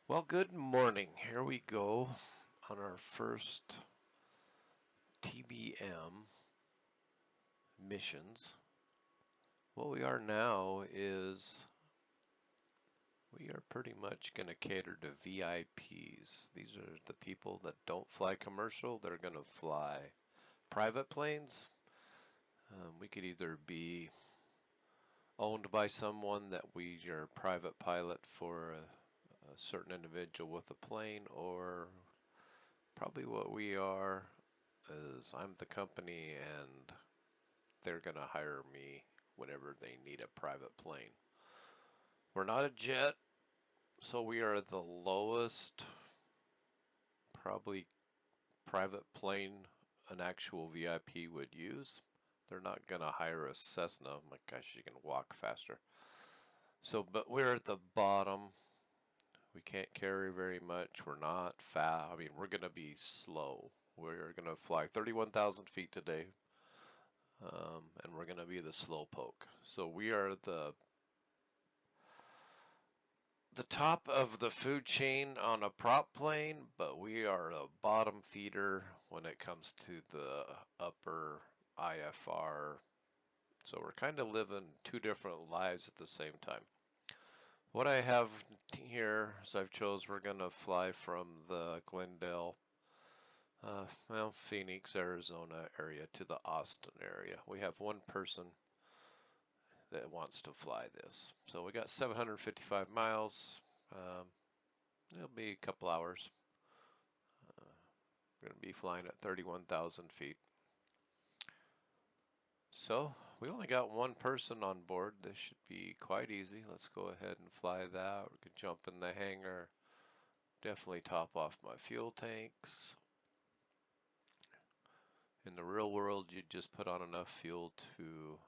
Well, good morning. Here we go on our first TBM missions. What we are now is we are pretty much going to cater to VIPs. These are the people that don't fly commercial. They're going to fly private planes. We could either be owned by someone that we are a private pilot for a certain individual with a plane, or probably what we are is I'm the company and they're going to hire me whenever they need a private plane. We're not a jet, so we are the lowest probably private plane an actual VIP would use. They're not going to hire a Cessna. Oh my gosh, you can walk faster. So, but we're at the bottom. We can't carry very much. We're not fast. I mean, we're going to be slow. We're going to fly 31,000 feet today. And we're going to be the slowpoke. So we are the top of the food chain on a prop plane, but we are a bottom feeder when it comes to the upper IFR. So we're kind of living two different lives at the same time. What I have here is I've chose we're going to fly from the Glendale, Phoenix, Arizona area to the Austin area. We have one person that wants to fly this. So we got 755 miles. It'll be a couple hours. We're going to be flying at 31,000 feet. So we only got one person on board. This should be quite easy. Let's go ahead and fly that. We can jump in the hangar. Definitely top off my fuel tanks. In the real world, you just put on enough fuel to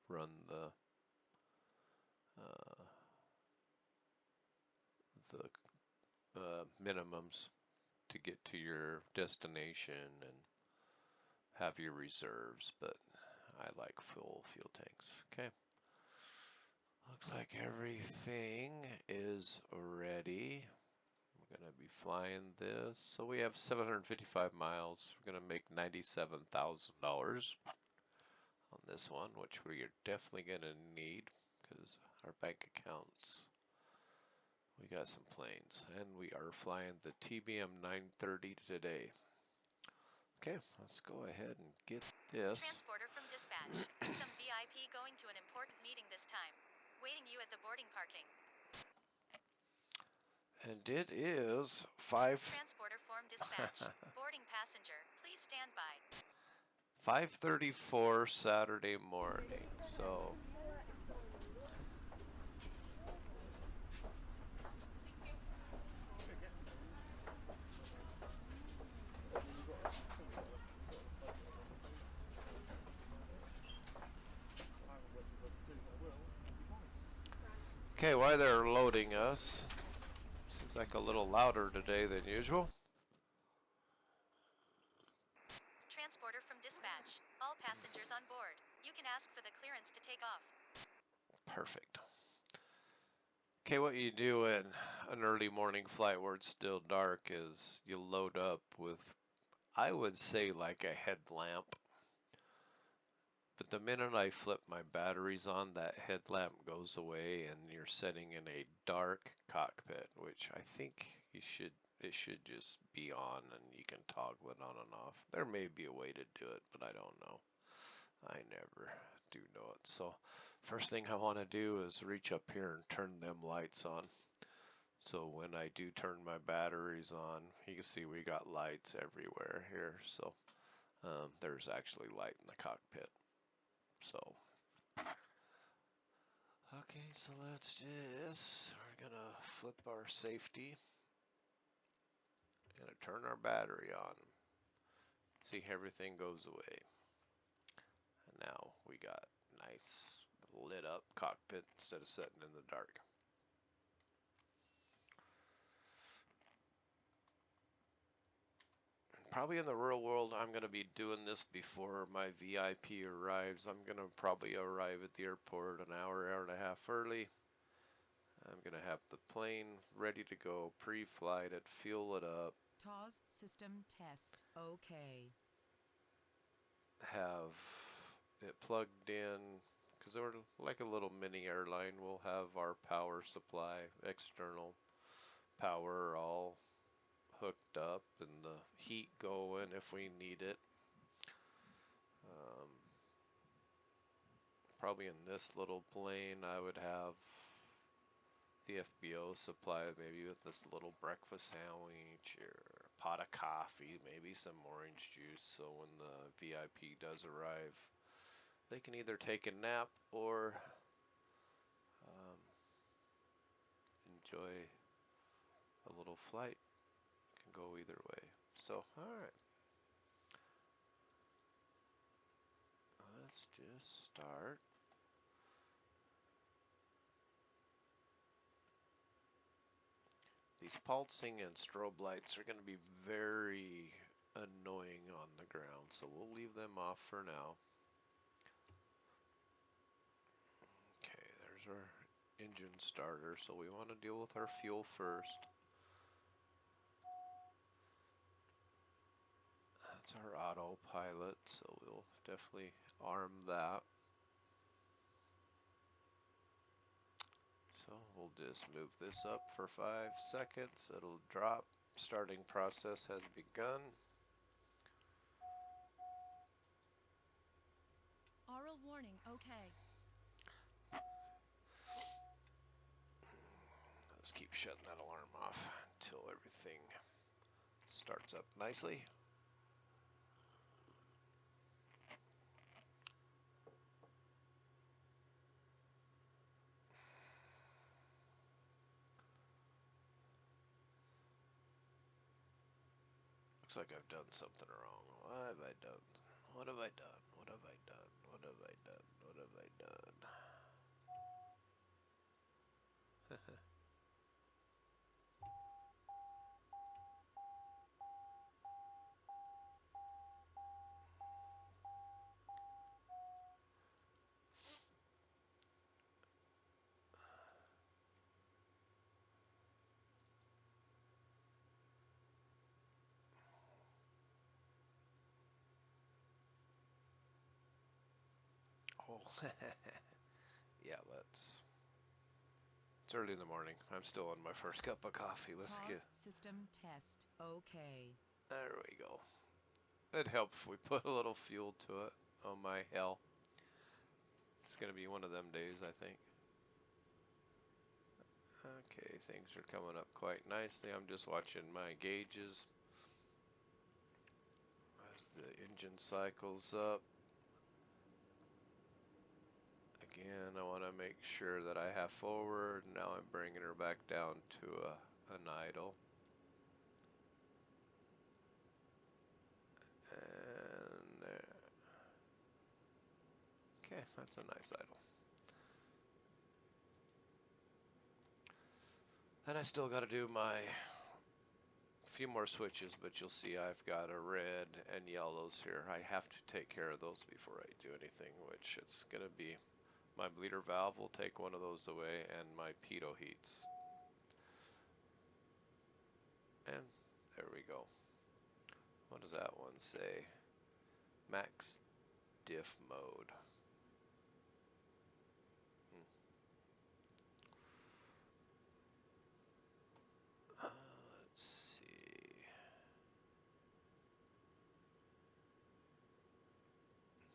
run the minimums to get to your destination and have your reserves, but I like full fuel tanks. Okay. Looks like everything is ready. We're going to be flying this. So we have 755 miles. We're going to make $97,000 on this one, which we are definitely going to need because our bank accounts. We got some planes, and we are flying the TBM 930 today. Okay, let's go ahead and get this. Transporter from dispatch. Some VIP going to an important meeting this time. Waiting you at the boarding parking. And it is Transporter form dispatch. Boarding passenger. Please stand by. 5:34 Saturday morning. So okay, while they're loading us, seems like a little louder today than usual. Transporter from dispatch. All passengers on board. You can ask for the clearance to take off. Perfect. Okay, what you do in an early morning flight where it's still dark is you load up with, I would say, like a headlamp. But the minute I flip my batteries on, that headlamp goes away and you're sitting in a dark cockpit, which I think it should just be on and you can toggle it on and off. There may be a way to do it, but I don't know. I never do know it. So first thing I want to do is reach up here and turn them lights on. So when I do turn my batteries on, you can see we got lights everywhere here. So there's actually light in the cockpit. So, okay, so let's do this. We're gonna flip our safety. Gonna turn our battery on. See, everything goes away. And now we got nice lit up cockpit instead of sitting in the dark. Probably in the real world, I'm going to be doing this before my VIP arrives. I'm going to probably arrive at the airport an hour, hour and a half early. I'm going to have the plane ready to go, pre-flight it, fuel it up, TOS system test. Okay. have it plugged in, because we're like a little mini airline. We'll have our power supply, external power, all hooked up and the heat going if we need it. Probably in this little plane I would have the FBO supply, maybe with this little breakfast sandwich or a pot of coffee, maybe some orange juice, so when the VIP does arrive they can either take a nap or enjoy a little flight. Can go either way. So alright, let's just start. These pulsing and strobe lights are going to be very annoying on the ground, so we'll leave them off for now. Okay, there's our engine starter, so we want to deal with our fuel first. That's our autopilot, so we'll definitely arm that. So we'll just move this up for 5 seconds. It'll drop. Starting process has begun. Aural warning. Okay. Let's keep shutting that alarm off until everything starts up nicely. Looks like I've done something wrong. What have I done? What have I done? What have I done? What have I done? What have I done? Oh, yeah, let's. It's early in the morning. I'm still on my first cup of coffee. Let's TOS get. system test. Okay. There we go. It'd help if we put a little fuel to it. Oh my hell. It's gonna be one of them days, I think. Okay, things are coming up quite nicely. I'm just watching my gauges as the engine cycles up. Again, I want to make sure that I have forward. Now I'm bringing her back down to an idle. And there. Okay, that's a nice idle. And I still got to do my few more switches, but you'll see I've got a red and yellows here. I have to take care of those before I do anything, which it's going to be my bleeder valve will take one of those away and my pitot heats. And there we go. What does that one say? Max diff mode. Let's see.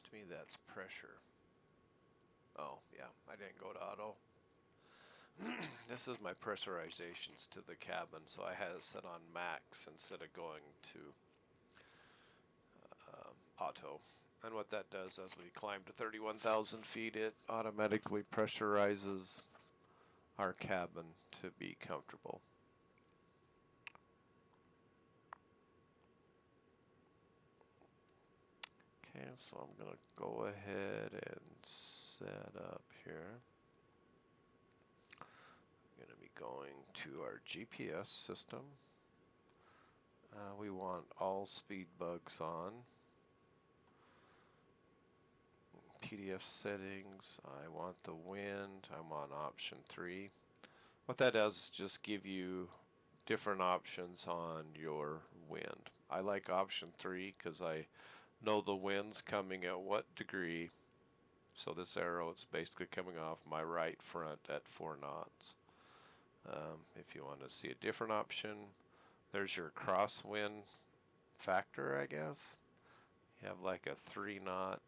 To me that's pressure. Oh yeah, I didn't go to auto. This is my pressurizations to the cabin, so I had it set on max instead of going to auto. And what that does as we climb to 31,000 feet, it automatically pressurizes our cabin to be comfortable. Okay, so I'm going to go ahead and set up here. I'm going to be going to our GPS system. We want all speed bugs on. PDF settings, I want the wind, I'm on option 3. What that does is just give you different options on your wind. I like option 3 because I know the wind's coming at what degree. So this arrow, it's basically coming off my right front at 4 knots. If you want to see a different option, there's your crosswind factor, I guess. You have like a 3 knot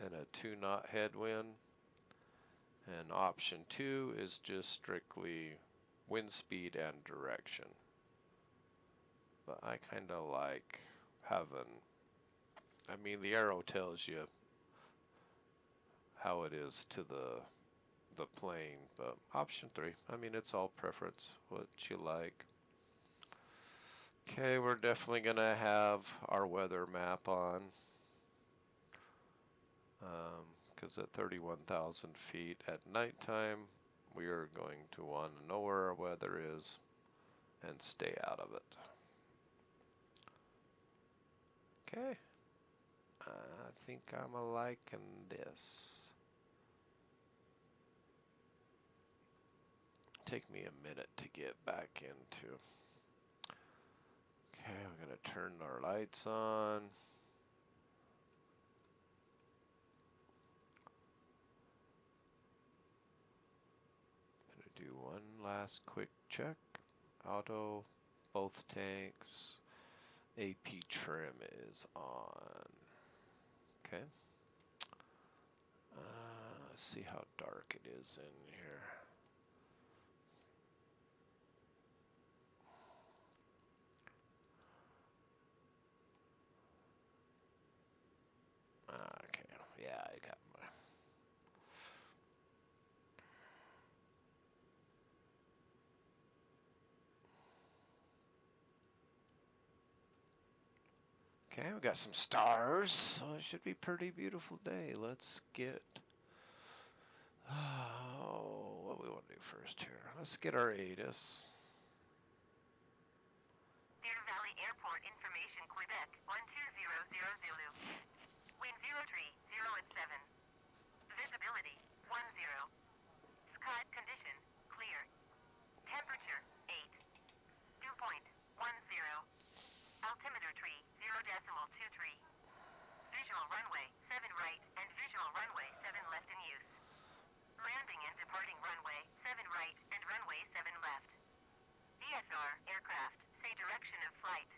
and a 2 knot headwind. And option 2 is just strictly wind speed and direction. But I kind of like having, I mean, the arrow tells you how it is to the plane, but option 3, I mean, it's all preference, what you like. Okay, we're definitely gonna have our weather map on, because at 31,000 feet at nighttime, we are going to want to know where our weather is and stay out of it. Okay, I think I'm liking this. Take me a minute to get back into. Okay, we're gonna turn our lights on. Gonna do one last quick check. Auto, both tanks. AP trim is on. Okay. Let's see how dark it is in here. Okay, yeah, I got my. Okay, we got some stars, so it should be a pretty beautiful day. Let's get. What do we want to do first here? Let's get our ATIS. Deer Valley Airport Information, Quebec, 12000 Zulu. Wind 030 at 7. Visibility, 10. Sky condition, clear. Temperature, 8. Dew point, 10. Altimeter tree, 0.23. Visual runway, 7 right, and visual runway, 7 left in use. Landing and departing runway, 7 right, and runway 7 left. DSR, aircraft, say direction of flight.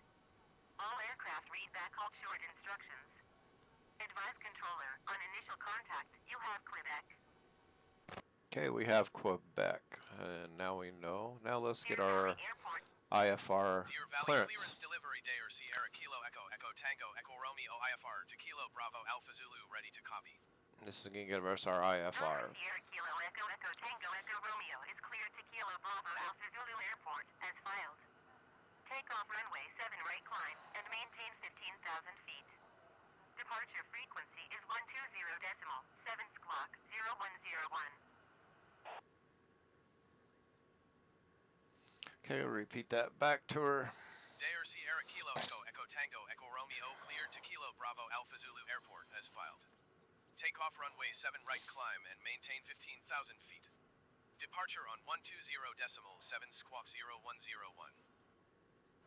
All aircraft read back all short instructions. Advise controller, on initial contact, you have Quebec. Okay, we have Quebec, and now we know. Now let's get Deer our Valley Airport. IFR Deer Valley clearance. delivery Dair Sierra Kilo Echo Echo Tango Echo Romeo IFR to Kilo Bravo Alpha Zulu ready to copy. This is going to give us our IFR. Sierra Kilo Echo Echo Tango Echo Romeo is cleared to Kilo Bravo Alpha Zulu Airport as filed. Take off runway 7 right climb and maintain 15,000 feet. Departure frequency is 120.7 squawk 0101. Okay, we'll repeat that back to her. Dair Sierra Kilo Echo Echo Tango Echo Romeo cleared to Kilo Bravo Alpha Zulu Airport as filed. Take off runway 7 right climb and maintain 15,000 feet. Departure on 120.7 squawk 0101.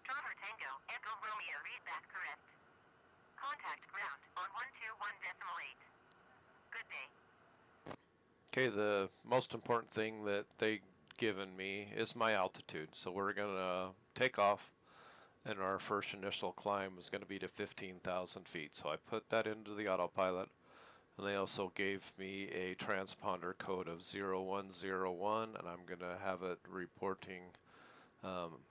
Driver Tango Echo Romeo read back correct. Contact ground on 121.8. Good day. Okay, the most important thing that they given me is my altitude. So we're going to take off, and our first initial climb is going to be to 15,000 feet. So I put that into the autopilot, and they also gave me a transponder code of 0101, and I'm going to have it reporting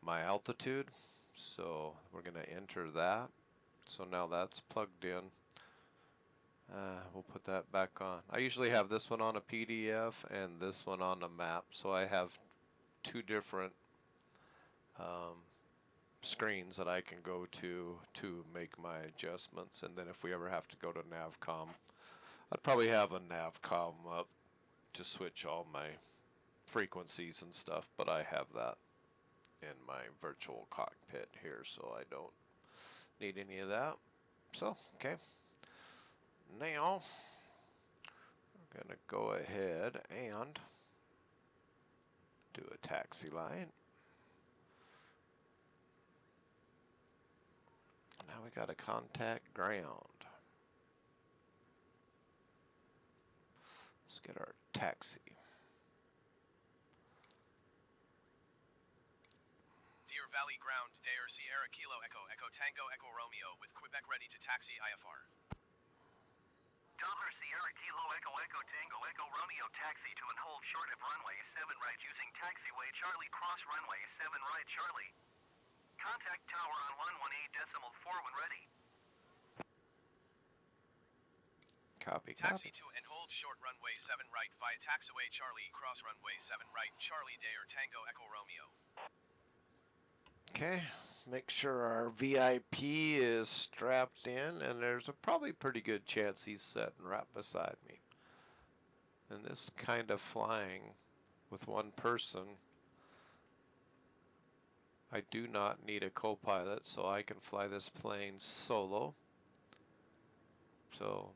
my altitude. So we're going to enter that. So now that's plugged in. We'll put that back on. I usually have this one on a PDF and this one on a map, so I have two different screens that I can go to make my adjustments. And then if we ever have to go to Navcom, I'd probably have a Navcom up to switch all my frequencies and stuff, but I have that in my virtual cockpit here, so I don't need any of that. So, okay. Now, I'm going to go ahead and Do a taxi line. Now we got to contact ground. Let's get our taxi. Deer Valley Ground, Dare Sierra Kilo Echo Echo Tango Echo Romeo with Quebec ready to taxi IFR. Dollar Sierra Kilo Echo Echo Tango Echo Romeo taxi to and hold short of runway 7 right using taxiway Charlie cross runway 7 right Charlie. Contact tower on 118.4 when ready. Copy, Taxi copy. to and hold short runway 7 right via taxiway Charlie cross runway 7 right Charlie Dare Tango Echo Romeo. Okay, make sure our VIP is strapped in, and there's a probably pretty good chance he's sitting right beside me. And this kind of flying with one person, I do not need a co-pilot, so I can fly this plane solo. So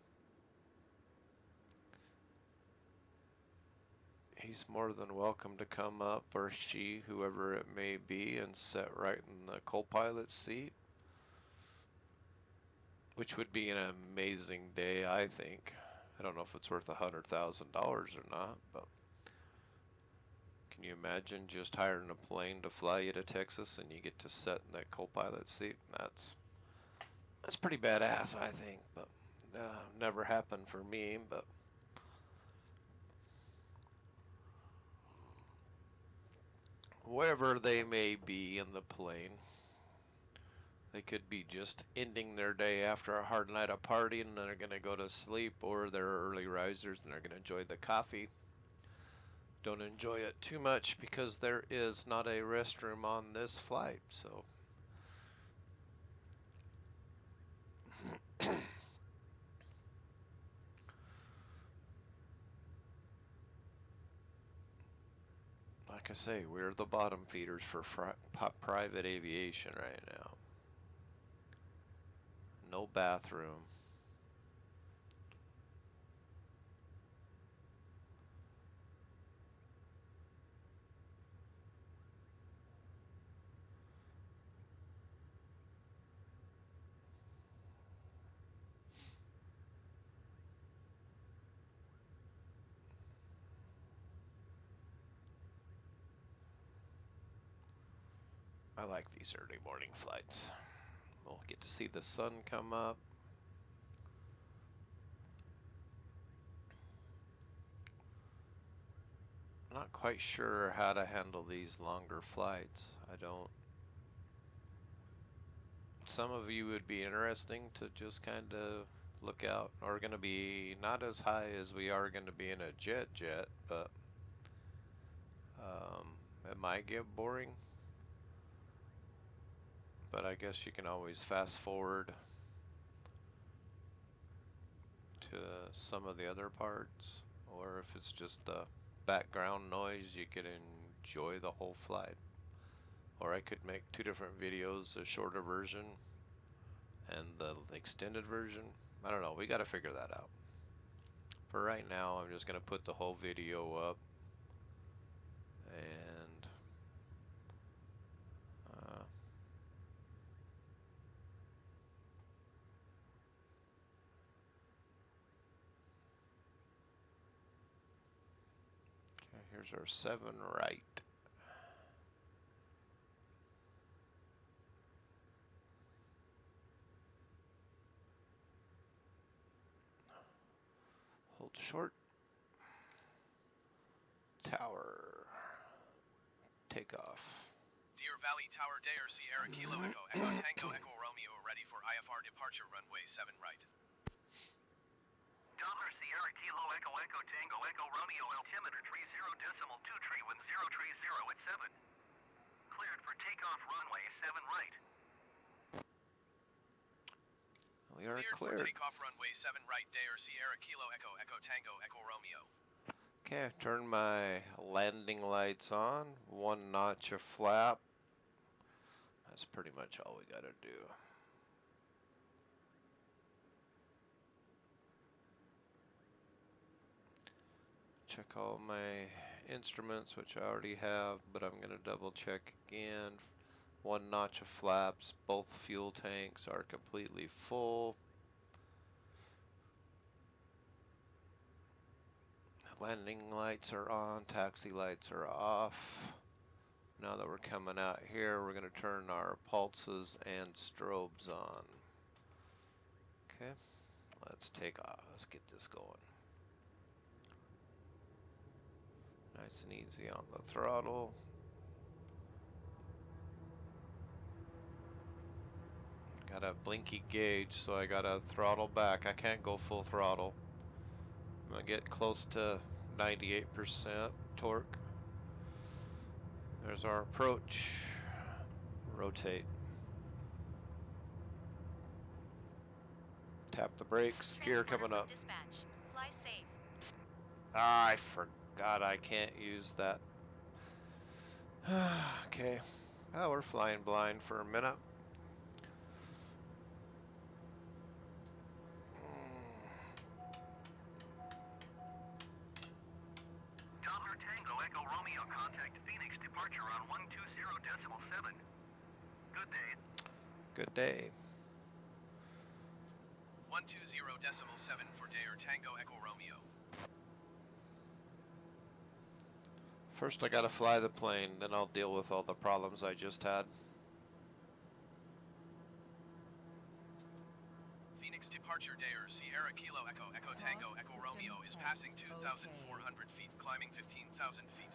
he's more than welcome to come up, or she, whoever it may be, and sit right in the co-pilot seat, which would be an amazing day, I think. I don't know if it's worth $100,000 or not, but can you imagine just hiring a plane to fly you to Texas and you get to sit in that co-pilot seat? That's pretty badass, I think, but never happened for me. But wherever they may be in the plane, they could be just ending their day after a hard night of partying and they're going to go to sleep, or they're early risers and they're going to enjoy the coffee. Don't enjoy it too much because there is not a restroom on this flight, so like I say, we're the bottom feeders for private aviation right now. No bathroom. I like these early morning flights. We'll get to see the sun come up. Not quite sure how to handle these longer flights. I don't. Some of you would be interesting to just kind of look out. We're going to be not as high as we are going to be in a jet, but it might get boring. But I guess you can always fast forward to some of the other parts, or if it's just the background noise, you could enjoy the whole flight. Or I could make two different videos, a shorter version and the extended version. I don't know, we got to figure that out. For right now, I'm just going to put the whole video up, and okay, here's our 7 right. Hold short. Tower. Take off. Deer Valley Tower Dare Sierra Kilo Echo Echo Tango Echo Romeo ready for IFR departure runway 7 right. Dollar Sierra Kilo Echo Echo Tango Echo Romeo altimeter 30.2 tree wind 030 at 7. Cleared for takeoff runway 7 right. We are Cleared cleared. for takeoff runway 7 right Dare Sierra Kilo Echo Echo Tango Echo Romeo. Okay, I turn my landing lights on. 1 notch of flap. That's pretty much all we got to do. Check all my instruments, which I already have, but I'm going to double check again. One notch of flaps, both fuel tanks are completely full. Landing lights are on, taxi lights are off. Now that we're coming out here, we're going to turn our pulses and strobes on. Okay, let's take off. Let's get this going. Nice and easy on the throttle. Got a blinky gauge, so I gotta throttle back. I can't go full throttle. I'm gonna get close to 98% torque. There's our approach. Rotate. Tap the brakes. Gear Transporter coming from up. Dispatch. Fly safe. Ah, I forgot I can't use that. Okay. Oh, we're flying blind for a minute. Dollar Tango Echo Romeo, contact Phoenix, departure on 120.7. Good day. Good day. 120.7 for Dayer Tango Echo Romeo. First I gotta fly the plane, then I'll deal with all the problems I just had. Phoenix departure Dayer Sierra Kilo Echo Echo Tango Echo System Romeo is test. passing 2,400 Okay. feet, climbing 15,000 feet.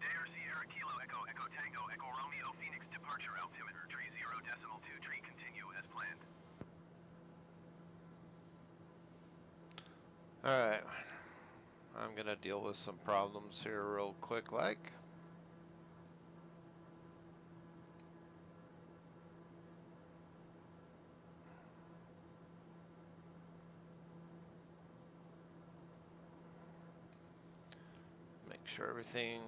Dayer Sierra Kilo Echo Echo Tango Echo Romeo, Phoenix departure altimeter 30.2 tree, continue as planned. Alright. I'm gonna deal with some problems here real quick like. Make sure everything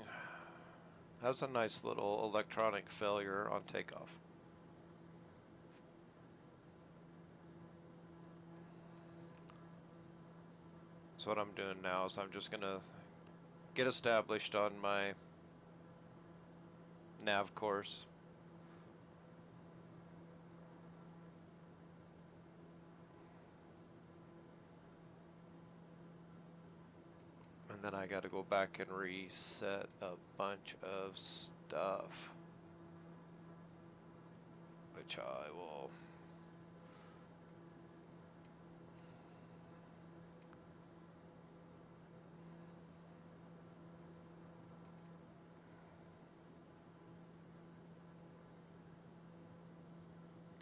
has a nice little electronic failure on takeoff. So what I'm doing now is I'm just gonna get established on my nav course. And then I gotta go back and reset a bunch of stuff, which I will.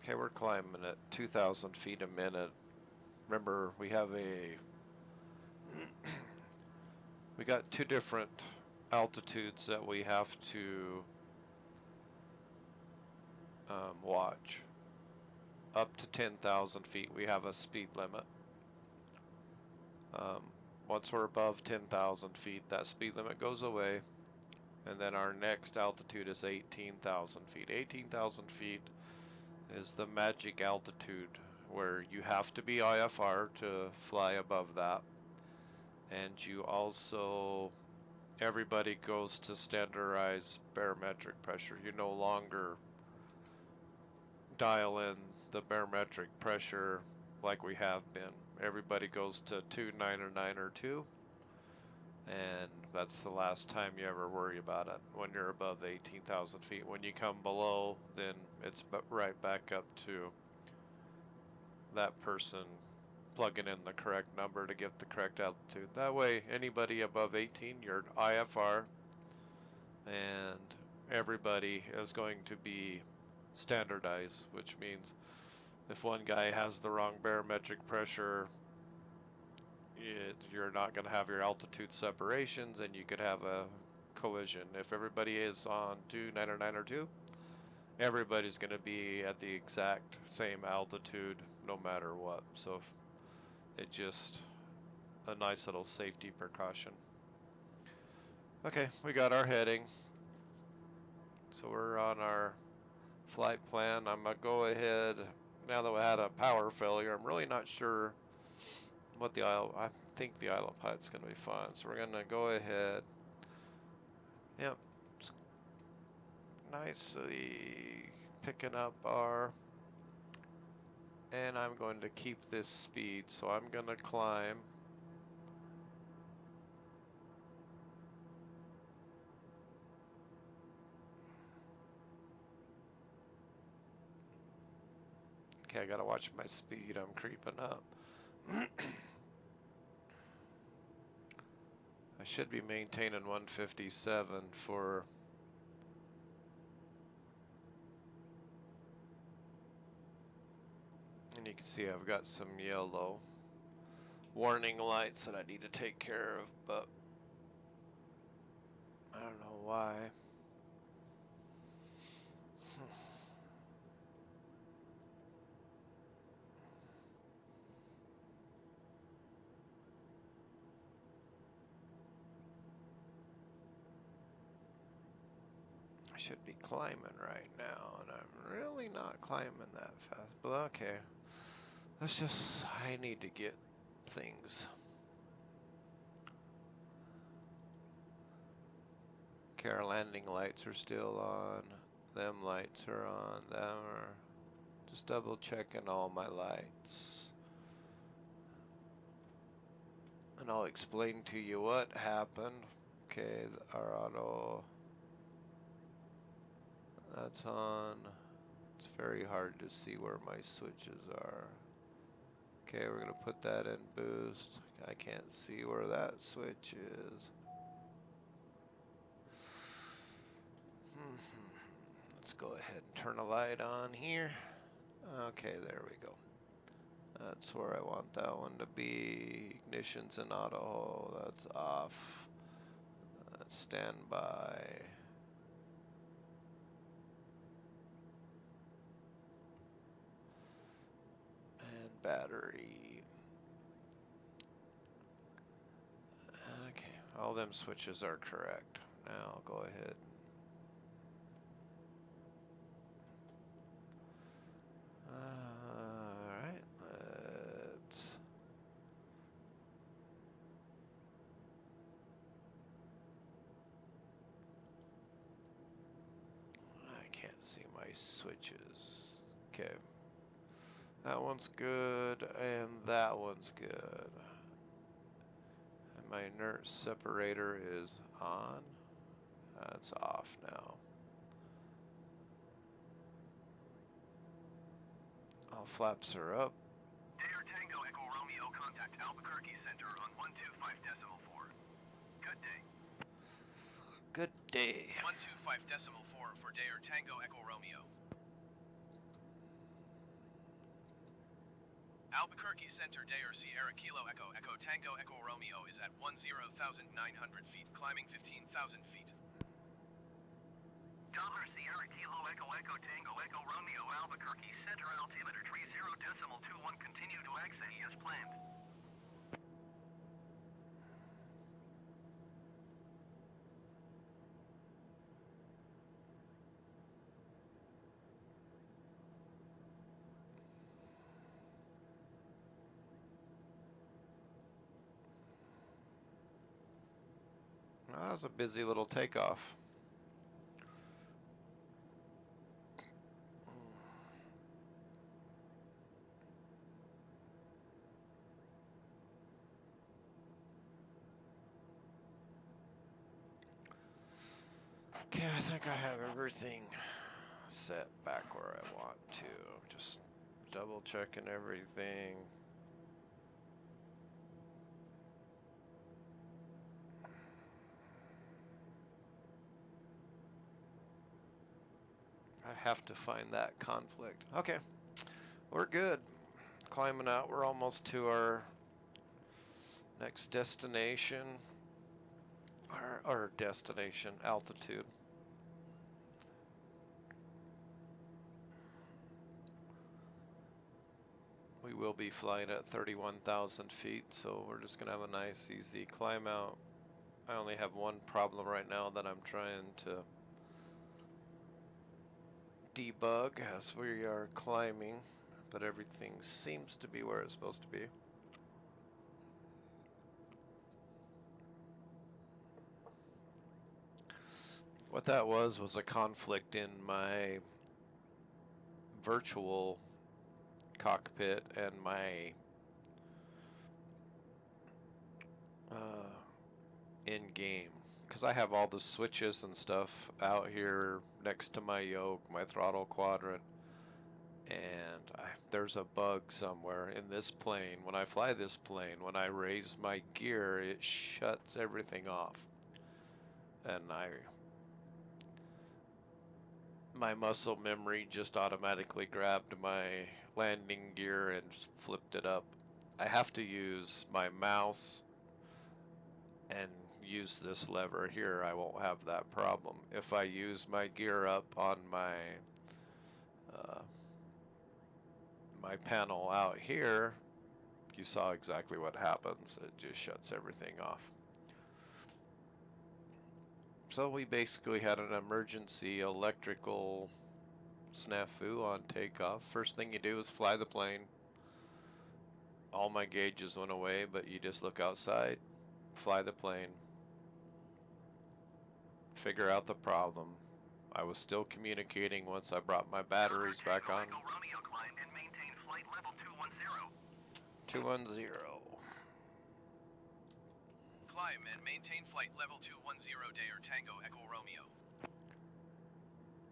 Okay, we're climbing at 2,000 feet a minute. Remember, we have we got two different altitudes that we have to watch. Up to 10,000 feet, we have a speed limit. Once we're above 10,000 feet, that speed limit goes away. And then our next altitude is 18,000 feet. 18,000 feet is the magic altitude where you have to be IFR to fly above that. And you also, everybody goes to standardized barometric pressure. You no longer dial in the barometric pressure like we have been. Everybody goes to 299 or 2. And that's the last time you ever worry about it when you're above 18,000 feet. When you come below, then it's right back up to that person plugging in the correct number to get the correct altitude. That way, anybody above 18, you're IFR, and everybody is going to be standardized, which means if one guy has the wrong barometric pressure, you're not going to have your altitude separations, and you could have a collision. If everybody is on 299 or 2, everybody's going to be at the exact same altitude no matter what. So it's just a nice little safety precaution. Okay, we got our heading. So we're on our flight plan. I'm going to go ahead, now that we had a power failure, I'm really not sure what the I think the Autopilot's going to be fun. So we're going to go ahead. Yep. It's nicely picking up our. And I'm going to keep this speed. So I'm going to climb. Okay, I got to watch my speed. I'm creeping up. I should be maintaining 157 for. And you can see I've got some yellow warning lights that I need to take care of, but I don't know why. I should be climbing right now, and I'm really not climbing that fast. But okay, let's just, I need to get things. Okay, our landing lights are still on. Them lights are on. Them are just double checking all my lights. And I'll explain to you what happened. Okay, our auto, that's on. It's very hard to see where my switches are. Okay, we're gonna put that in boost. I can't see where that switch is. Let's go ahead and turn a light on here. Okay, there we go. That's where I want that one to be. Ignition's in auto. That's off. Standby. And battery. Okay, all them switches are correct. Now I'll go ahead. Alright, let's. I can't see my switches. Okay. That one's good, and that one's good. And my inert separator is on. That's off now. All flaps are up. Dare Tango Echo Romeo contact Albuquerque Center on 125.4. Good day. Good day. 125.4 for Dare Tango Echo Romeo. Albuquerque Center Dare Sierra Kilo Echo Echo Tango Echo Romeo is at 10,900 feet, climbing 15,000 feet. Dollar Sierra Kilo Echo Echo Tango Echo Romeo Albuquerque Center altimeter 30.21 continue to access as planned. That was a busy little takeoff. Okay, I think I have everything set back where I want to. Just double checking everything. I have to find that conflict. Okay, we're good. Climbing out, we're almost to our next destination. Our destination, altitude. We will be flying at 31,000 feet, so we're just gonna have a nice, easy climb out. I only have one problem right now that I'm trying to debug as we are climbing, but everything seems to be where it's supposed to be. What that was a conflict in my virtual cockpit and my in-game, because I have all the switches and stuff out here next to my yoke, my throttle quadrant, and there's a bug somewhere in this plane. When I fly this plane, when I raise my gear, it shuts everything off, and my muscle memory just automatically grabbed my landing gear and flipped it up. I have to use my mouse and use this lever here. I won't have that problem. If I use my gear up on my my panel out here, you saw exactly what happens. It just shuts everything off. So we basically had an emergency electrical snafu on takeoff. First thing you do is fly the plane. All my gauges went away, but you just look outside, fly the plane, figure out the problem. I was still communicating once I brought my batteries back on. 210. Climb and maintain flight level 210 Day or Tango Echo Romeo.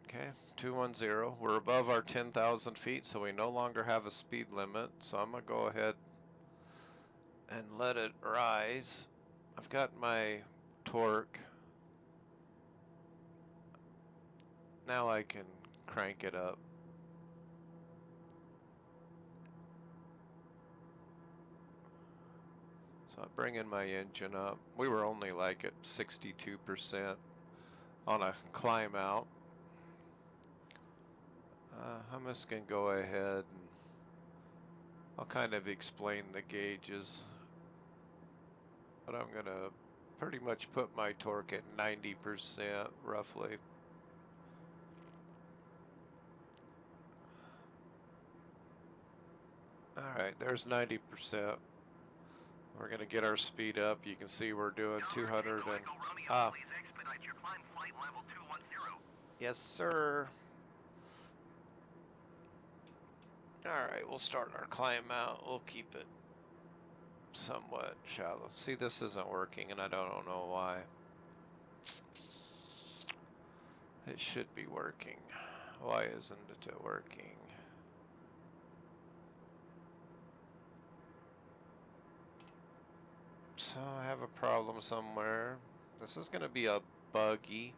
Okay, 210. We're above our 10,000 feet, so we no longer have a speed limit. So I'm going to go ahead and let it rise. I've got my torque. Now I can crank it up. So I'm bringing my engine up. We were only like at 62% on a climb out. I'm just going to go ahead and I'll kind of explain the gauges. But I'm going to pretty much put my torque at 90% roughly. Alright, there's 90%. We're going to get our speed up. You can see we're doing 200 and... Yes, sir. Alright, we'll start our climb out. We'll keep it somewhat shallow. See, this isn't working, and I don't know why. It should be working. Why isn't it working? So I have a problem somewhere. This is going to be a buggy.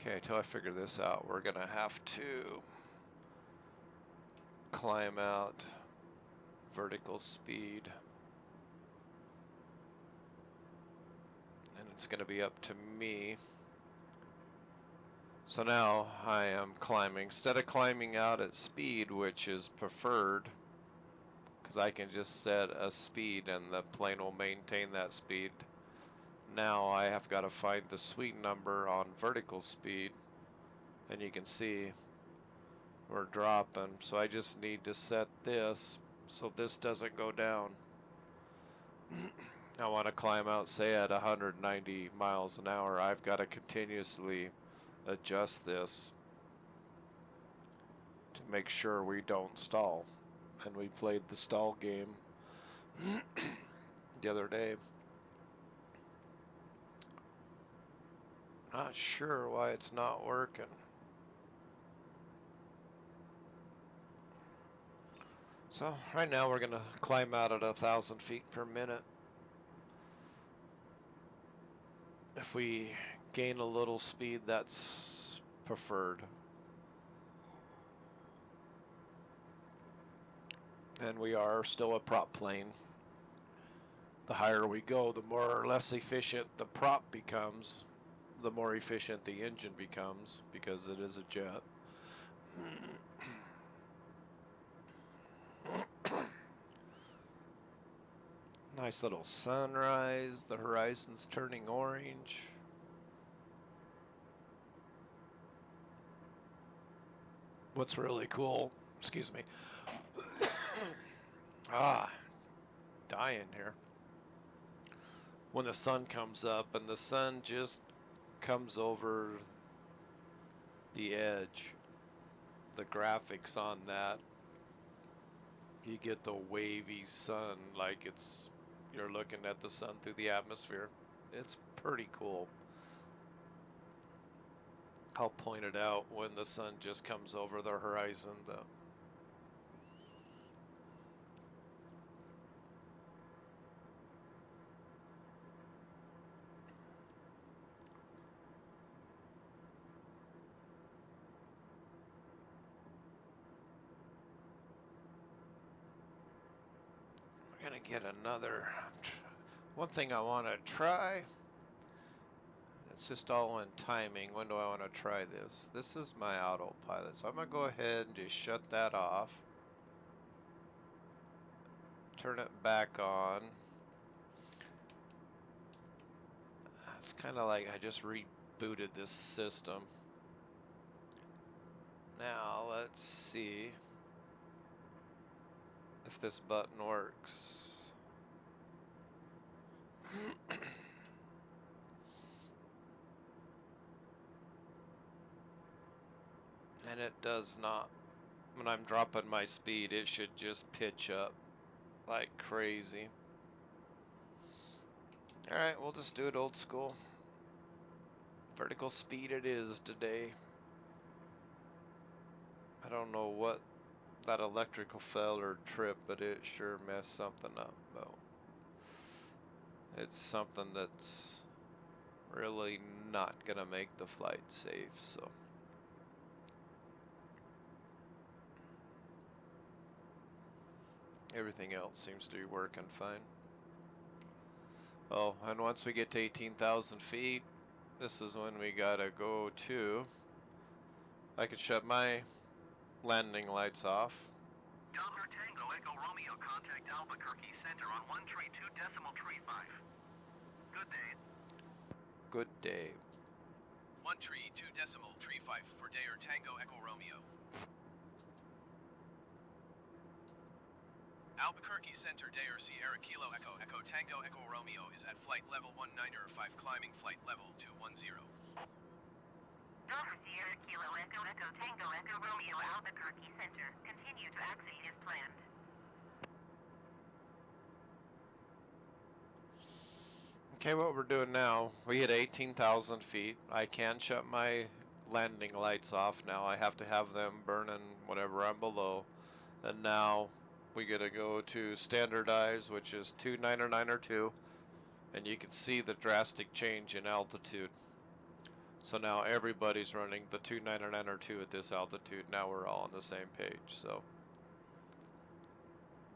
Okay, till I figure this out, we're going to have to climb out vertical speed. And it's going to be up to me. So now I am climbing. Instead of climbing out at speed, which is preferred, because I can just set a speed and the plane will maintain that speed. Now I have got to find the sweet number on vertical speed, and you can see we're dropping. So I just need to set this so this doesn't go down. I want to climb out, say at 190 miles an hour. I've got to continuously adjust this to make sure we don't stall. And we played the stall game the other day. Not sure why it's not working. So right now we're going to climb out at 1,000 feet per minute. If we gain a little speed, that's preferred. And we are still a prop plane. The higher we go, the more or less efficient the prop becomes, the more efficient the engine becomes, because it is a jet. Nice little sunrise. The horizon's turning orange. What's really cool, excuse me. dying here. When the sun comes up, and the sun just comes over the edge, the graphics on that, you get the wavy sun, like you're looking at the sun through the atmosphere. It's pretty cool. I'll point it out when the sun just comes over the horizon. We're gonna get another. One thing I want to try. It's just all in timing. When do I want to try this? This is my autopilot, so I'm gonna go ahead and just shut that off. Turn it back on. It's kind of like I just rebooted this system. Now let's see if this button works. And it does not. When I'm dropping my speed, it should just pitch up like crazy. Alright, we'll just do it old school. Vertical speed it is today. I don't know what that electrical fell or trip, but it sure messed something up though. It's something that's really not gonna make the flight safe, so. Everything else seems to be working fine. Oh, and once we get to 18,000 feet, this is when we gotta go to. I could shut my landing lights off. Delta Tango Echo Romeo, contact Albuquerque Center on 132.35. Good day. Good day. 132.35 for Dayer Tango Echo Romeo. Albuquerque Center Dayer Sierra Kilo Echo Echo Tango Echo Romeo is at flight level 195, climbing flight level 210. Delta Sierra Kilo Echo Echo Tango Echo Romeo Albuquerque Center. Continue to exit as planned. Okay, what we're doing now, we hit 18,000 feet. I can shut my landing lights off now. I have to have them burning whenever I'm below. And now we gotta go to standardize, which is 2992, and you can see the drastic change in altitude. So now everybody's running the 2992 at this altitude. Now we're all on the same page. So,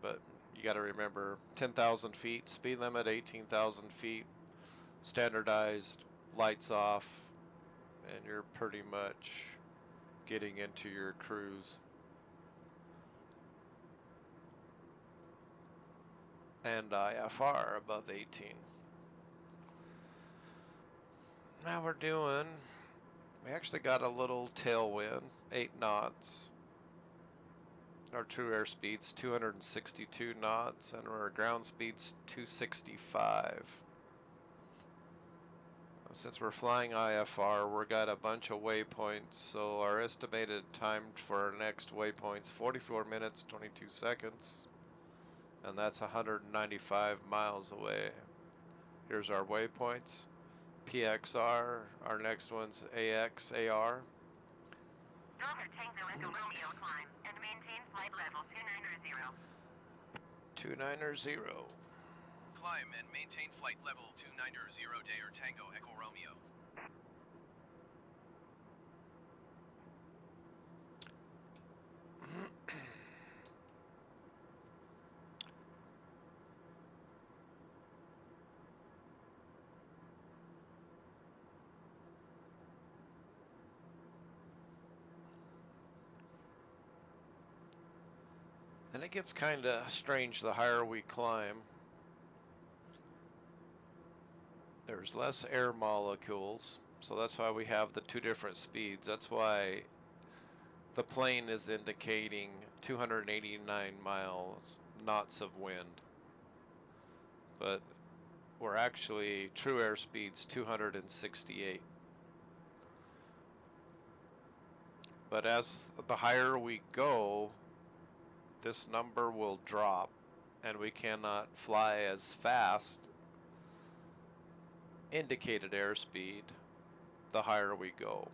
but you got to remember 10,000 feet speed limit, 18,000 feet standardized, lights off, and you're pretty much getting into your cruise. And IFR above 18. Now we actually got a little tailwind, 8 knots. Our true airspeed's 262 knots, and our ground speed's 265. Since we're flying IFR, we got a bunch of waypoints, so our estimated time for our next waypoint's 44 minutes, 22 seconds. And that's 195 miles away. Here's our waypoints. PXR, our next one's AXAR. Delta Tango Echo Romeo climb and maintain flight level 290. 290. Climb and maintain flight level 290 Dayer Tango Echo Romeo. And it gets kind of strange the higher we climb. There's less air molecules, so that's why we have the two different speeds. That's why the plane is indicating 289 knots of wind. but we're actually true airspeed's 268. But as the higher we go, this number will drop, and we cannot fly as fast indicated airspeed the higher we go.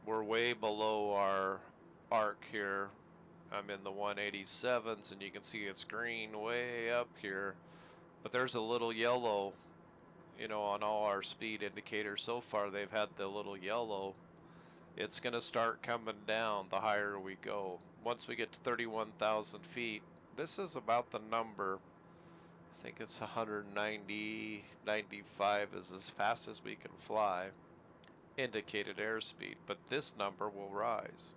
We're way below our arc here. I'm in the 187s, and you can see it's green way up here, but there's a little yellow, you know, on all our speed indicators so far. They've had the little yellow. It's going to start coming down the higher we go. Once we get to 31,000 feet, this is about the number. I think it's 190, 95 is as fast as we can fly, indicated airspeed, but this number will rise.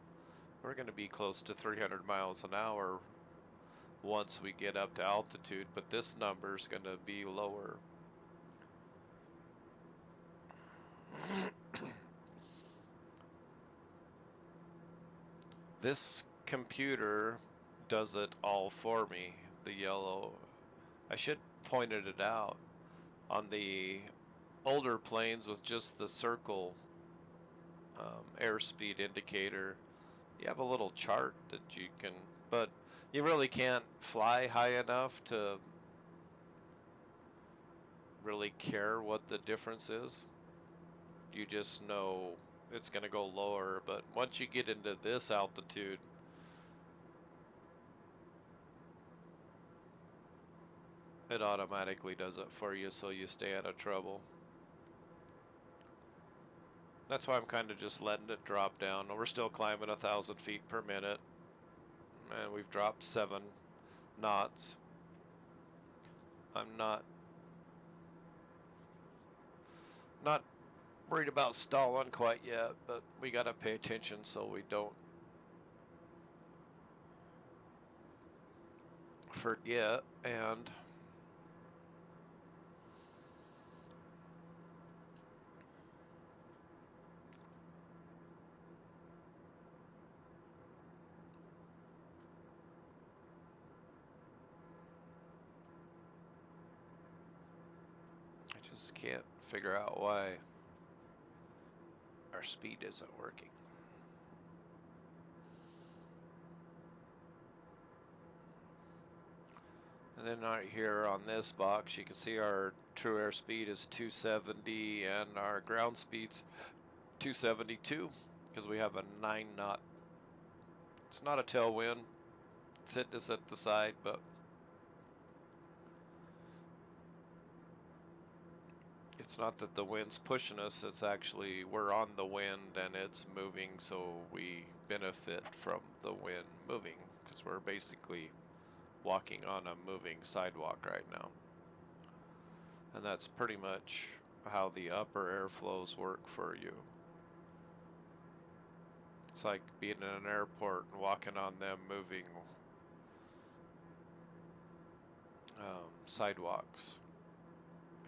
We're going to be close to 300 miles an hour once we get up to altitude, but this number is going to be lower. This computer does it all for me. The yellow, I should pointed it out. On the older planes with just the circle airspeed indicator, you have a little chart that you can, but you really can't fly high enough to really care what the difference is. You just know it's going to go lower, but once you get into this altitude, it automatically does it for you, so you stay out of trouble. That's why I'm kind of just letting it drop down. We're still climbing 1,000 feet per minute, and we've dropped 7 knots. I'm not worried about stalling quite yet, but we got to pay attention so we don't forget. And I just can't figure out why our speed isn't working. And then right here on this box, you can see our true airspeed is 270 and our ground speed's 272 because we have a 9 knot. It's not a tailwind. It's hitting us at the side, but it's not that the wind's pushing us. It's actually we're on the wind and it's moving, so we benefit from the wind moving because we're basically walking on a moving sidewalk right now. And that's pretty much how the upper airflows work for you. It's like being in an airport and walking on them moving sidewalks.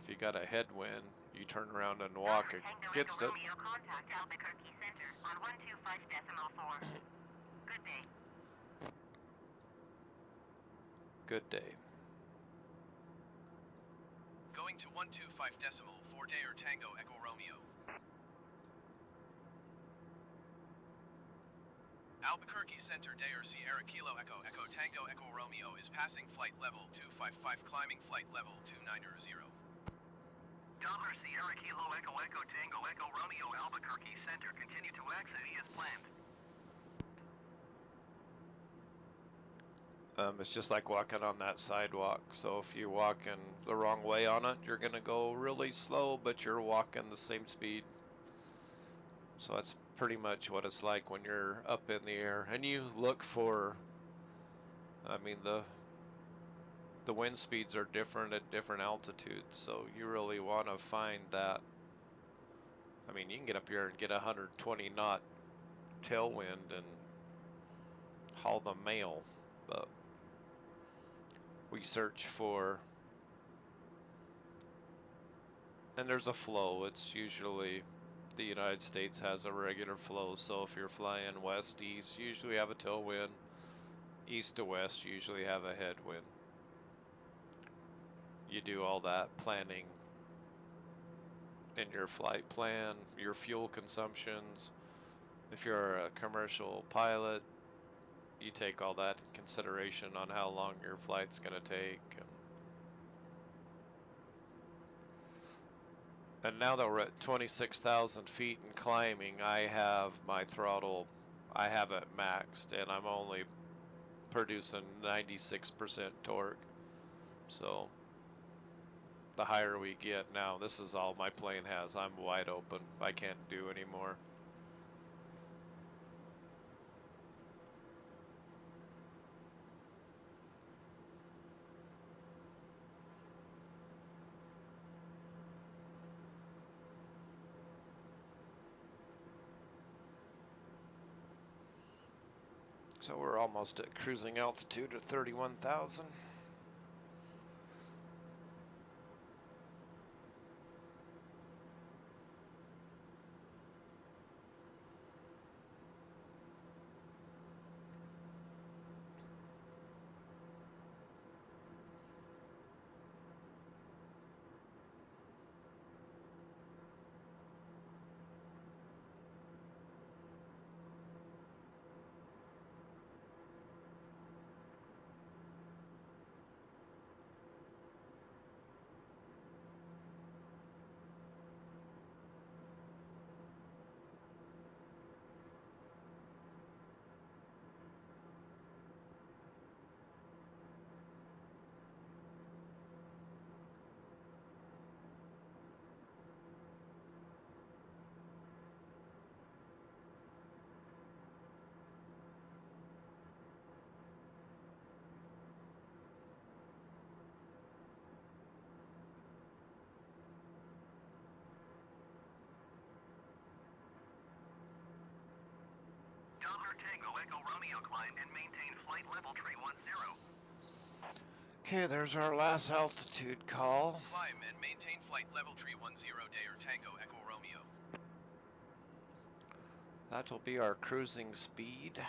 If you got a headwind, you turn around and walk against it. Romeo, contact Albuquerque Center on 125.4. Good day. Good day. Going to 125.4 Dayer Tango Echo Romeo. Albuquerque Center Dayer Sierra Kilo Echo Echo Tango Echo Romeo is passing flight level 255, climbing flight level 290. Dollar Sierra Kilo Echo Echo Tango Echo Romeo Albuquerque Center. Continue to exit E as planned. It's just like walking on that sidewalk. So if you're walking the wrong way on it, you're going to go really slow, but you're walking the same speed. So that's pretty much what it's like when you're up in the air. And you look for, I mean, the wind speeds are different at different altitudes, so you really want to find that. I mean, you can get up here and get 120 knot tailwind and haul the mail, but we search for, and there's a flow. It's usually, the United States has a regular flow, so if you're flying west east, you usually have a tailwind. East to west, you usually have a headwind. You do all that planning in your flight plan, your fuel consumptions. If you're a commercial pilot, you take all that in consideration on how long your flight's going to take. And now that we're at 26,000 feet and climbing, I have my throttle, I have it maxed, and I'm only producing 96% torque. So the higher we get now, this is all my plane has. I'm wide open. I can't do anymore. So we're almost at cruising altitude of 31,000. Dollar Tango Echo Romeo climb and maintain flight level tree 10. Okay, there's our last altitude call. Climb and maintain flight level tree 10 Day or Tango Echo Romeo. That'll be our cruising speed.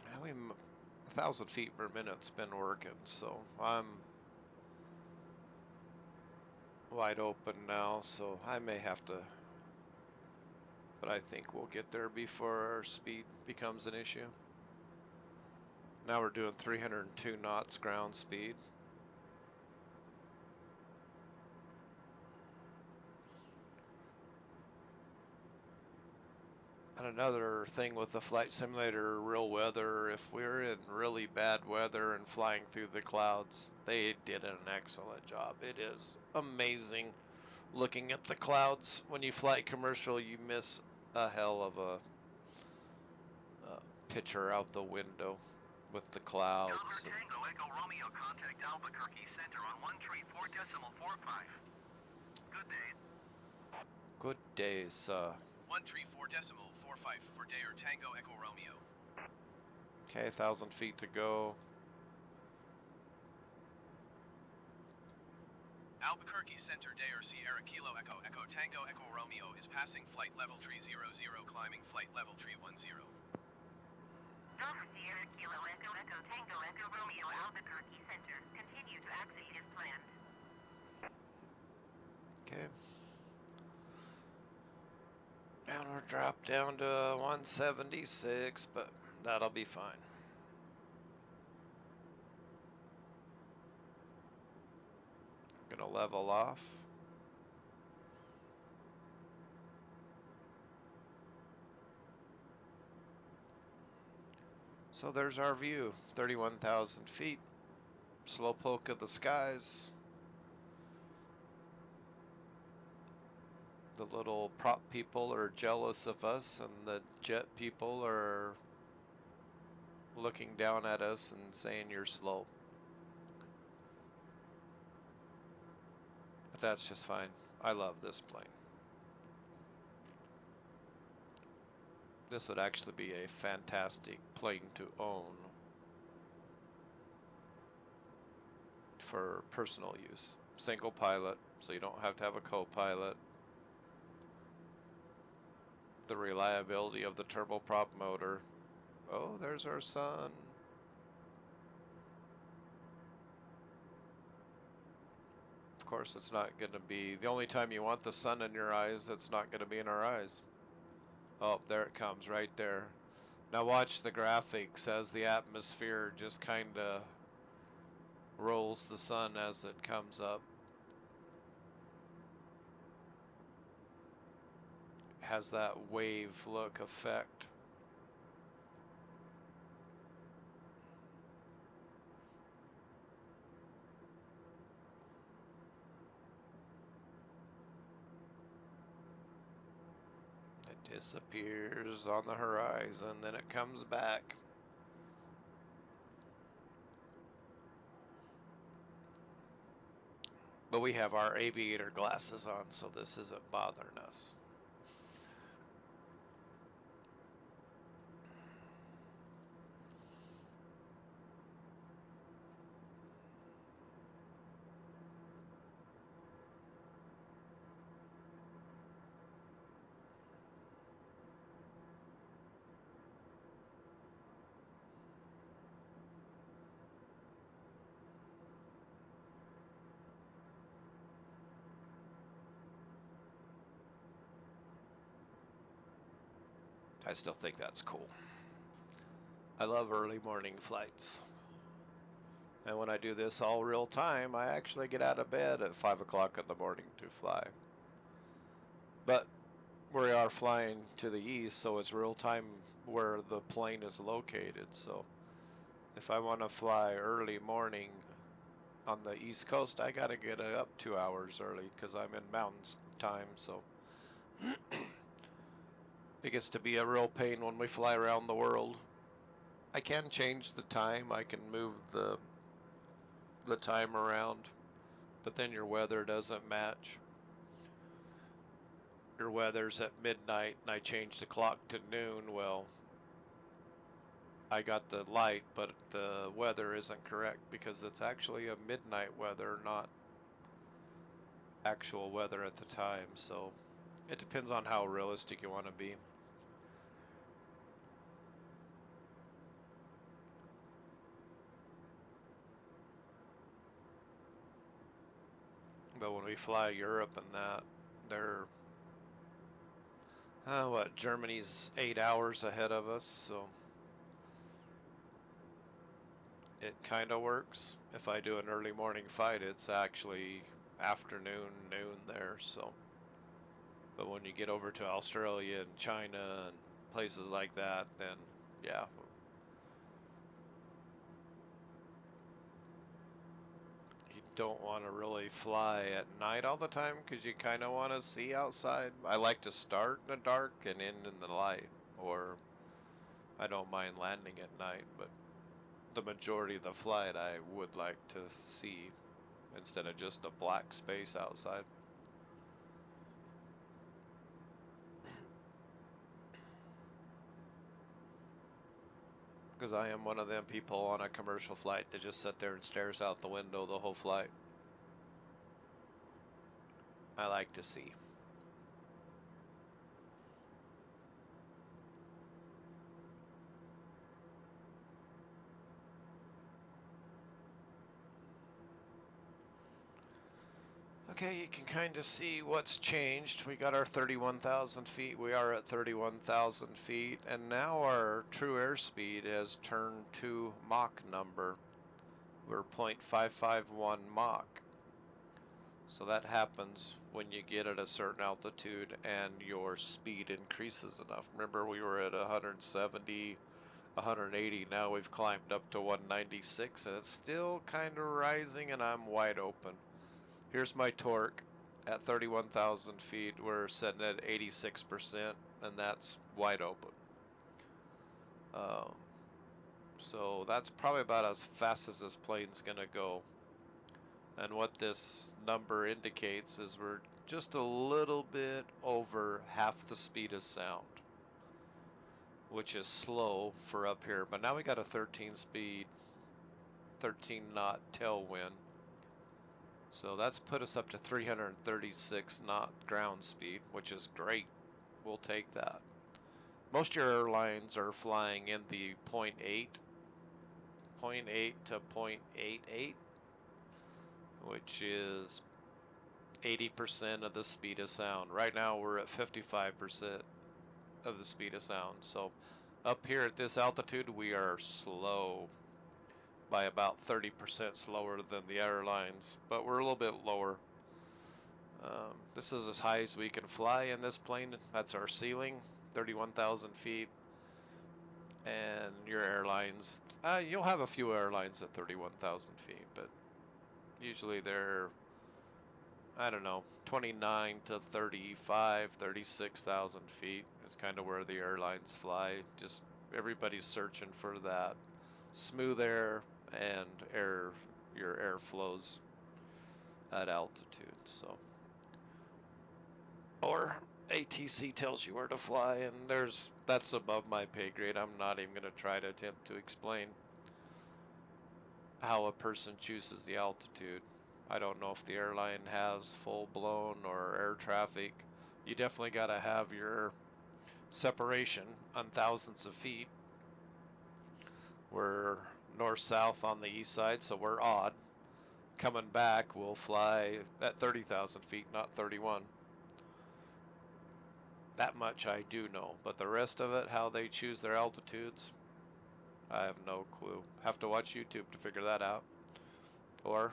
And 1,000 feet per minute's been working, so I'm wide open now, so I may have to, but I think we'll get there before our speed becomes an issue. Now we're doing 302 knots ground speed. And another thing with the flight simulator, real weather, if we're in really bad weather and flying through the clouds, they did an excellent job. It is amazing looking at the clouds. When you fly commercial, you miss a hell of a picture out the window with the Dollar clouds. Tango Echo Romeo contact Albuquerque Center on 134.45. Good day. Good days. 134.45 for Day or Tango Echo Romeo. Okay, 1,000 feet to go. Albuquerque Center Day or Sierra Kilo Echo Echo Tango Echo Romeo is passing flight level tree 00 climbing flight level tree 10. Delta Sierra Kilo Echo Echo Tango Echo Romeo Albuquerque Center. Continue to exit as planned. Okay. And we're dropped down to 176, but that'll be fine. I'm gonna level off. So there's our view, 31,000 feet, slowpoke of the skies. The little prop people are jealous of us, and the jet people are looking down at us and saying you're slow. But that's just fine. I love this plane. This would actually be a fantastic plane to own for personal use. Single pilot, so you don't have to have a co-pilot. the reliability of the turboprop motor. Oh, there's our sun. Of course, it's not going to be the only time you want the sun in your eyes. It's not going to be in our eyes. Oh, there it comes right there. Now watch the graphics as the atmosphere just kind of rolls the sun as it comes up. Has that wave look effect. It disappears on the horizon, then it comes back. But we have our aviator glasses on, so this isn't bothering us. I still think that's cool. I love early morning flights. And when I do this all real time, I actually get out of bed at 5 o'clock in the morning to fly. But we are flying to the east, so it's real time where the plane is located. So if I want to fly early morning on the east coast, I got to get up 2 hours early because I'm in mountain time. So it gets to be a real pain when we fly around the world. I can change the time. I can move the time around, but then your weather doesn't match. Your weather's at midnight and I change the clock to noon. Well, I got the light, but the weather isn't correct because it's actually a midnight weather, not actual weather at the time. So it depends on how realistic you want to be. But when we fly Europe and that, they're Germany's 8 hours ahead of us, so it kind of works. If I do an early morning flight, it's actually afternoon, noon there, so. But when you get over to Australia and China and places like that, then yeah. You don't want to really fly at night all the time because you kind of want to see outside. I like to start in the dark and end in the light, or I don't mind landing at night, but the majority of the flight I would like to see instead of just a black space outside. Because I am one of them people on a commercial flight that just sit there and stares out the window the whole flight. I like to see. Okay, you can kind of see what's changed. We got our 31,000 feet. We are at 31,000 feet. And now our true airspeed has turned to Mach number. We're 0.551 Mach. So that happens when you get at a certain altitude and your speed increases enough. Remember, we were at 170, 180. Now we've climbed up to 196, and it's still kind of rising, and I'm wide open. Here's my torque at 31,000 feet. We're setting at 86%, and that's wide open. So that's probably about as fast as this plane's going to go. And what this number indicates is we're just a little bit over half the speed of sound, which is slow for up here. But now we got a 13 knot tailwind. So that's put us up to 336 knot ground speed, which is great. We'll take that. most of your airlines are flying in the 0.8 to 0.88, which is 80% of the speed of sound. Right now we're at 55% of the speed of sound. So up here at this altitude we are slow by about 30% slower than the airlines, but we're a little bit lower. This is as high as we can fly in this plane. That's our ceiling, 31,000 feet. And your airlines, you'll have a few airlines at 31,000 feet, but usually they're, I don't know, 29 to 35, 36,000 feet is kind of where the airlines fly. Just everybody's searching for that smooth air and your air flows at altitude. So, or ATC tells you where to fly, and that's above my pay grade. I'm not even going to try to attempt to explain how a person chooses the altitude. I don't know if the airline has full blown or air traffic. You definitely got to have your separation on thousands of feet. We're north-south on the east side, so we're odd. Coming back, we'll fly at 30,000 feet, not 31. That much I do know, but the rest of it, how they choose their altitudes, I have no clue. Have to watch YouTube to figure that out. Or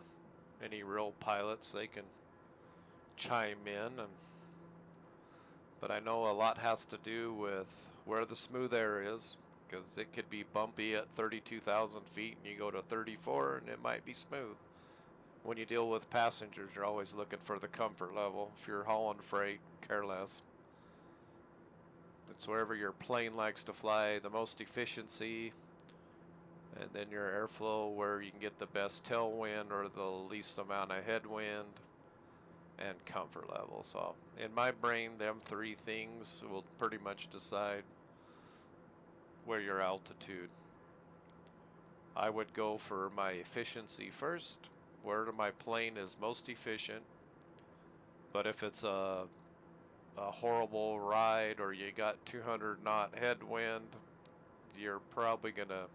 any real pilots, they can chime in. But I know a lot has to do with where the smooth air is, because it could be bumpy at 32,000 feet and you go to 34 and it might be smooth. When you deal with passengers, you're always looking for the comfort level. If you're hauling freight, care less. It's wherever your plane likes to fly the most efficiency, and then your airflow where you can get the best tailwind or the least amount of headwind, and comfort level. So in my brain, them three things will pretty much decide where your altitude. I would go for my efficiency first, where my plane is most efficient. But if it's a horrible ride or you got 200 knot headwind, you're probably gonna,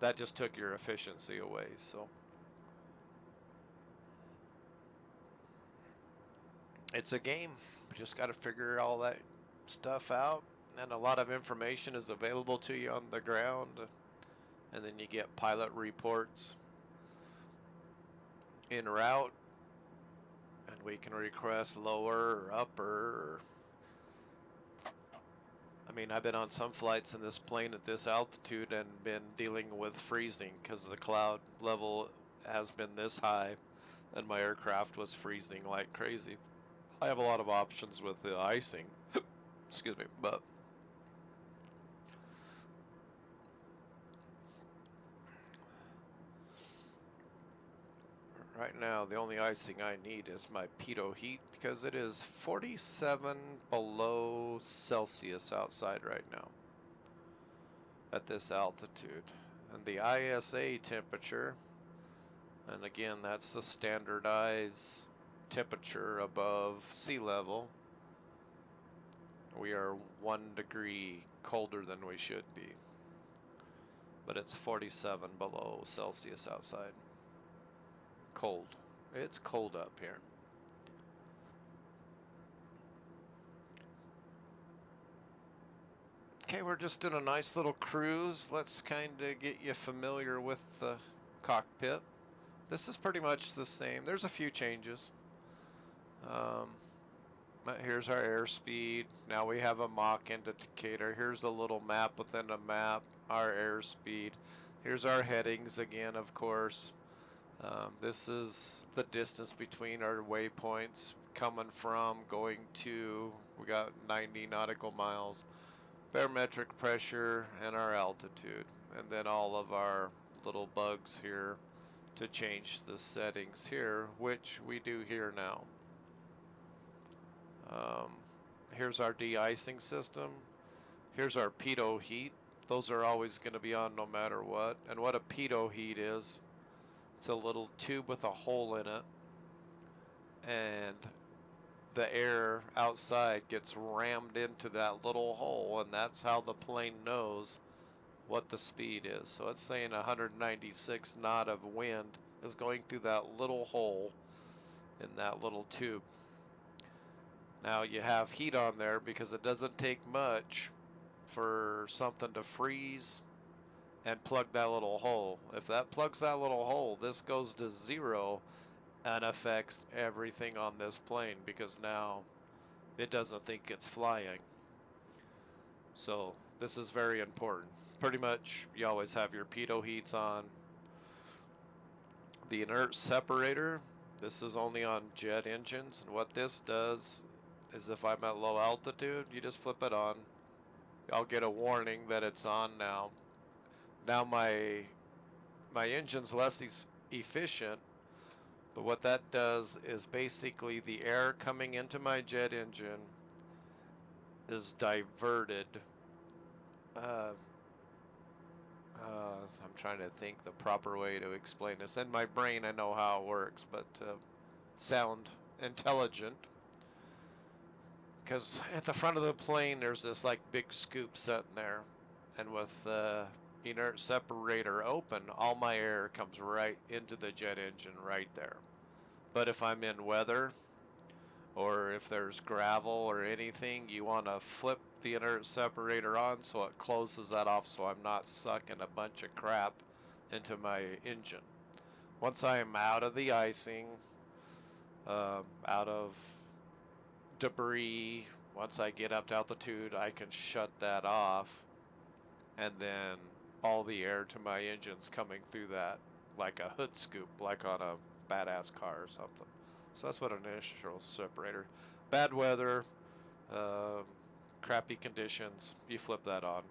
that just took your efficiency away. So it's a game. You just got to figure all that stuff out, and a lot of information is available to you on the ground, and then you get pilot reports en route, and we can request lower or upper. I mean, I've been on some flights in this plane at this altitude and been dealing with freezing because the cloud level has been this high and my aircraft was freezing like crazy. I have a lot of options with the icing, excuse me, but right now the only icing I need is my pitot heat, because it is 47 below Celsius outside right now at this altitude. And the ISA temperature, and again that's the standardized temperature above sea level, we are 1 degree colder than we should be, but it's 47 below Celsius outside. Cold. It's cold up here. Okay, we're just doing a nice little cruise. Let's kind of get you familiar with the cockpit. This is pretty much the same. There's a few changes. Here's our airspeed. Now we have a Mach indicator. Here's a little map within a map, our airspeed. Here's our headings again, of course. This is the distance between our waypoints, coming from, going to. We got 90 nautical miles. Barometric pressure and our altitude. And then all of our little bugs here to change the settings here, which we do here now. Here's our de-icing system. Here's our pitot heat. Those are always going to be on no matter what. And what a pitot heat is, it's a little tube with a hole in it, and the air outside gets rammed into that little hole, and that's how the plane knows what the speed is. So it's saying 196 knot of wind is going through that little hole in that little tube. Now you have heat on there because it doesn't take much for something to freeze and plug that little hole. If that plugs that little hole, this goes to zero and affects everything on this plane because now it doesn't think it's flying. So this is very important. Pretty much you always have your pitot heats on. The inert separator, this is only on jet engines, and what this does is if I'm at low altitude, you just flip it on. I'll get a warning that it's on now. Now my engine's less efficient, but what that does is basically the air coming into my jet engine is diverted. I'm trying to think the proper way to explain this. In my brain, I know how it works, but sound intelligent. Because at the front of the plane, there's this like big scoop sitting there, and with the inert separator open, all my air comes right into the jet engine right there. But if I'm in weather, or if there's gravel or anything, you want to flip the inert separator on so it closes that off so I'm not sucking a bunch of crap into my engine. Once I am out of the icing, out of debris, once I get up to altitude, I can shut that off, and then all the air to my engine's coming through that like a hood scoop, like on a badass car or something. So that's what an initial separator. Bad weather, crappy conditions, you flip that on.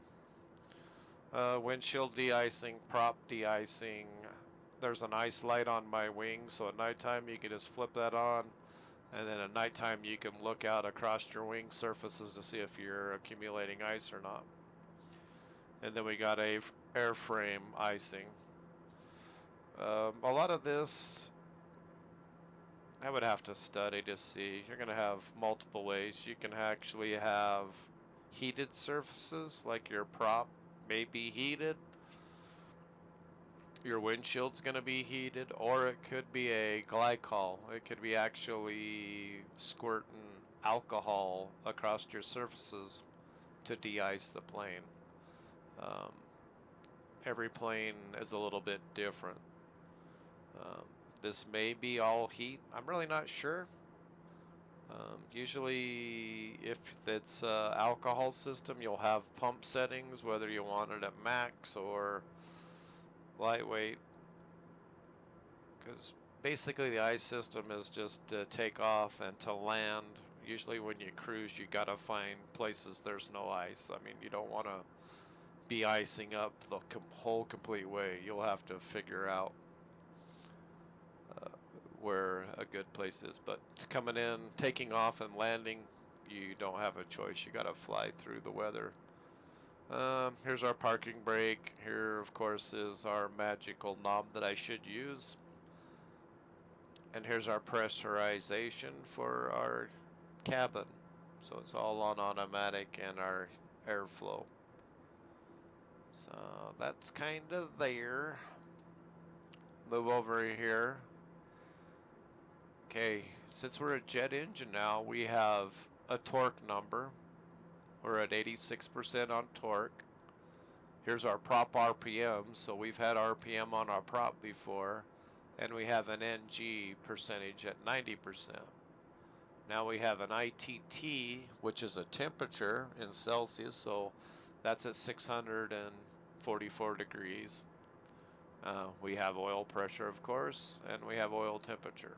Windshield de-icing, prop de-icing. There's an ice light on my wing, so at nighttime you can just flip that on, and then at nighttime you can look out across your wing surfaces to see if you're accumulating ice or not. And then we got a airframe icing. A lot of this I would have to study to see. You're going to have multiple ways. You can actually have heated surfaces, like your prop may be heated. Your windshield's going to be heated, or it could be a glycol. It could be actually squirting alcohol across your surfaces to de-ice the plane. Every plane is a little bit different. This may be all heat. I'm really not sure. Usually, if it's alcohol system, you'll have pump settings, whether you want it at max or lightweight. Because basically the ice system is just to take off and to land. Usually when you cruise, you gotta find places there's no ice. I mean, you don't want to be icing up the whole complete way. You'll have to figure out where a good place is. But coming in, taking off and landing, you don't have a choice. You gotta fly through the weather. Here's our parking brake. Here, of course, is our magical knob that I should use. And here's our pressurization for our cabin. So it's all on automatic and our airflow. So that's kind of there. Move over here. Okay, since we're a jet engine now, we have a torque number. We're at 86% on torque. Here's our prop RPM. So we've had RPM on our prop before, and we have an NG percentage at 90%. Now we have an ITT, which is a temperature in Celsius, so that's at 644 degrees. We have oil pressure, of course, and we have oil temperature.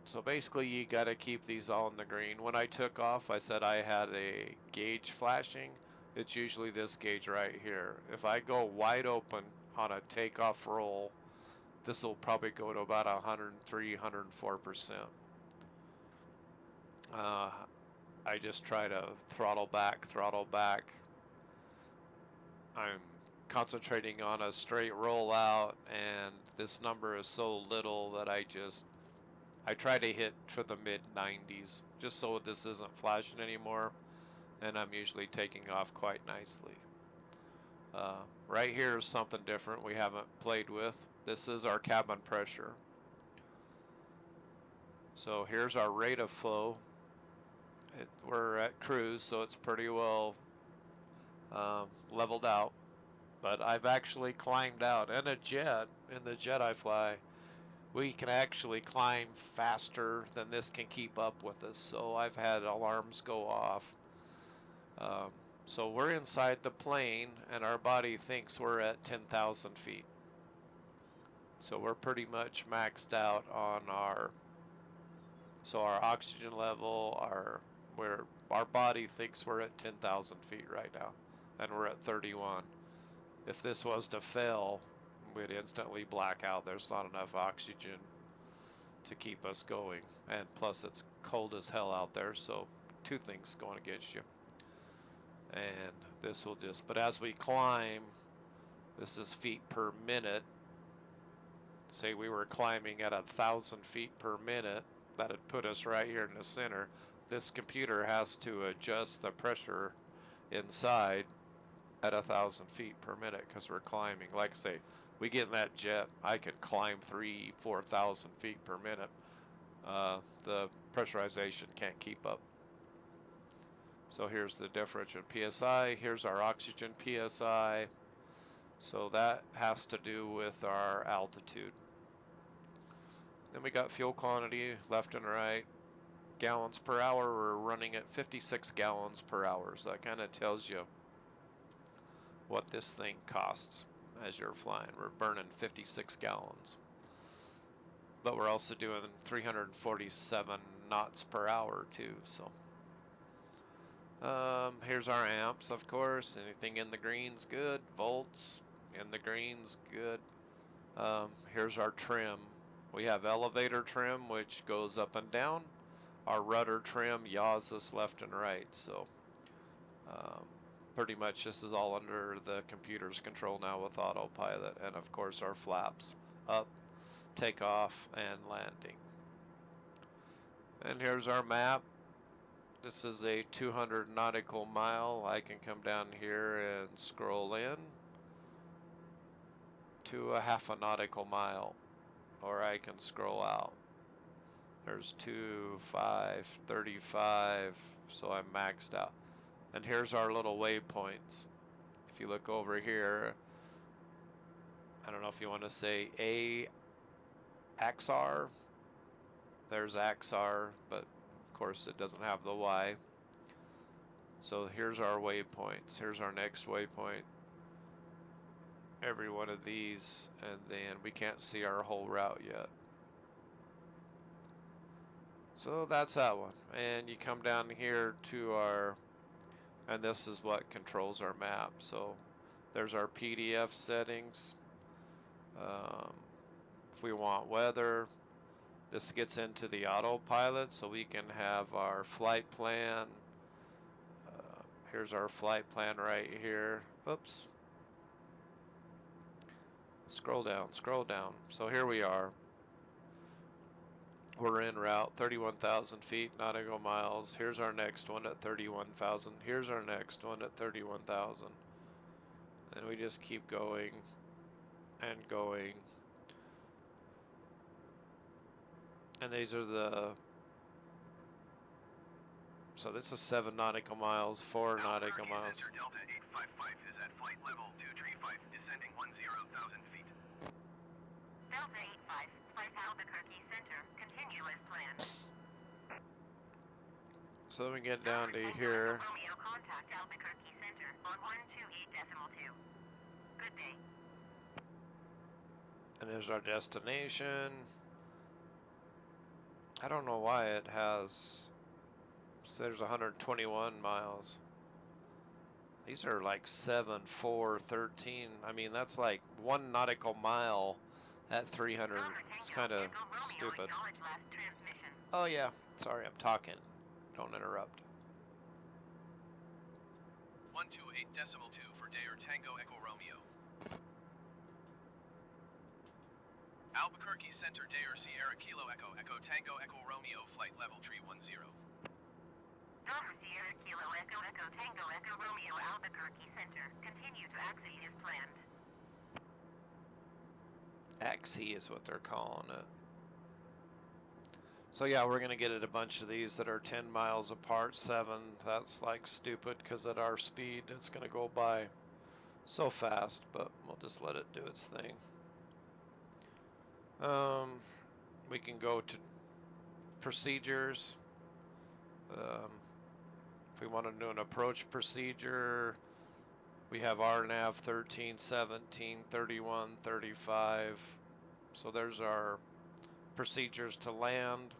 So basically you got to keep these all in the green. When I took off, I said I had a gauge flashing. It's usually this gauge right here. If I go wide open on a takeoff roll, this will probably go to about 103, 104%. I just try to throttle back. I'm concentrating on a straight rollout, and this number is so little that I just I try to hit for the mid 90s just so this isn't flashing anymore, and I'm usually taking off quite nicely. Right here is something different we haven't played with. This is our cabin pressure. So here's our rate of flow. We're at cruise, so it's pretty well leveled out. But I've actually climbed out. In a jet, in the jet I fly, we can actually climb faster than this can keep up with us. So I've had alarms go off. So we're inside the plane, and our body thinks we're at 10,000 feet. So we're pretty much maxed out on our oxygen level, where our body thinks we're at 10,000 feet right now, and we're at 31. If this was to fail, we'd instantly black out. There's not enough oxygen to keep us going, and plus it's cold as hell out there, so two things going against you. And this will just, but as we climb, this is feet per minute. Say we were climbing at 1,000 feet per minute, that'd put us right here in the center. This computer has to adjust the pressure inside at 1,000 feet per minute because we're climbing. Like I say, we get in that jet, I could climb 3,000-4,000 feet per minute. The pressurization can't keep up. So here's the difference in PSI. Here's our oxygen PSI. So that has to do with our altitude. Then we got fuel quantity left and right. Gallons per hour, we're running at 56 gallons per hour. So that kind of tells you what this thing costs as you're flying. We're burning 56 gallons. But we're also doing 347 knots per hour too. So here's our amps, of course. Anything in the green's good. Volts in the green's good. Here's our trim. We have elevator trim, which goes up and down. Our rudder trim yaws us left and right. So pretty much this is all under the computer's control now with Autopilot. And of course our flaps up, takeoff, and landing. And here's our map. This is a 200 nautical mile. I can come down here and scroll in to a half a nautical mile, or I can scroll out. There's 2, 5, 35, so I'm maxed out. And here's our little waypoints. If you look over here, I don't know if you want to say Axar. There's Axar, but of course it doesn't have the Y. So here's our waypoints. Here's our next waypoint. Every one of these, and then we can't see our whole route yet. So that's that one. And you come down here to our, and this is what controls our map. So there's our PDF settings. If we want weather, this gets into the autopilot, so we can have our flight plan. Here's our flight plan right here. Oops. Scroll down, scroll down. So here we are. We're en route, 31,000 feet, nautical miles. Here's our next one at 31,000. Here's our next one at 31,000. And we just keep going and going. And these are the, so this is 7 nautical miles, 4 nautical miles. Center Delta 855 is at flight level 235, descending 10,000 feet. Delta 85, flight Albuquerque Center, continue as planned. So then we get down to here. Romeo, contact Albuquerque Center on 128.2. Good day. And there's our destination. I don't know why it has, so there's 121 miles. These are like 7, 4, 13. I mean, that's like 1 nautical mile at 300. It's kind of stupid. Oh yeah, sorry, I'm talking. Don't interrupt. 128.2 for Dayer Tango Echo Romeo. Albuquerque Center Dayer Sierra Kilo Echo Echo Tango Echo Romeo Flight Level Tree 10. Dover Sierra Kilo Echo Echo Tango Echo Romeo Albuquerque Center. Continue to axis as planned. Axie is what they're calling it. So yeah, we're going to get at a bunch of these that are 10 miles apart, 7. That's like stupid because at our speed it's going to go by so fast, but we'll just let it do its thing. We can go to procedures. If we want to do an approach procedure, we have RNAV 13, 17, 31, 35. So there's our procedures to land.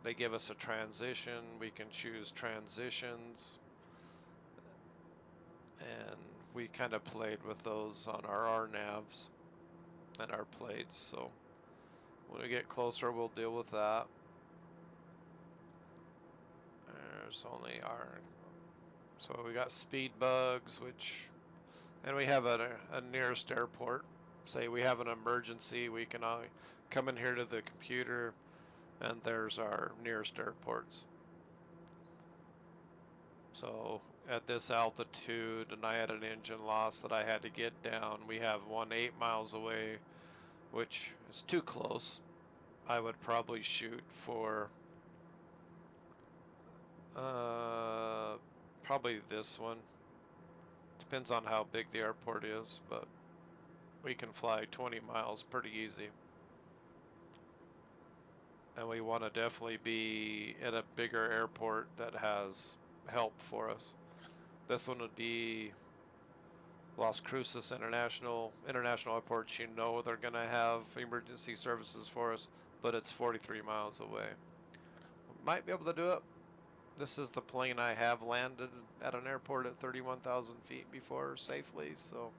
They give us a transition. We can choose transitions. And we kind of played with those on our RNAVs and our plates. So when we get closer, we'll deal with that. There's only our... So we got speed bugs, and we have a nearest airport. Say we have an emergency, we can come in here to the computer, and there's our nearest airports. So at this altitude, and I had an engine loss that I had to get down, we have one 8 miles away, which is too close. I would probably shoot for probably this one. Depends on how big the airport is, but we can fly 20 miles pretty easy. And we want to definitely be at a bigger airport that has help for us. This one would be Las Cruces International Airport. You know they're going to have emergency services for us, but it's 43 miles away. Might be able to do it. This is the plane I have landed at an airport at 31,000 feet before safely, so.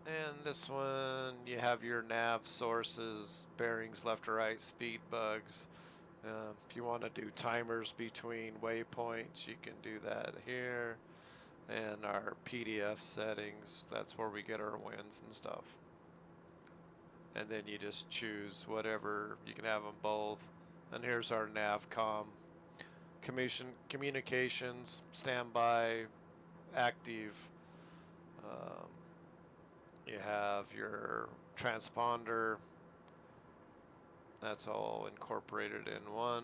And this one, you have your nav sources, bearings left or right, speed bugs. If you want to do timers between waypoints, you can do that here. And our PDF settings, that's where we get our winds and stuff. And then you just choose whatever, you can have them both. And here's our navcom. Communications, standby, active. You have your transponder. That's all incorporated in one.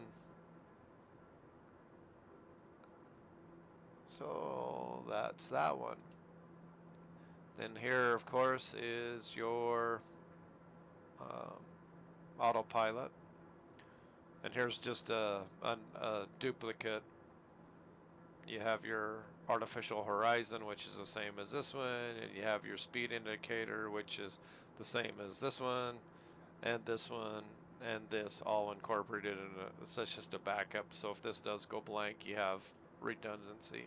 So that's that one. Then here, of course, is your autopilot. And here's just a duplicate. You have your artificial horizon, which is the same as this one, and you have your speed indicator, which is the same as this one, and this all incorporated in a, it's just a backup. So if this does go blank, you have redundancy.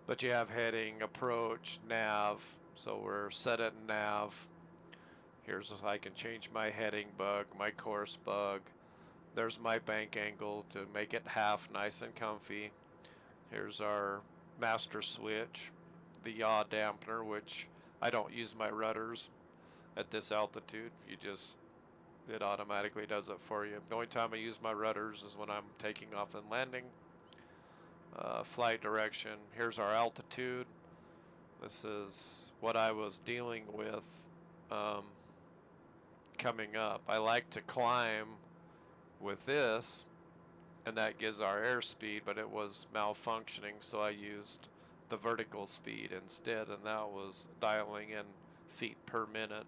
But you have heading, approach, nav. So we're set at nav. Here's how I can change my heading bug, my course bug. There's my bank angle to make it half nice and comfy. Here's our master switch, the yaw dampener, which I don't use my rudders at this altitude. It automatically does it for you. The only time I use my rudders is when I'm taking off and landing. Flight direction. Here's our altitude. This is what I was dealing with coming up. I like to climb with this, and that gives our airspeed, but it was malfunctioning, so I used the vertical speed instead, and that was dialing in feet per minute.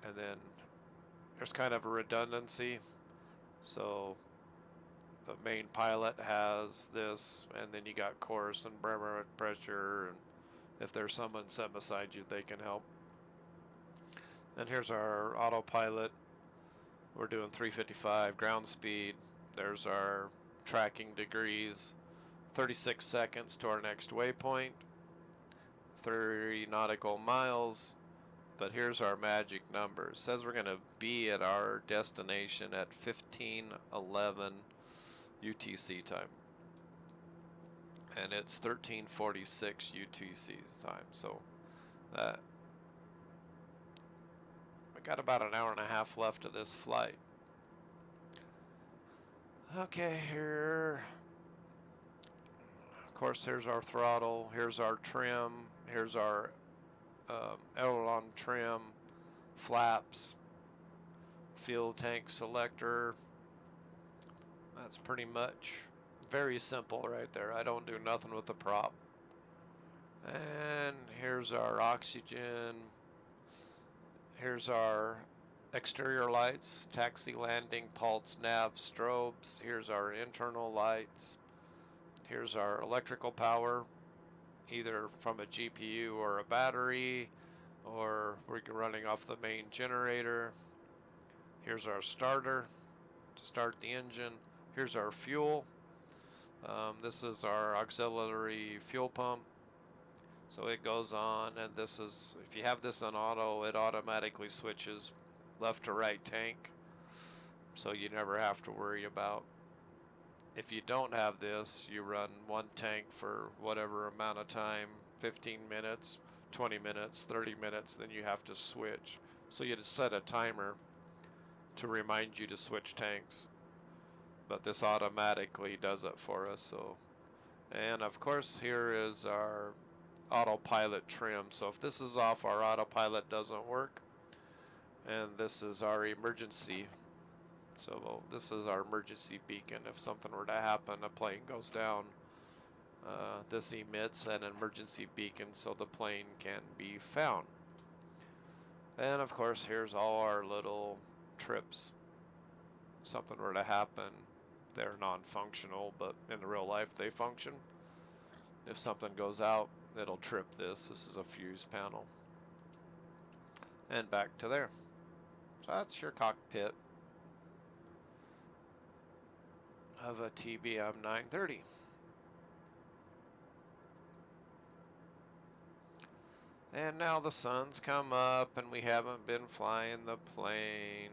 And then there's kind of a redundancy, so the main pilot has this, and then you got course and barometric pressure, and if there's someone set beside you, they can help. And here's our autopilot. We're doing 355 ground speed. There's our tracking degrees. 36 seconds to our next waypoint. 30 nautical miles. But here's our magic number. It says we're going to be at our destination at 15:11 UTC time. And it's 13:46 UTC time. So We got about an hour and a half left of this flight. Okay, here. Of course, here's our throttle. Here's our trim. Here's our aileron trim, flaps, fuel tank selector. That's pretty much very simple right there. I don't do nothing with the prop. And here's our oxygen. Here's our exterior lights, taxi, landing, pulse, nav, strobes. Here's our internal lights. Here's our electrical power, either from a GPU or a battery, or we're running off the main generator. Here's our starter to start the engine. Here's our fuel. This is our auxiliary fuel pump. So it goes on, and this is, if you have this on auto, it automatically switches left to right tank. So you never have to worry about. If you don't have this, you run one tank for whatever amount of time, 15 minutes, 20 minutes, 30 minutes, then you have to switch. So you just set a timer to remind you to switch tanks. But this automatically does it for us. So, and of course here is our Autopilot Trim. So if this is off, our autopilot doesn't work. And this is our emergency. So this is our emergency beacon. If something were to happen, a plane goes down, this emits an emergency beacon so the plane can be found. And of course here's all our little trips. Something were to happen, they're non-functional, but in real life they function. If something goes out, it'll trip this. This is a fuse panel. And back to there. So that's your cockpit of a TBM 930. And now the sun's come up and we haven't been flying the plane.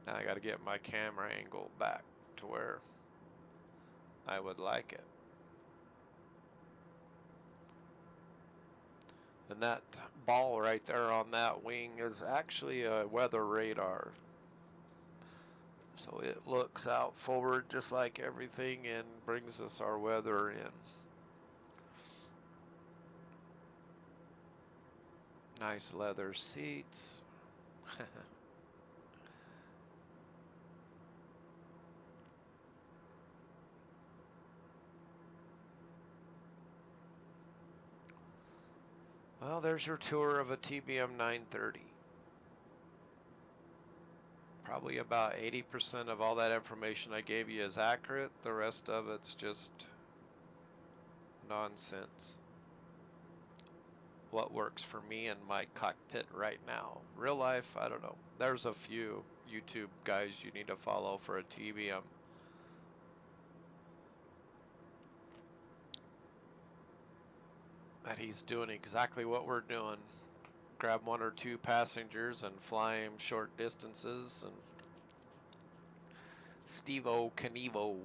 Now I gotta get my camera angle back to where I would like it. And that ball right there on that wing is actually a weather radar. So it looks out forward just like everything and brings us our weather in. Nice leather seats. Well, there's your tour of a TBM 930. Probably about 80% of all that information I gave you is accurate. The rest of it's just nonsense. What works for me in my cockpit right now? Real life, I don't know. There's a few YouTube guys you need to follow for a TBM. That he's doing exactly what we're doing. Grab one or two passengers and fly them short distances, and Steve-O Knievo.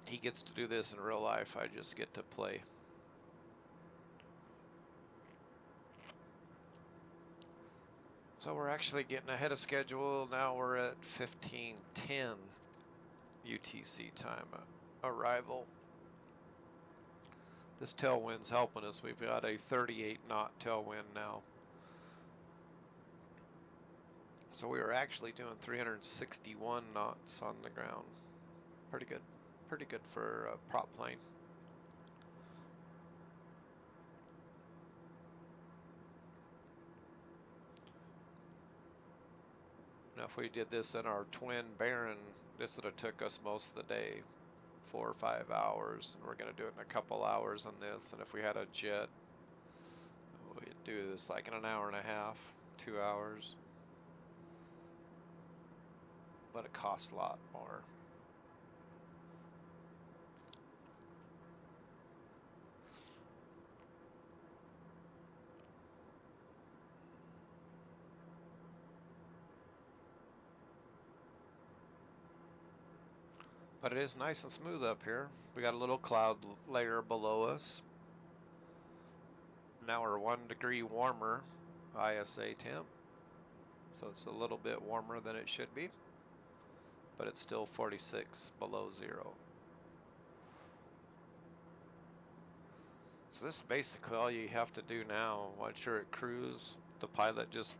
He gets to do this in real life. I just get to play. So we're actually getting ahead of schedule. Now we're at 15:10 UTC time arrival. This tailwind's helping us. We've got a 38 knot tailwind now. So we were actually doing 361 knots on the ground. Pretty good. Pretty good for a prop plane. Now if we did this in our twin Baron, this would have took us most of the day, 4 or 5 hours, and we're going to do it in a couple hours on this. And if we had a jet, we'd do this like in an hour and a half, 2 hours. But it costs a lot more. But it is nice and smooth up here. We got a little cloud layer below us. Now we're 1 degree warmer ISA temp. So it's a little bit warmer than it should be. But it's still 46 below zero. So this is basically all you have to do now. Once you're at cruise, the pilot just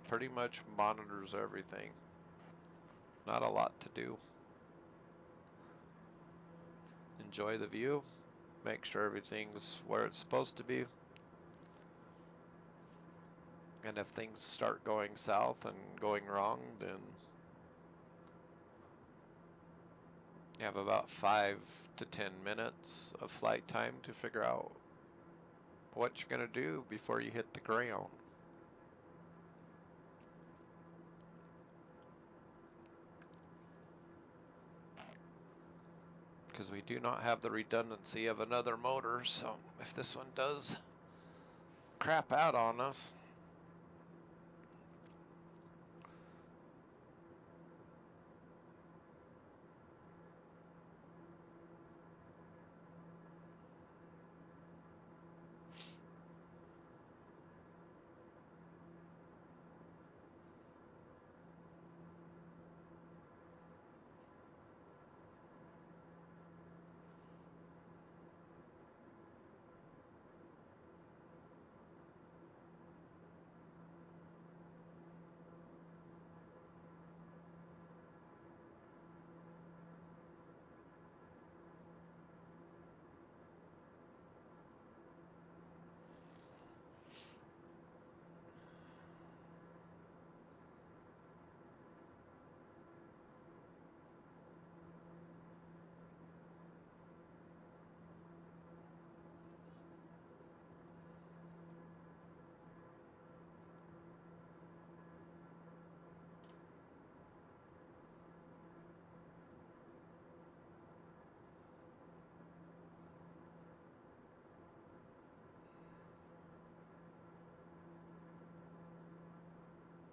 pretty much monitors everything. Not a lot to do. Enjoy the view. Make sure everything's where it's supposed to be. And if things start going south and going wrong, then you have about 5 to 10 minutes of flight time to figure out what you're going to do before you hit the ground. Because we do not have the redundancy of another motor, so if this one does crap out on us,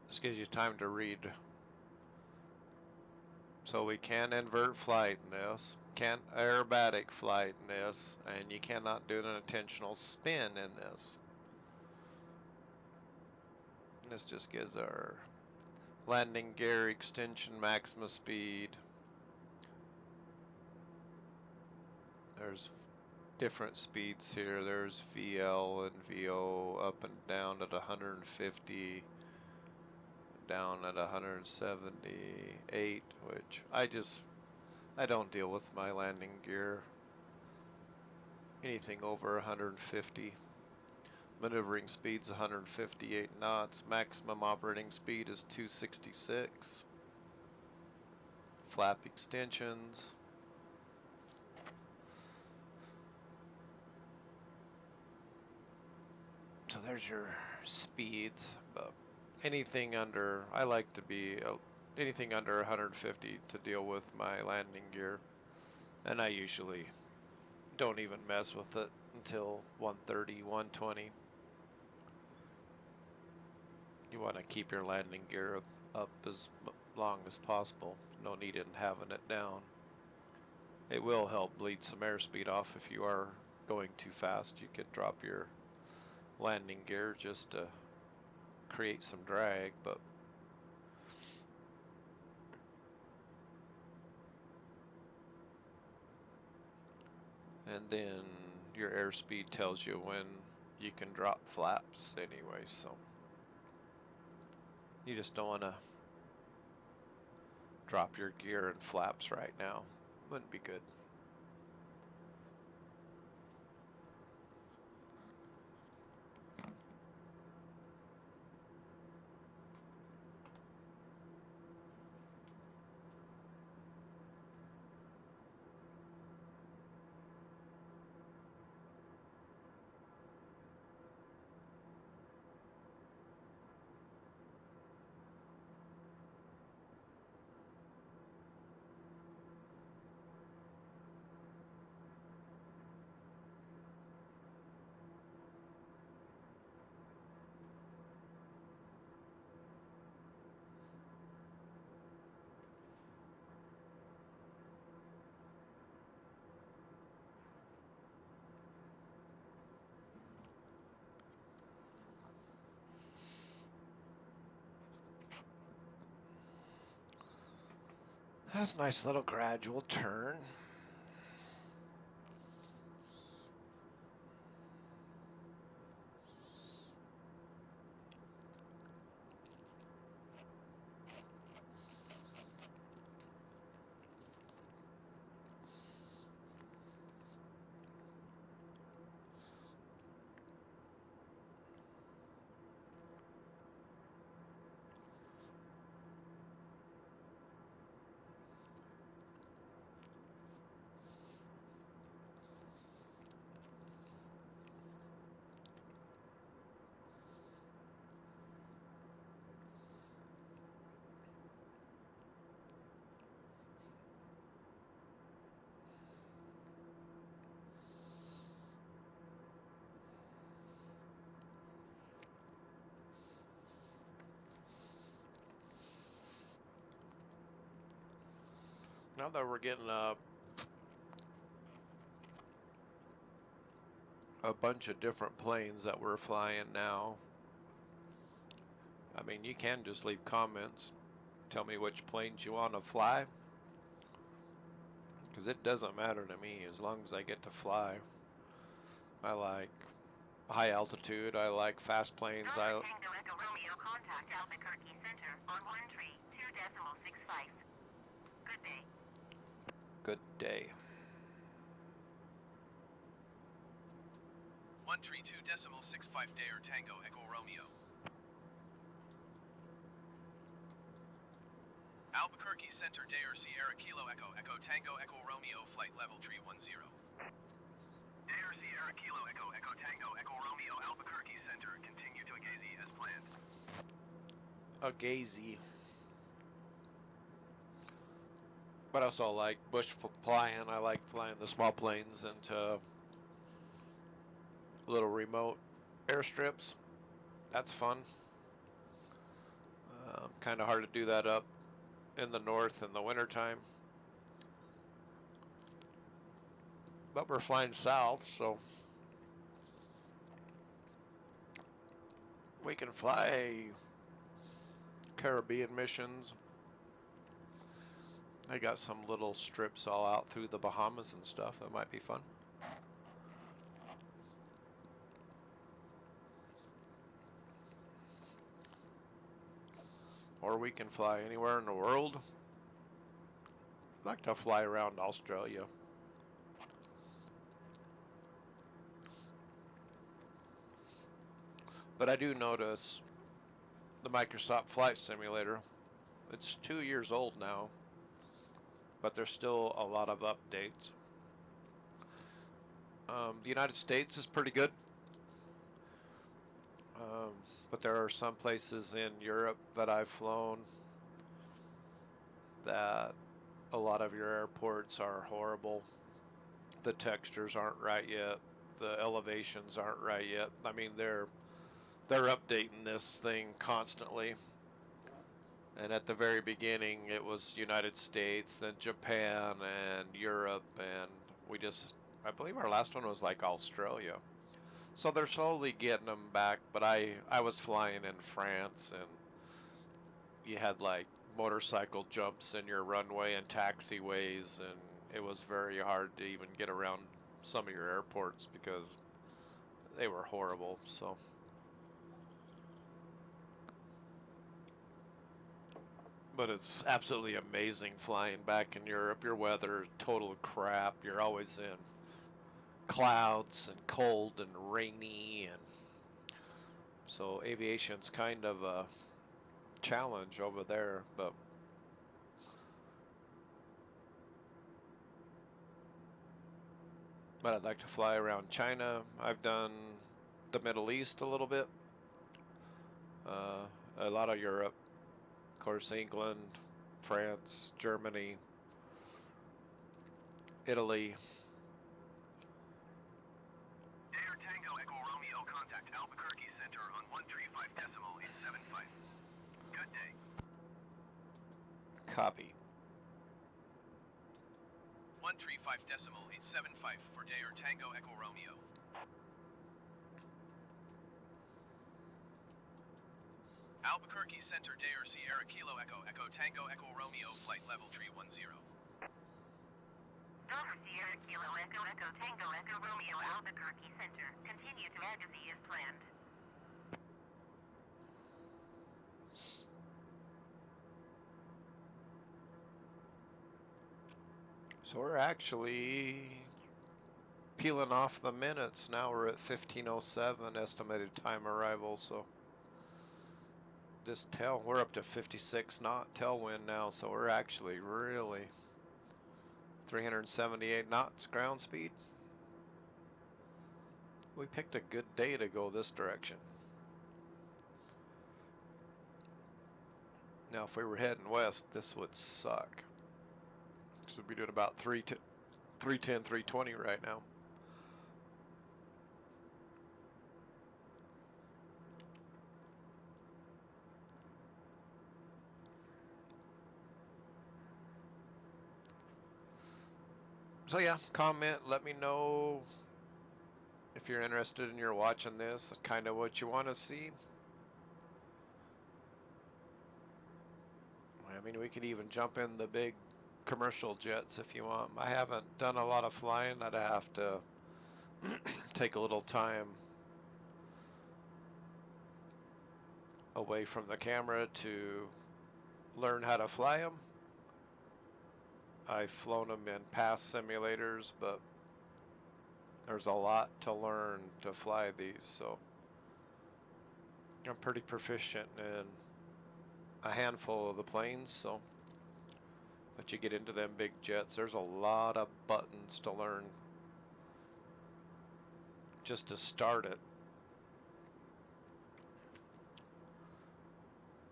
this gives you time to read. So we can invert flight in this, can't aerobatic flight in this, and you cannot do an intentional spin in this. This just gives our landing gear extension maximum speed. There's different speeds here. There's VL and VO up and down at 150. Down at 178, which I don't deal with my landing gear anything over 150. Maneuvering speed's 158 knots. Maximum operating speed is 266. Flap extensions. So there's your speeds, but anything under, I like to be anything under 150 to deal with my landing gear, and I usually don't even mess with it until 130, 120. You want to keep your landing gear up as long as possible. No need in having it down. It will help bleed some airspeed off if you are going too fast. You could drop your landing gear just to create some drag, but and then your airspeed tells you when you can drop flaps anyway, so you just don't want to drop your gear and flaps right now. Wouldn't be good. That's a nice little gradual turn. Now that we're getting a bunch of different planes that we're flying now, I mean, you can just leave comments. Tell me which planes you want to fly. Because it doesn't matter to me as long as I get to fly. I like high altitude. I like fast planes. Tango Echo Romeo, contact Albuquerque Center on 132.65. Good day. Good day. 132.65 Dayer Tango Echo Romeo. Albuquerque Center Dayer Sierra Kilo Echo Echo Tango Echo Romeo flight level 310. Dayer Sierra Kilo Echo Echo Tango Echo Romeo Albuquerque Center. Continue to Agazi as planned. A gazy. But I also like bush flying. I like flying the small planes into little remote airstrips. That's fun. Kind of hard to do that up in the north in the wintertime. But we're flying south, so we can fly Caribbean missions. I got some little strips all out through the Bahamas and stuff. That might be fun. Or we can fly anywhere in the world. I'd like to fly around Australia. But I do notice the Microsoft Flight Simulator, it's 2 years old now, but there's still a lot of updates. The United States is pretty good. But there are some places in Europe that I've flown that a lot of your airports are horrible. The textures aren't right yet. The elevations aren't right yet. I mean, they're updating this thing constantly. And at the very beginning, it was United States, then Japan, and Europe, and I believe our last one was like Australia. So they're slowly getting them back, but I was flying in France, and you had like motorcycle jumps in your runway and taxiways, and it was very hard to even get around some of your airports because they were horrible. So but it's absolutely amazing flying back in Europe. Your weather is total crap. You're always in clouds and cold and rainy, and so aviation's kind of a challenge over there. But I'd like to fly around China. I've done the Middle East a little bit, a lot of Europe, of course, England, France, Germany, Italy. Dayer Tango Echo Romeo, contact Albuquerque Center on 135.875. Good day. Copy. 135.875 for Dayer Tango Echo Romeo. Albuquerque Albuquerque Center Dayer Sierra Kilo Echo Echo Tango Echo Romeo Flight Level Tree 10. Dover Sierra Kilo Echo Echo Tango Echo Romeo Albuquerque Center. Continue to Agassiz as planned. So we're actually peeling off the minutes. Now we're at 15:07 estimated time arrival. So this tail, we're up to 56 knot tailwind now. So we're actually really 378 knots ground speed. We picked a good day to go this direction. Now if we were heading west, this would suck. So we'd be doing about 310, 320 right now. So yeah, comment, let me know if you're interested and you're watching this, kind of what you want to see. I mean, we could even jump in the big commercial jets if you want. I haven't done a lot of flying. I'd have to take a little time away from the camera to learn how to fly them. I've flown them in past simulators, but there's a lot to learn to fly these, so I'm pretty proficient in a handful of the planes. So but you get into them big jets, there's a lot of buttons to learn just to start it.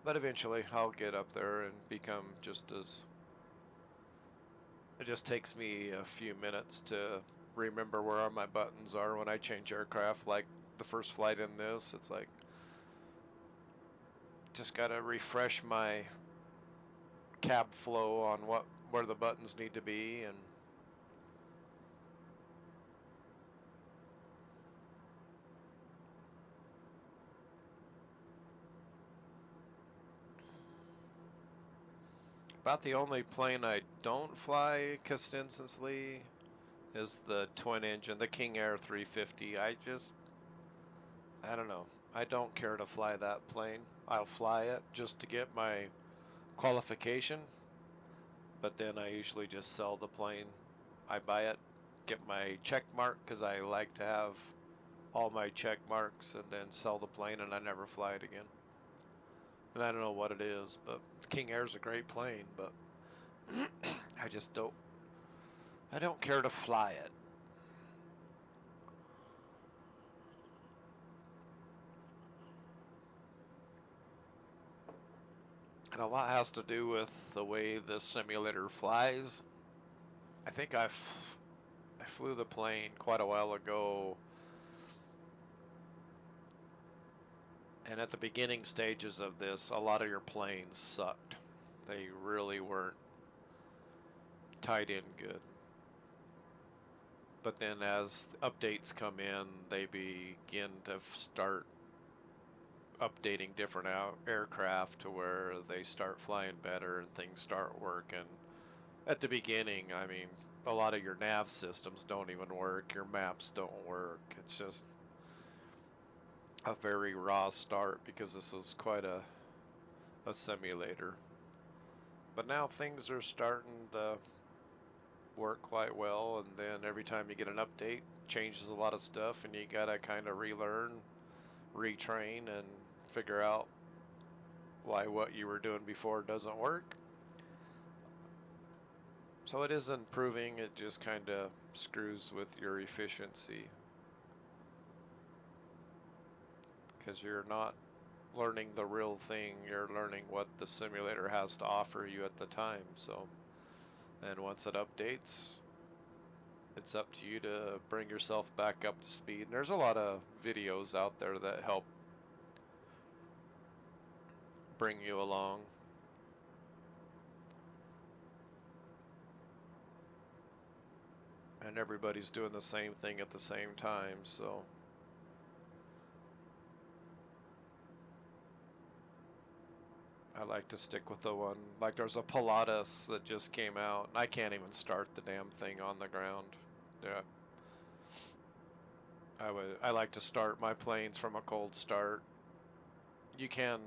But eventually I'll get up there and become just as, it just takes me a few minutes to remember where all my buttons are when I change aircraft. Like the first flight in this, it's like just gotta refresh my cab flow on where the buttons need to be. And about the only plane I don't fly consistently is the twin engine, the King Air 350. I don't know. I don't care to fly that plane. I'll fly it just to get my qualification, but then I usually just sell the plane. I buy it, get my check mark, because I like to have all my check marks, and then sell the plane, and I never fly it again. And I don't know what it is, but King Air's a great plane, but I just I don't care to fly it. And a lot has to do with the way the simulator flies. I think I flew the plane quite a while ago, and at the beginning stages of this, a lot of your planes sucked. They really weren't tied in good. But then as updates come in, they begin to start updating different aircraft to where they start flying better and things start working. At the beginning, I mean, a lot of your nav systems don't even work, your maps don't work. It's just a very raw start because this was quite a simulator. But now things are starting to work quite well, and then every time you get an update, changes a lot of stuff, and you gotta kind of relearn, retrain, and figure out why what you were doing before doesn't work. So it is improving, it just kind of screws with your efficiency, because you're not learning the real thing, you're learning what the simulator has to offer you at the time. So, and once it updates, it's up to you to bring yourself back up to speed. And there's a lot of videos out there that help bring you along. And everybody's doing the same thing at the same time, so I like to stick with the one, like there's a Pilatus that just came out, and I can't even start the damn thing on the ground. Yeah. I like to start my planes from a cold start. You can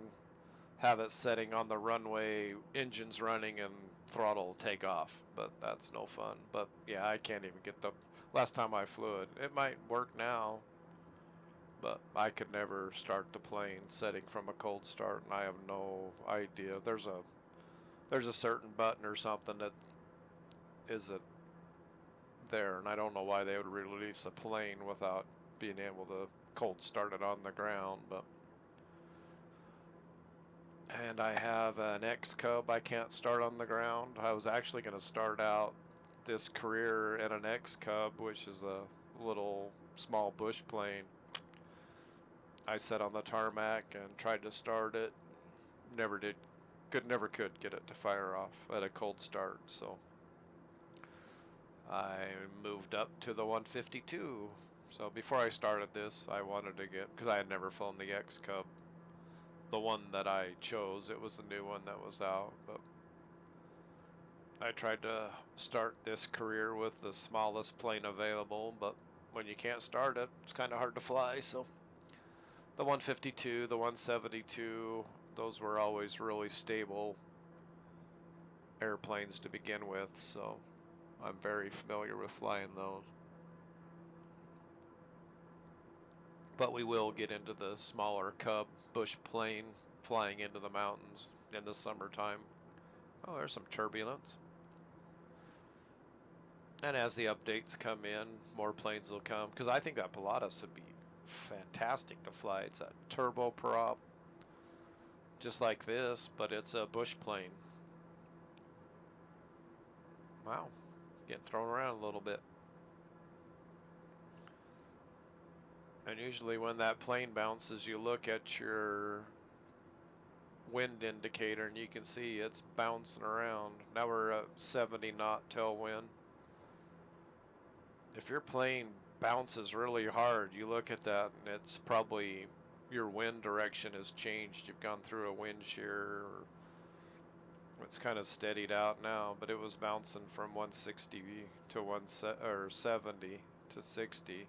have it setting on the runway, engines running and throttle take off, but that's no fun. But yeah, I can't even get the last time I flew it. It might work now, but I could never start the plane setting from a cold start, and I have no idea. There's a certain button or something that isn't there, and I don't know why they would release a plane without being able to cold start it on the ground. But and I have an X Cub I can't start on the ground. I was actually going to start out this career in an X Cub, which is a little small bush plane. I sat on the tarmac and tried to start it. Never could get it to fire off at a cold start. So I moved up to the 152. So before I started this, I wanted to get, because I had never flown the X Cub, the one that I chose. It was the new one that was out, but I tried to start this career with the smallest plane available, but when you can't start it, it's kind of hard to fly. So the 152, the 172, those were always really stable airplanes to begin with, so I'm very familiar with flying those. But we will get into the smaller Cub bush plane flying into the mountains in the summertime. Oh, there's some turbulence. And as the updates come in, more planes will come. Because I think that Pilatus would be fantastic to fly. It's a turboprop, just like this, but it's a bush plane. Wow, getting thrown around a little bit. And usually when that plane bounces, you look at your wind indicator and you can see it's bouncing around. Now we're at 70 knot tailwind. If your plane bounces really hard, you look at that and it's probably your wind direction has changed. You've gone through a wind shear, or it's kind of steadied out now, but it was bouncing from 160 to 70 to 60.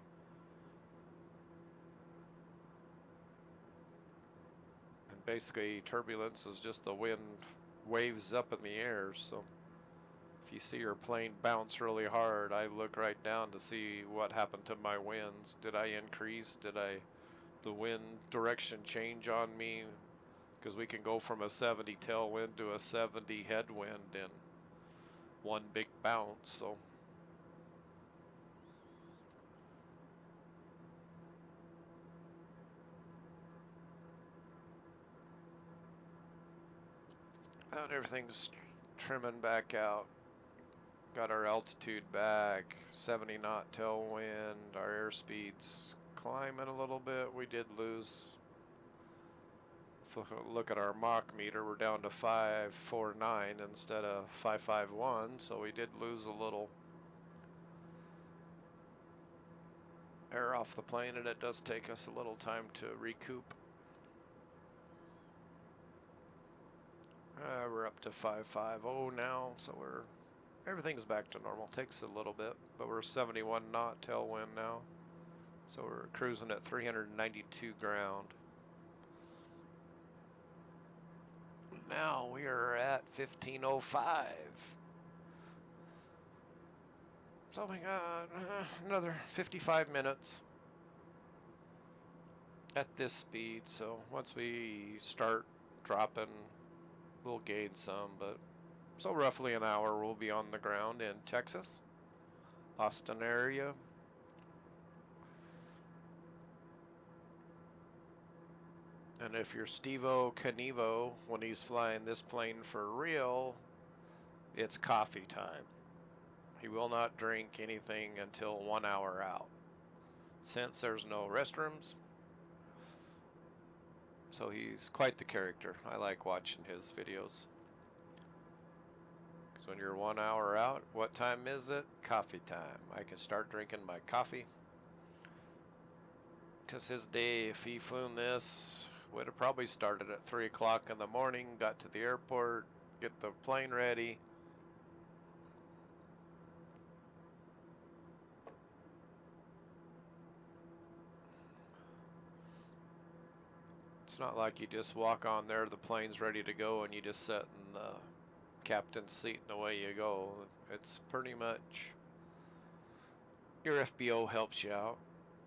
Basically, turbulence is just the wind waves up in the air. So if you see your plane bounce really hard, I look right down to see what happened to my winds. Did I increase? Did the wind direction change on me? Because we can go from a 70 tailwind to a 70 headwind in one big bounce. So and everything's trimming back out. Got our altitude back, 70 knot tailwind, our airspeed's climbing a little bit. We did lose, if we look at our Mach meter, we're down to 549 instead of 551, so we did lose a little air off the plane, and it does take us a little time to recoup. We're up to 550 now, so everything's back to normal. Takes a little bit, but we're 71 knot tailwind now, so we're cruising at 392 ground. Now we are at 1505. So we got another 55 minutes at this speed. So once we start dropping, we'll gain some, but so roughly an hour we'll be on the ground in Texas, Austin area. And if you're Steve-O Knievo, when he's flying this plane for real, it's coffee time. He will not drink anything until 1 hour out, since there's no restrooms. So he's quite the character. I like watching his videos. Because when you're 1 hour out, what time is it? Coffee time. I can start drinking my coffee. Because his day, if he flown this Would have probably started at 3 o'clock in the morning, got to the airport, get the plane ready. It's not like you just walk on there, the plane's ready to go, and you just sit in the captain's seat and away you go. It's pretty much your FBO helps you out,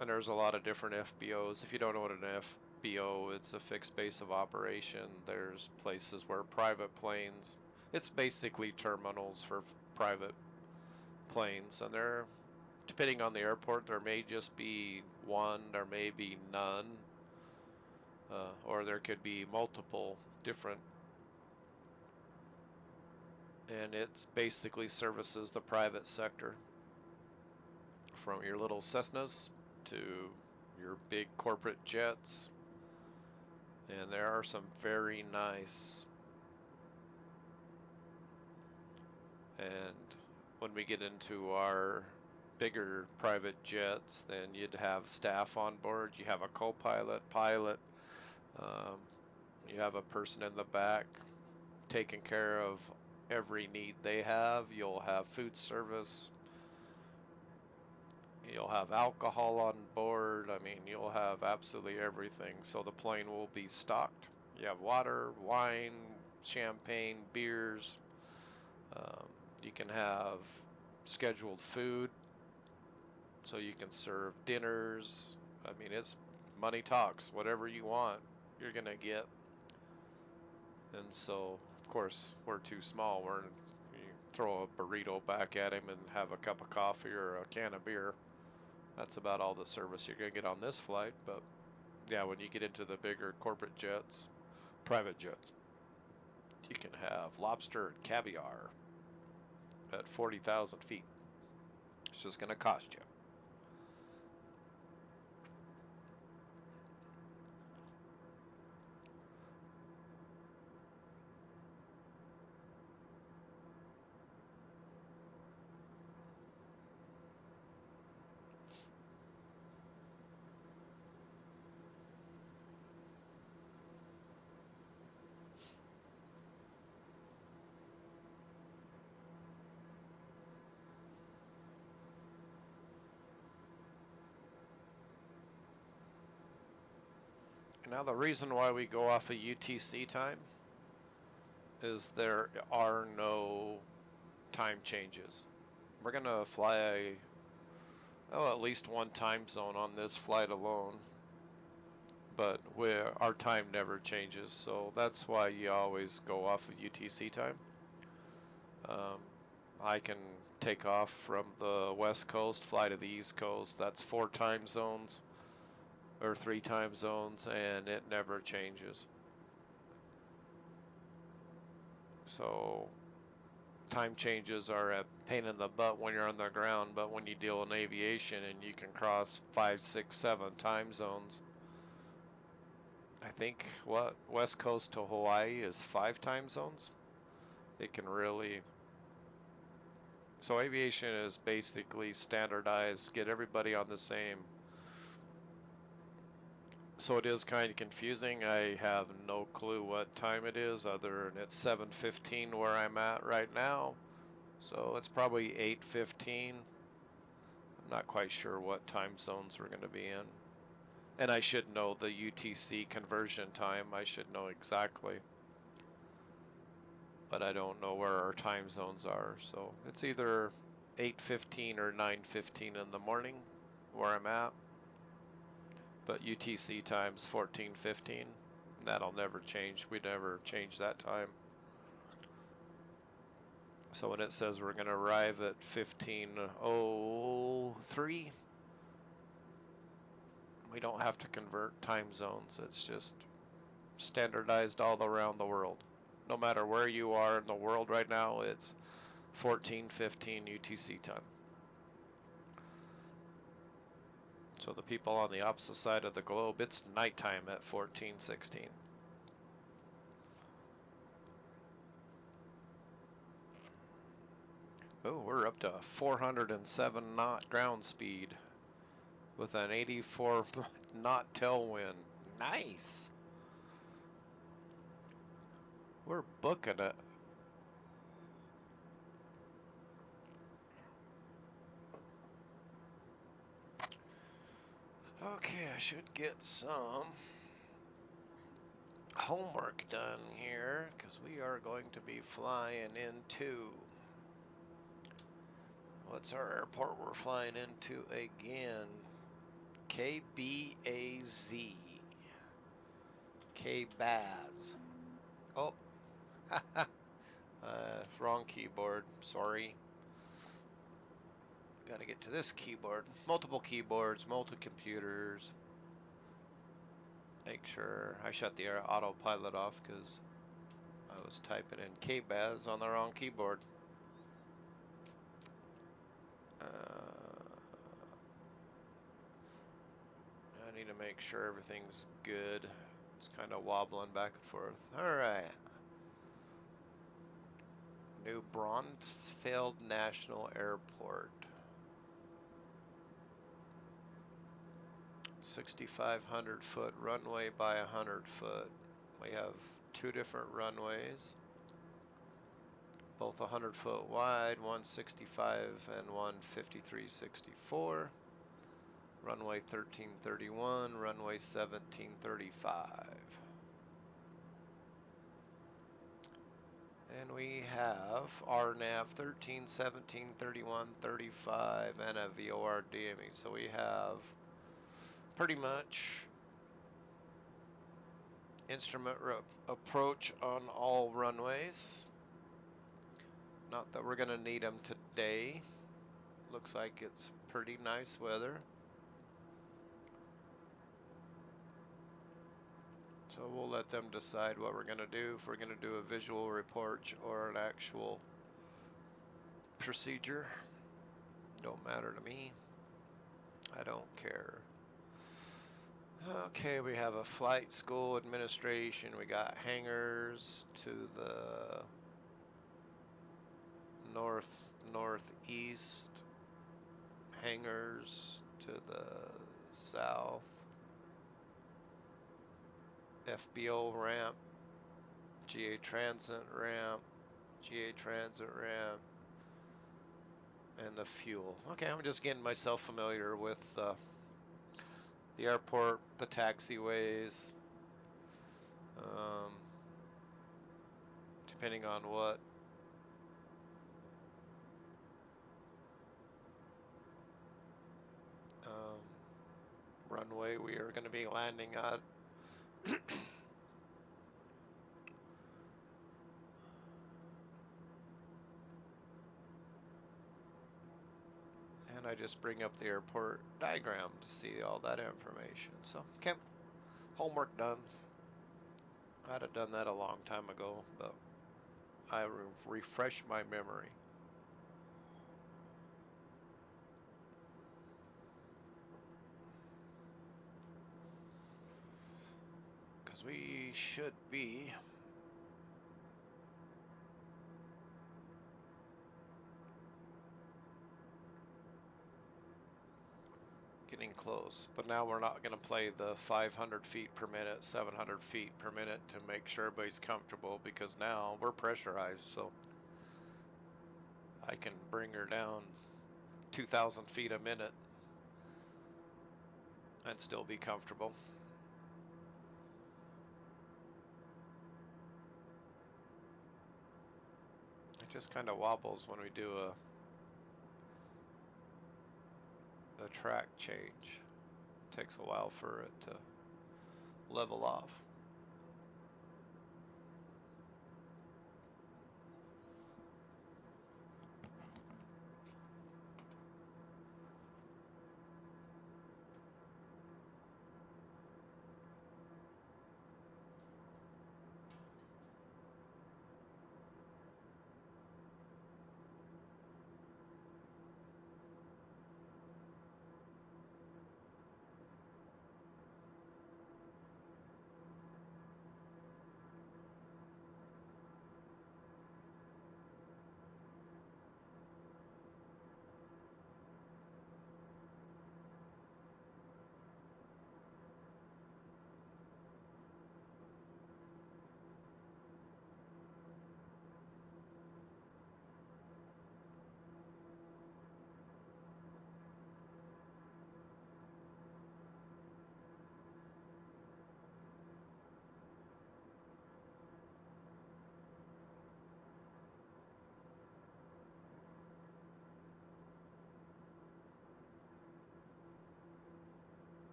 and there's a lot of different FBOs. If you don't know what an FBO, it's a fixed base of operation. There's places where private planes, it's basically terminals for private planes, and they're, depending on the airport, there may just be one, there may be none, or there could be multiple different, and it basically services the private sector, from your little Cessnas to your big corporate jets. And there are some very nice. And when we get into our bigger private jets, then you'd have staff on board. You have a co-pilot, pilot. You have a person in the back taking care of every need they have. You'll have food service. You'll have alcohol on board. I mean, you'll have absolutely everything. So the plane will be stocked. You have water, wine, champagne, beers. You can have scheduled food. So you can serve dinners. I mean, it's money talks. Whatever you want, you're going to get. And so, of course, we're too small. You throw a burrito back at him and have a cup of coffee or a can of beer. That's about all the service you're going to get on this flight. But yeah, when you get into the bigger corporate jets, private jets, you can have lobster and caviar at 40,000 feet. It's just going to cost you. Now the reason why we go off of UTC time is there are no time changes. We're going to fly at least one time zone on this flight alone, but our time never changes, so that's why you always go off of UTC time. I can take off from the West Coast, fly to the East Coast. That's 4 time zones. Or 3 time zones, and it never changes. So time changes are a pain in the butt when you're on the ground, but when you deal in aviation and you can cross 5, 6, 7 time zones, I think West Coast to Hawaii is 5 time zones. It can really. So aviation is basically standardized, get everybody on the same. So it is kind of confusing. I have no clue what time it is other than it's 7:15 where I'm at right now. So it's probably 8:15. I'm not quite sure what time zones we're going to be in. And I should know the UTC conversion time. I should know exactly. But I don't know where our time zones are. So it's either 8:15 or 9:15 in the morning where I'm at. But UTC time's 14:15. That'll never change. We never change that time. So when it says we're going to arrive at 15:03, we don't have to convert time zones. It's just standardized all around the world. No matter where you are in the world right now, it's 14:15 UTC time. So the people on the opposite side of the globe, it's nighttime at 14:16. Oh, we're up to 407 knot ground speed with an 84 knot tailwind. Nice. booking it. Okay, I should get some homework done here because we are going to be flying into, what's our airport we're flying into again? KBAZ. KBAZ. Oh, wrong keyboard. Sorry. Gotta get to this keyboard. Multiple keyboards, multiple computers. Make sure I shut the autopilot off because I was typing in KBAZ on the wrong keyboard. I need to make sure everything's good. It's kind of wobbling back and forth. Alright. New Braunfeld National Airport. 6,500 foot runway by 100 foot. We have two different runways, both 100 foot wide, 165 and 153.64. Runway 1331, runway 1735. And we have RNAV 13, 17, 31, 35, and a VOR DME. So we have pretty much instrument approach on all runways. Not that we're going to need them today. Looks like it's pretty nice weather. So we'll let them decide what we're going to do, if we're going to do a visual report or an actual procedure. Don't matter to me. I don't care. Okay, we have a flight school administration. We got hangars to the northeast, hangars to the south, FBO ramp, GA transit ramp, and the fuel. Okay, I'm just getting myself familiar with the airport, the taxiways, depending on what runway we are going to be landing at. And I just bring up the airport diagram to see all that information. So, okay, homework done. I'd have done that a long time ago, but I refresh my memory. Because we should be getting close, but now we're not going to play the 500 feet per minute, 700 feet per minute to make sure everybody's comfortable, because now we're pressurized, so I can bring her down 2,000 feet a minute and still be comfortable. It just kind of wobbles when we do a track change. Takes a while for it to level off.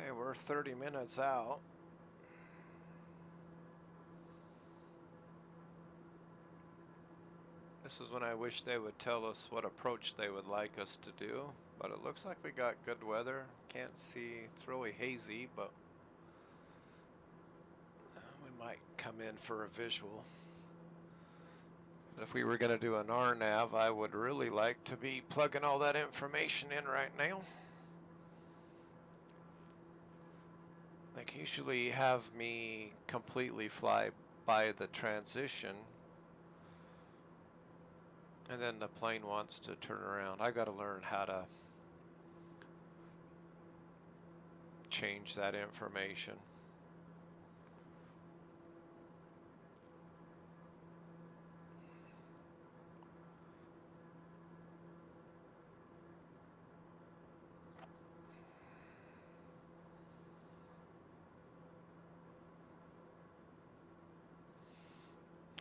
Okay, we're 30 minutes out. This is when I wish they would tell us what approach they would like us to do, but it looks like we got good weather. Can't see, it's really hazy, but we might come in for a visual. But if we were going to do an RNAV, I would really like to be plugging all that information in right now. They can usually have me completely fly by the transition, and then the plane wants to turn around. I got to learn how to change that information.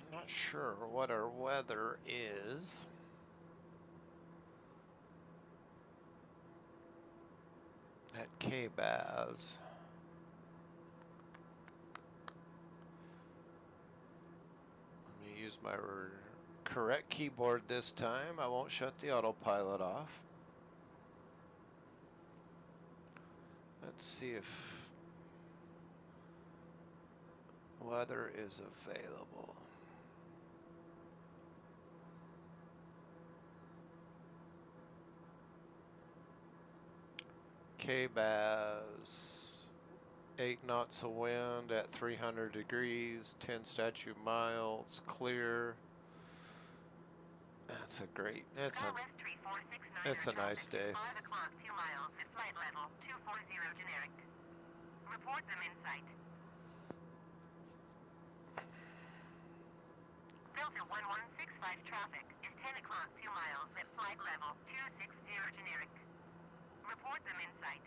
I'm not sure what our weather is. At K-Baz. Let me use my correct keyboard this time. I won't shut the autopilot off. Let's see if weather is available. K-Baz, 8 knots of wind at 300 degrees, 10 statute miles, clear. That's a great, it's a nice day. 5 o'clock, 2 miles at flight level 240 generic. Report them in sight. Delta 1165 traffic is 10 o'clock, 2 miles at flight level 260 generic. Report them in sight.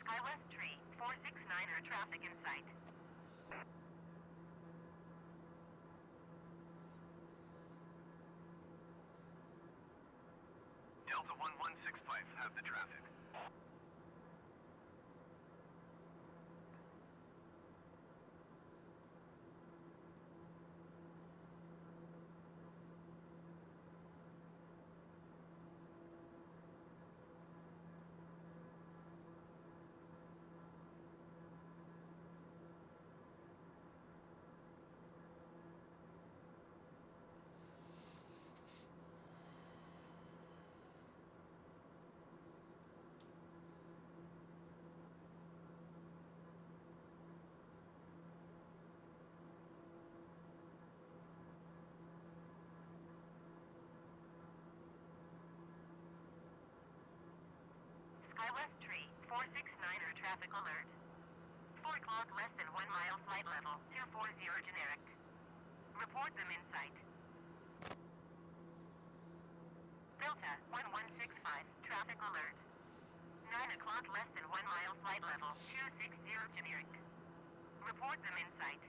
SkyWest Tree 469er traffic in sight. Delta 1165 have the traffic. SkyWest Tree 469er traffic alert. 4 o'clock, less than 1 mile flight level 240 generic. Report them in sight. Delta 1165 traffic alert. 9 o'clock, less than 1 mile flight level 260 generic. Report them in sight.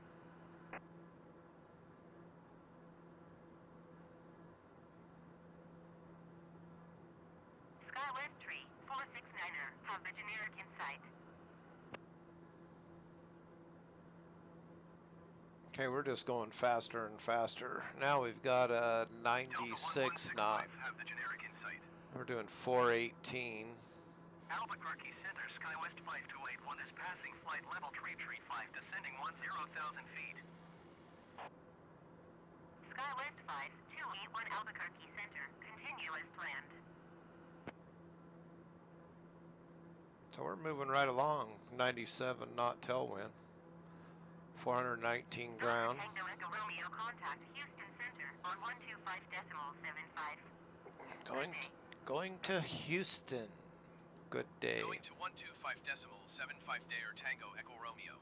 SkyWest Tree 469er have the generic in sight. Okay, we're just going faster and faster. Now we've got a 96 knot. Have the generic in sight. We're doing 418. Albuquerque Center, SkyWest 5281 is passing flight level 335, descending 10,000 feet. SkyWest 5281 Albuquerque Center, continue as planned. So we're moving right along. 97 knot tailwind. 419 ground. Tango Echo Romeo, contact Houston Center on 125.75. Going to Houston. Good day. Going to 125.75 Dayer Tango Echo Romeo.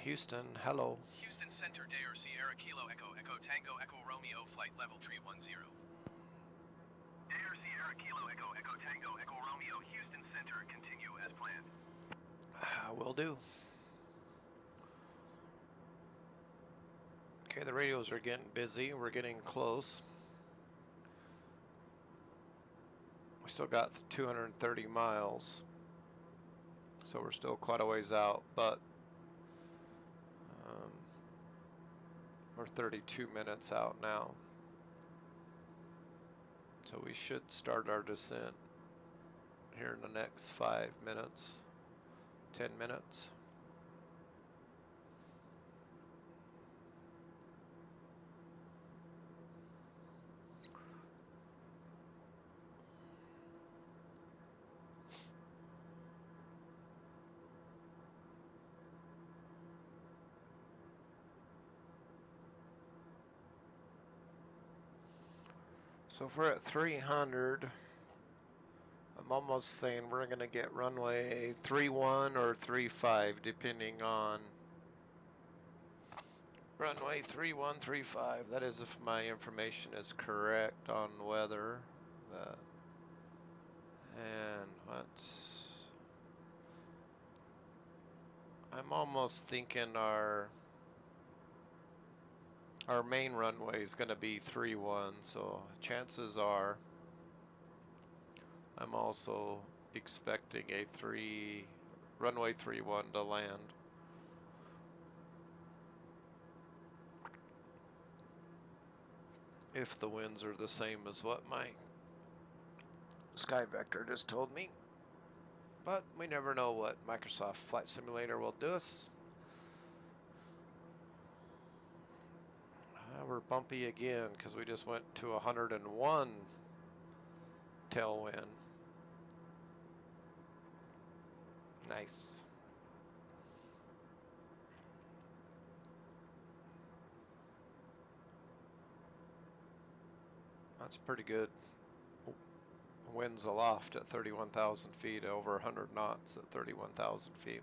Houston, hello. Houston Center Dayer Sierra Kilo Echo Echo Tango Echo Romeo flight level 310. Air Sierra Kilo Echo Echo Tango Echo Romeo, Houston Center, continue as planned. Will do. Okay, the radios are getting busy. We're getting close. We still got 230 miles, so we're still quite a ways out, but we're 32 minutes out now. So we should start our descent here in the next 5 minutes, 10 minutes. So if we're at 300, I'm almost saying we're going to get runway 31 or 35, depending on runway 3135. That is if my information is correct on weather. And I'm almost thinking our main runway is going to be 31, so chances are I'm also expecting a runway 31 to land. If the winds are the same as what my Sky Vector just told me. But we never know what Microsoft Flight Simulator will do us. We're bumpy again because we just went to 101 tailwind. Nice. That's pretty good. Winds aloft at 31,000 feet, over 100 knots at 31,000 feet.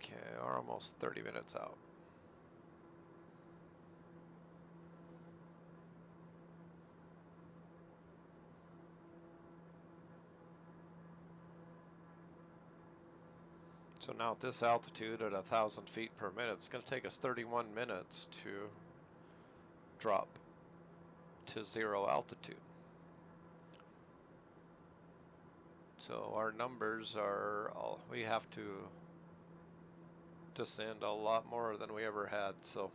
Okay, we're almost 30 minutes out. So now at this altitude at 1,000 feet per minute, it's going to take us 31 minutes to drop to 0 altitude. So our numbers are we have to descend a lot more than we ever had. So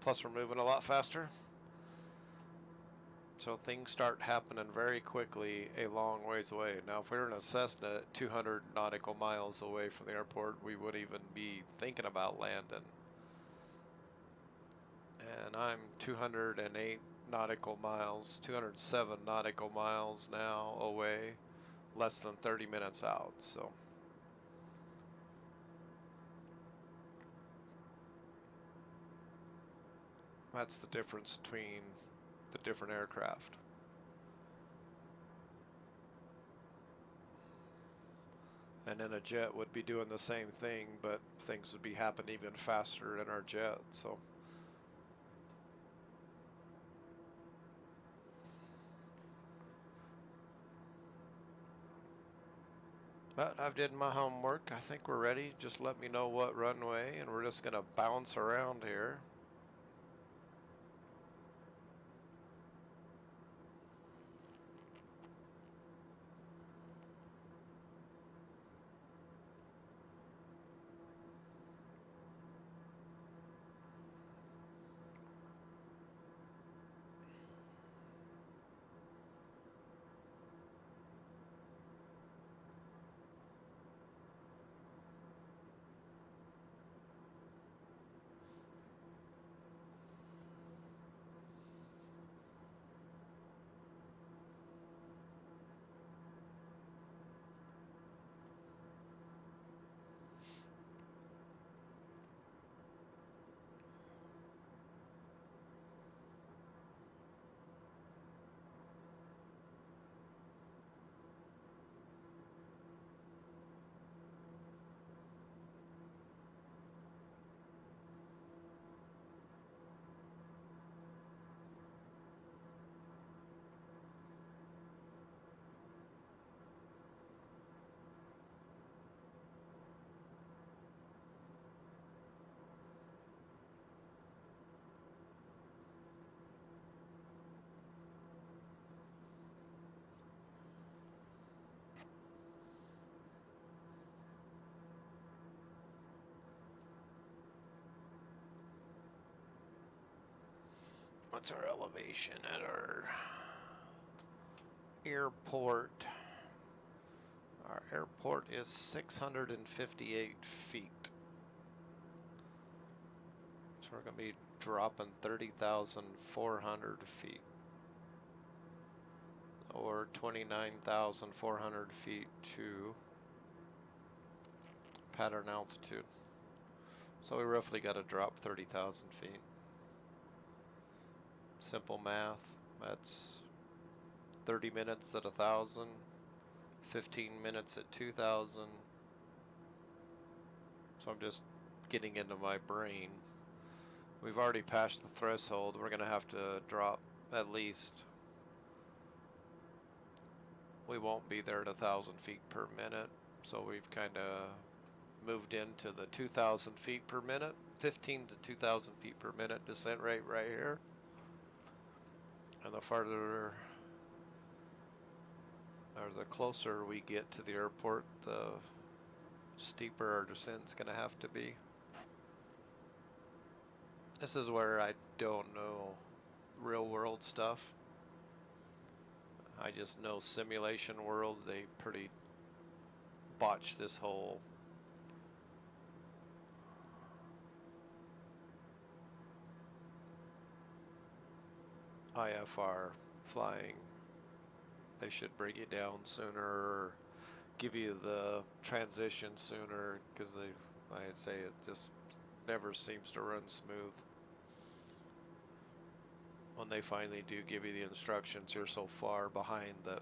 plus we're moving a lot faster. So things start happening very quickly a long ways away. Now if we were in a Cessna at 200 nautical miles away from the airport, we wouldn't even be thinking about landing. And I'm 208 nautical miles, 207 nautical miles now away, less than 30 minutes out. So that's the difference between the different aircraft. And then a jet would be doing the same thing, but things would be happening even faster in our jet. So but I've did my homework. I think we're ready. Just let me know what runway, and we're just gonna bounce around here. What's our elevation at our airport? Our airport is 658 feet. So we're going to be dropping 30,400 feet. Or 29,400 feet to pattern altitude. So we roughly got to drop 30,000 feet. Simple math, that's 30 minutes at 1,000, 15 minutes at 2,000. So I'm just getting into my brain. We've already passed the threshold. We're going to have to drop at least, we won't be there at 1,000 feet per minute. So we've kind of moved into the 2,000 feet per minute, 15 to 2,000 feet per minute descent rate right here. And the farther or the closer we get to the airport, the steeper our descent's going to have to be. This is where I don't know real world stuff. I just know simulation world, they pretty botched this whole IFR flying. They should bring you down sooner or give you the transition sooner, because I'd say it just never seems to run smooth. When they finally do give you the instructions, you're so far behind that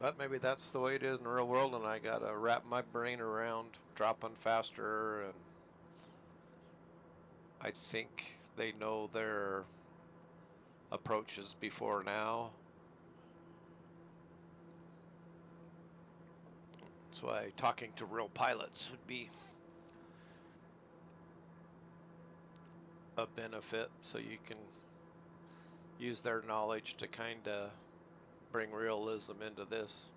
but maybe that's the way it is in the real world, and I gotta wrap my brain around dropping faster. And I think they know their approaches before now. That's why talking to real pilots would be a benefit, so you can use their knowledge to kind of bring realism into this,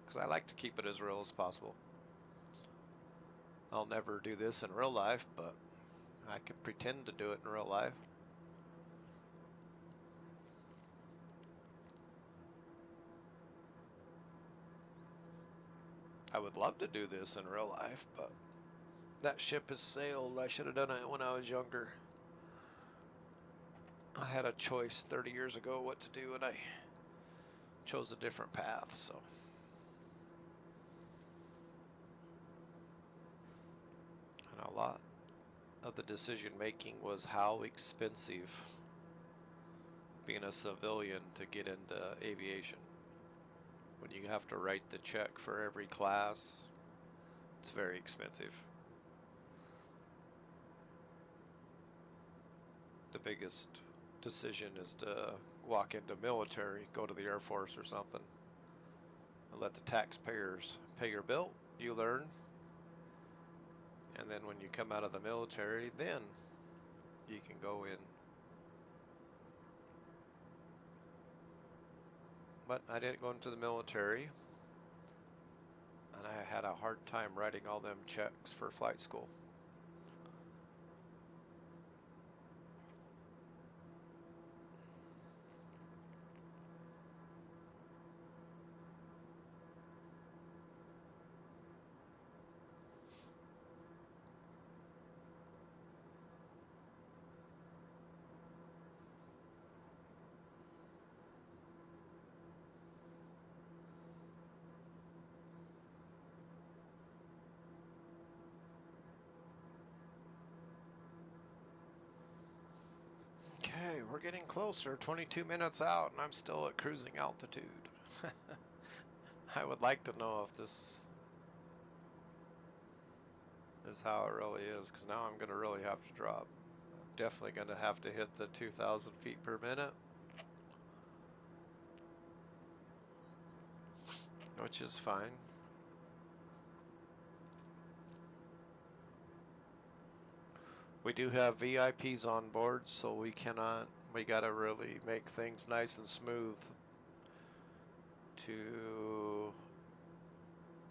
because I like to keep it as real as possible. I'll never do this in real life, but I can pretend to do it in real life. I would love to do this in real life, but that ship has sailed. I should have done it when I was younger. I had a choice 30 years ago what to do, and I chose a different path, so. And a lot of the decision making was how expensive being a civilian to get into aviation. When you have to write the check for every class, it's very expensive. The biggest decision is to walk into military, go to the Air Force or something, and let the taxpayers pay your bill. You learn, and then when you come out of the military, then you can go in. But I didn't go into the military, and I had a hard time writing all them checks for flight school. Okay, we're getting closer, 22 minutes out, and I'm still at cruising altitude. I would like to know if this is how it really is, because now I'm going to really have to drop. I'm definitely going to have to hit the 2,000 feet per minute, which is fine. We do have VIPs on board, so we gotta really make things nice and smooth to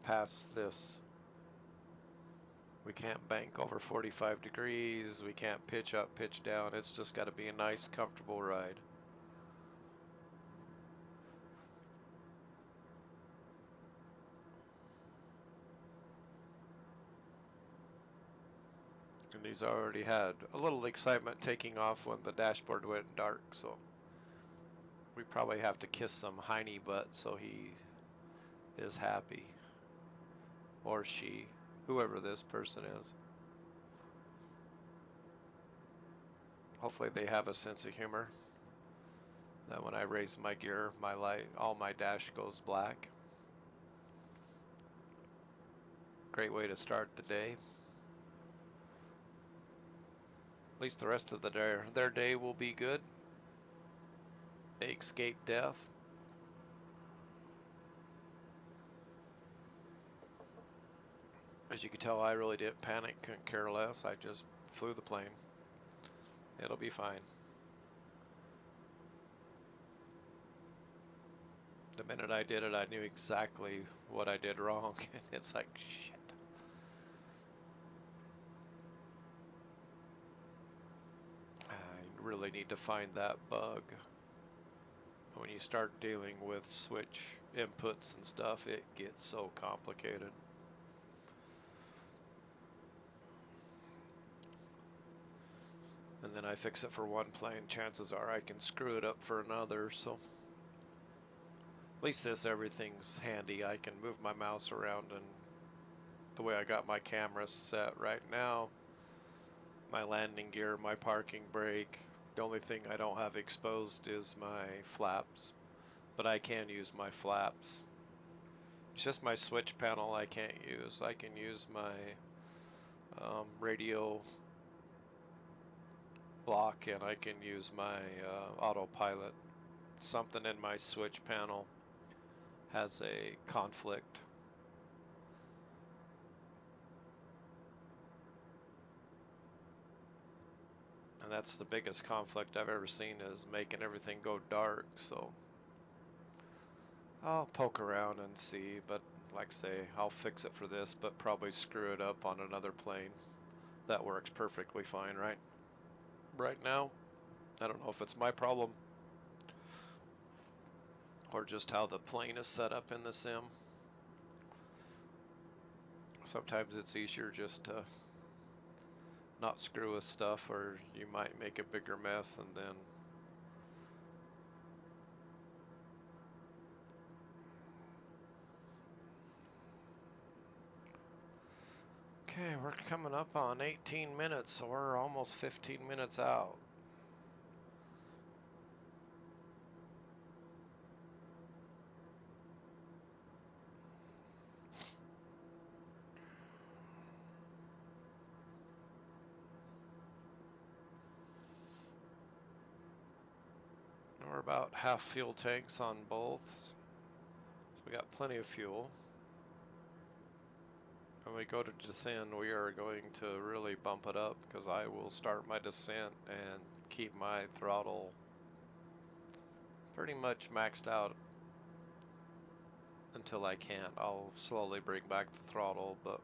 pass this. We can't bank over 45 degrees. We can't pitch up, pitch down. It's just got to be a nice, comfortable ride. And he's already had a little excitement taking off when the dashboard went dark, so we probably have to kiss some hiney butt so he is happy. Or she, whoever this person is. Hopefully they have a sense of humor. That when I raise my gear, my light, all my dash goes black. Great way to start the day. At least the rest of their day will be good. They escape death. As you can tell, I really didn't panic, couldn't care less. I just flew the plane. It'll be fine. The minute I did it, I knew exactly what I did wrong. It's like, shit. I really need to find that bug. When you start dealing with switch inputs and stuff, it gets so complicated. And then I fix it for one plane, chances are I can screw it up for another, so at least this, everything's handy. I can move my mouse around, and the way I got my camera set right now, my landing gear, my parking brake, the only thing I don't have exposed is my flaps, but I can use my flaps. It's just my switch panel I can't use. I can use my radio block, and I can use my autopilot. Something in my switch panel has a conflict. And that's the biggest conflict I've ever seen, is making everything go dark. So I'll poke around and see, but like I say, I'll fix it for this, but probably screw it up on another plane. That works perfectly fine right now. I don't know if it's my problem or just how the plane is set up in the sim. Sometimes it's easier just to not screw with stuff, or you might make a bigger mess and then okay, we're coming up on 18 minutes, so we're almost 15 minutes out. We're about half fuel tanks on both, so we got plenty of fuel. When we go to descend, we are going to really bump it up, because I will start my descent and keep my throttle pretty much maxed out until I can't. I'll slowly bring back the throttle, but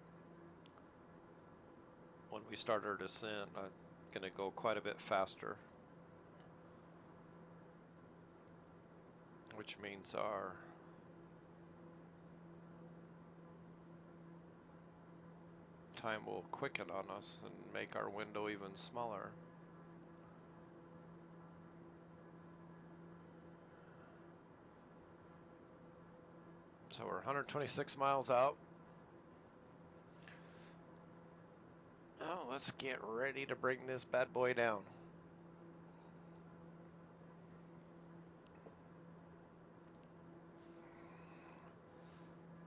when we start our descent, I'm going to go quite a bit faster, which means our time will quicken on us and make our window even smaller. So we're 126 miles out. Now let's get ready to bring this bad boy down.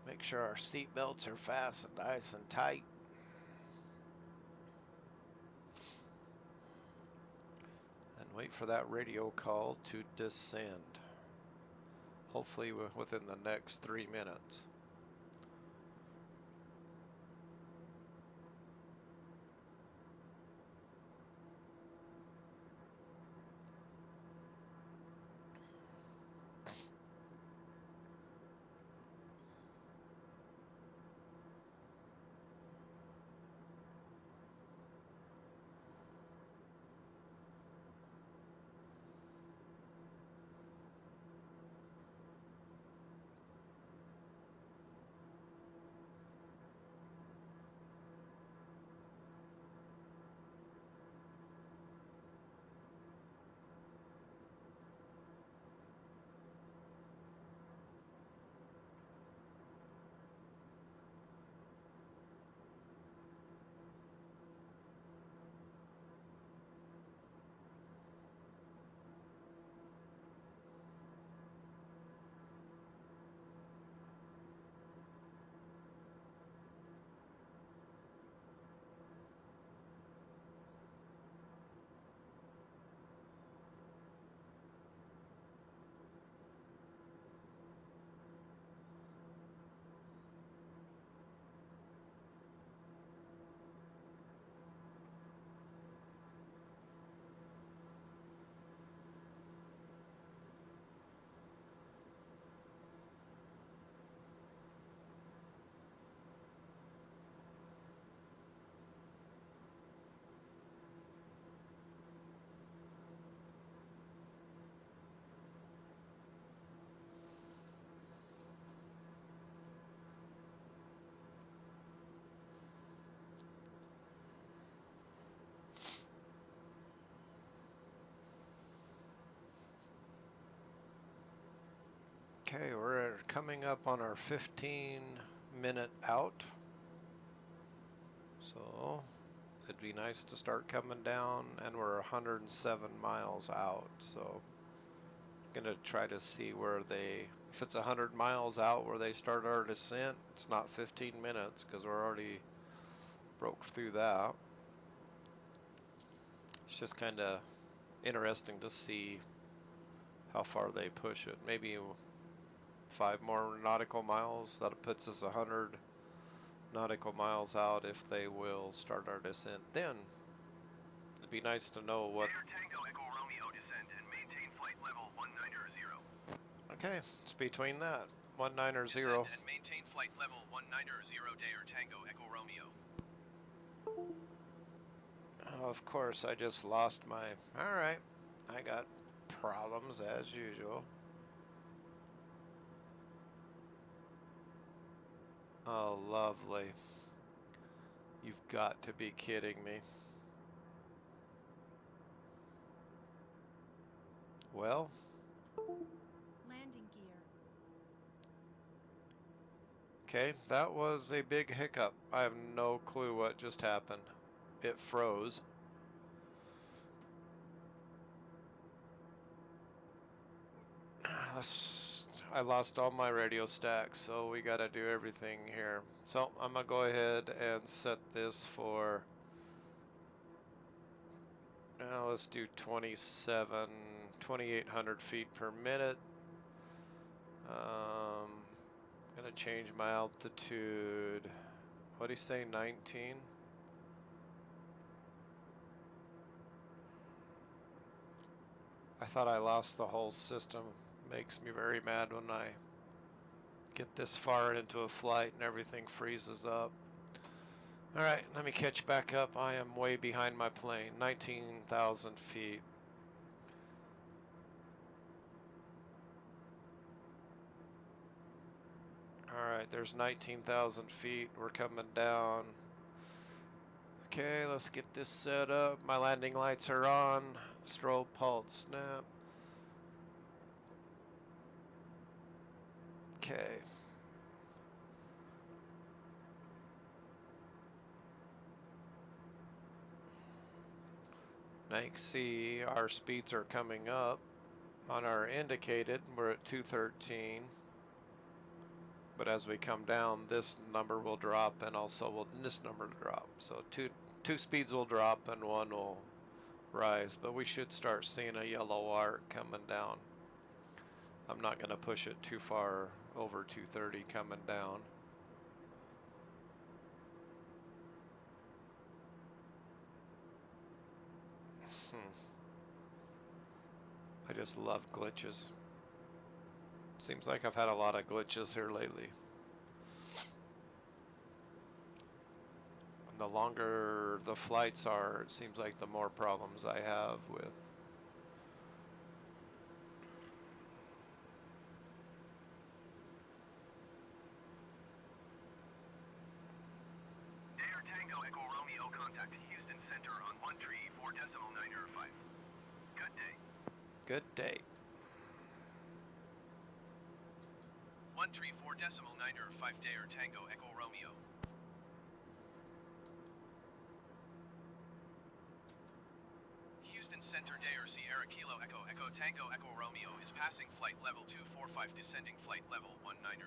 Make sure our seat belts are fastened nice and tight. And wait for that radio call to descend. Hopefully within the next 3 minutes. Okay, we're coming up on our 15-minute out. So it'd be nice to start coming down, and we're 107 miles out. So I'm gonna try to see where they, if it's 100 miles out where they start our descent, it's not 15 minutes because we're already broke through that. It's just kind of interesting to see how far they push it. Maybe 5 more nautical miles. That puts us 100 nautical miles out if they will start our descent. Then it'd be nice to know what. Air Tango Echo Romeo descend and maintain flight level 190. Okay, it's between that 190. Descend and maintain flight level 190 Air Tango Echo Romeo. Of course, I just lost my. All right, I got problems as usual. Oh, lovely. You've got to be kidding me. Well, Landing gear. okay, that was a big hiccup. I have no clue what just happened. It froze. I lost all my radio stacks, so we gotta do everything here. So I'm gonna go ahead and set this for, let's do 2,800 feet per minute. Gonna change my altitude. What do you say, 19? I thought I lost the whole system. Makes me very mad when I get this far into a flight and everything freezes up. Alright, let me catch back up. I am way behind my plane. 19,000 feet. Alright, there's 19,000 feet. We're coming down. Okay, let's get this set up. My landing lights are on. Strobe pulse snap. Okay. Now you can see our speeds are coming up. On our indicated, we're at 213. But as we come down, this number will drop, and also this number will drop. So two speeds will drop and one will rise. But we should start seeing a yellow arc coming down. I'm not going to push it too far over 230 coming down. I just love glitches. Seems like I've had a lot of glitches here lately. And the longer the flights are, it seems like the more problems I have with. Air Tango Echo Romeo contact Houston Center on 134.905. Good day. Good day. 134.905 Air Tango Echo Romeo. Houston Center Dair Sierra Kilo Echo Echo Tango Echo Romeo is passing flight level 245, descending flight level 190.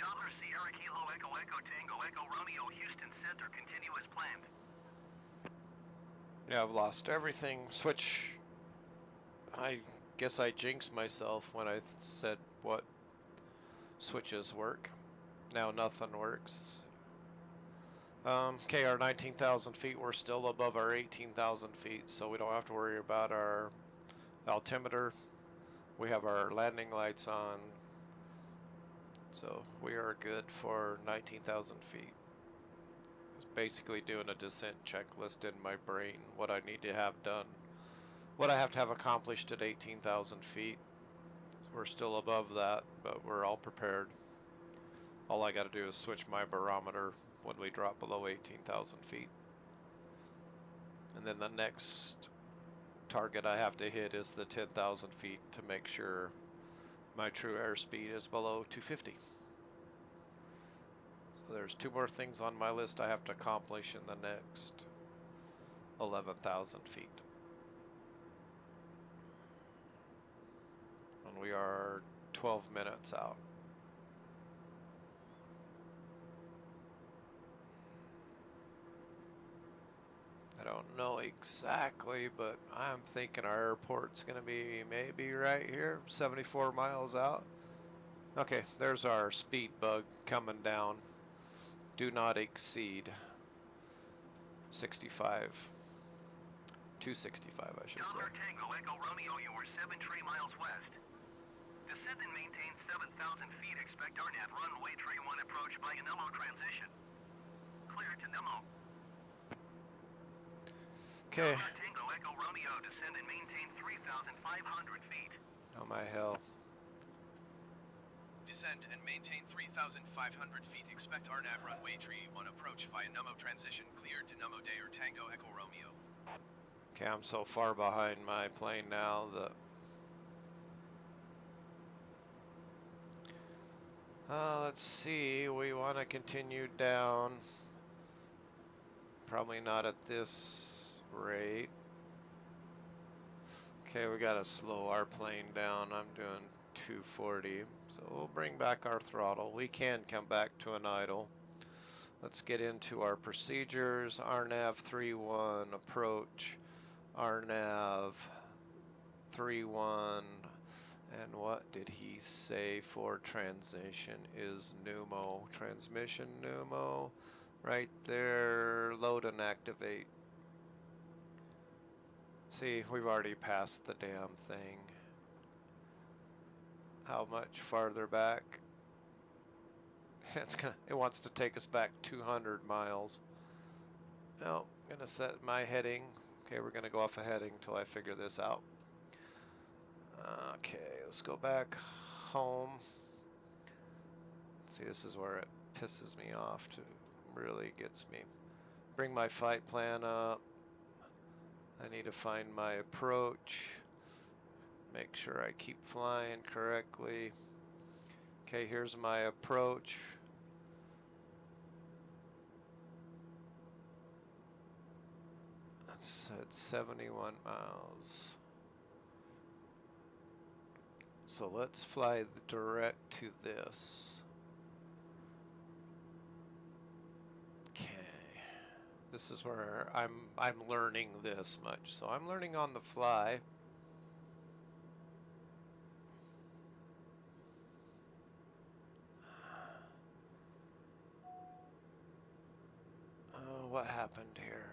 Dollar Sierra Kilo Echo Echo Tango Echo Romeo Houston Center continue as planned. Yeah, I've lost everything. Switch. I guess I jinxed myself when I said what switches work. Now nothing works. Okay, our 19,000 feet, we're still above our 18,000 feet, so we don't have to worry about our altimeter. We have our landing lights on, so we are good for 19,000 feet. It's basically doing a descent checklist in my brain, what I need to have done, what I have to have accomplished at 18,000 feet. We're still above that, but we're all prepared. All I got to do is switch my barometer when we drop below 18,000 feet. And then the next target I have to hit is the 10,000 feet to make sure my true airspeed is below 250. So there's 2 more things on my list I have to accomplish in the next 11,000 feet. And we are 12 minutes out. I don't know exactly, but I'm thinking our airport's going to be maybe right here, 74 miles out. Okay, there's our speed bug coming down. Do not exceed 65. 265, I should say. Delta Tango Echo Romeo, you are 73 miles west. Descend and maintain 7,000 feet. Expect RNAV runway tree 1 approach by Nemo transition. Clear to Nemo. Okay. Delta Tango Echo Romeo, descend and maintain 3,500 feet. Oh my hell. Descend and maintain 3,500 feet. Expect RNAV runway tree 1 approach via Nemo transition. Cleared to Nemo Day or Tango Echo Romeo. Okay, I'm so far behind my plane now that... let's see, we want to continue down. Probably not at this rate. Okay, we gotta slow our plane down. I'm doing 240, so we'll bring back our throttle. We can come back to an idle. Let's get into our procedures. RNAV 31 approach. RNAV 31, and what did he say for transition is pneumo. Transmission pneumo, right there. Load and activate. See, we've already passed the damn thing. How much farther back? It wants to take us back 200 miles. No, I'm gonna set my heading. Okay, we're gonna go off a heading until I figure this out. Okay, let's go back home. See, this is where it pisses me off to really gets me. Bring my flight plan up. I need to find my approach. Make sure I keep flying correctly. Okay, here's my approach. It's at 71 miles. So let's fly direct to this. Okay. This is where I'm learning this much. So I'm learning on the fly. What happened here?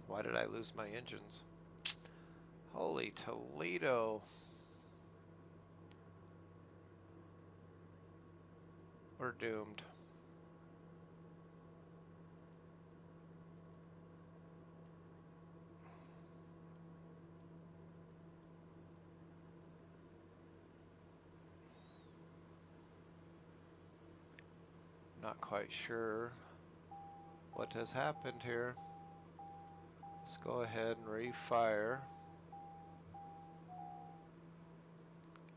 Why did I lose my engines? Holy Toledo. We're doomed. Not quite sure what has happened here. Let's go ahead and refire.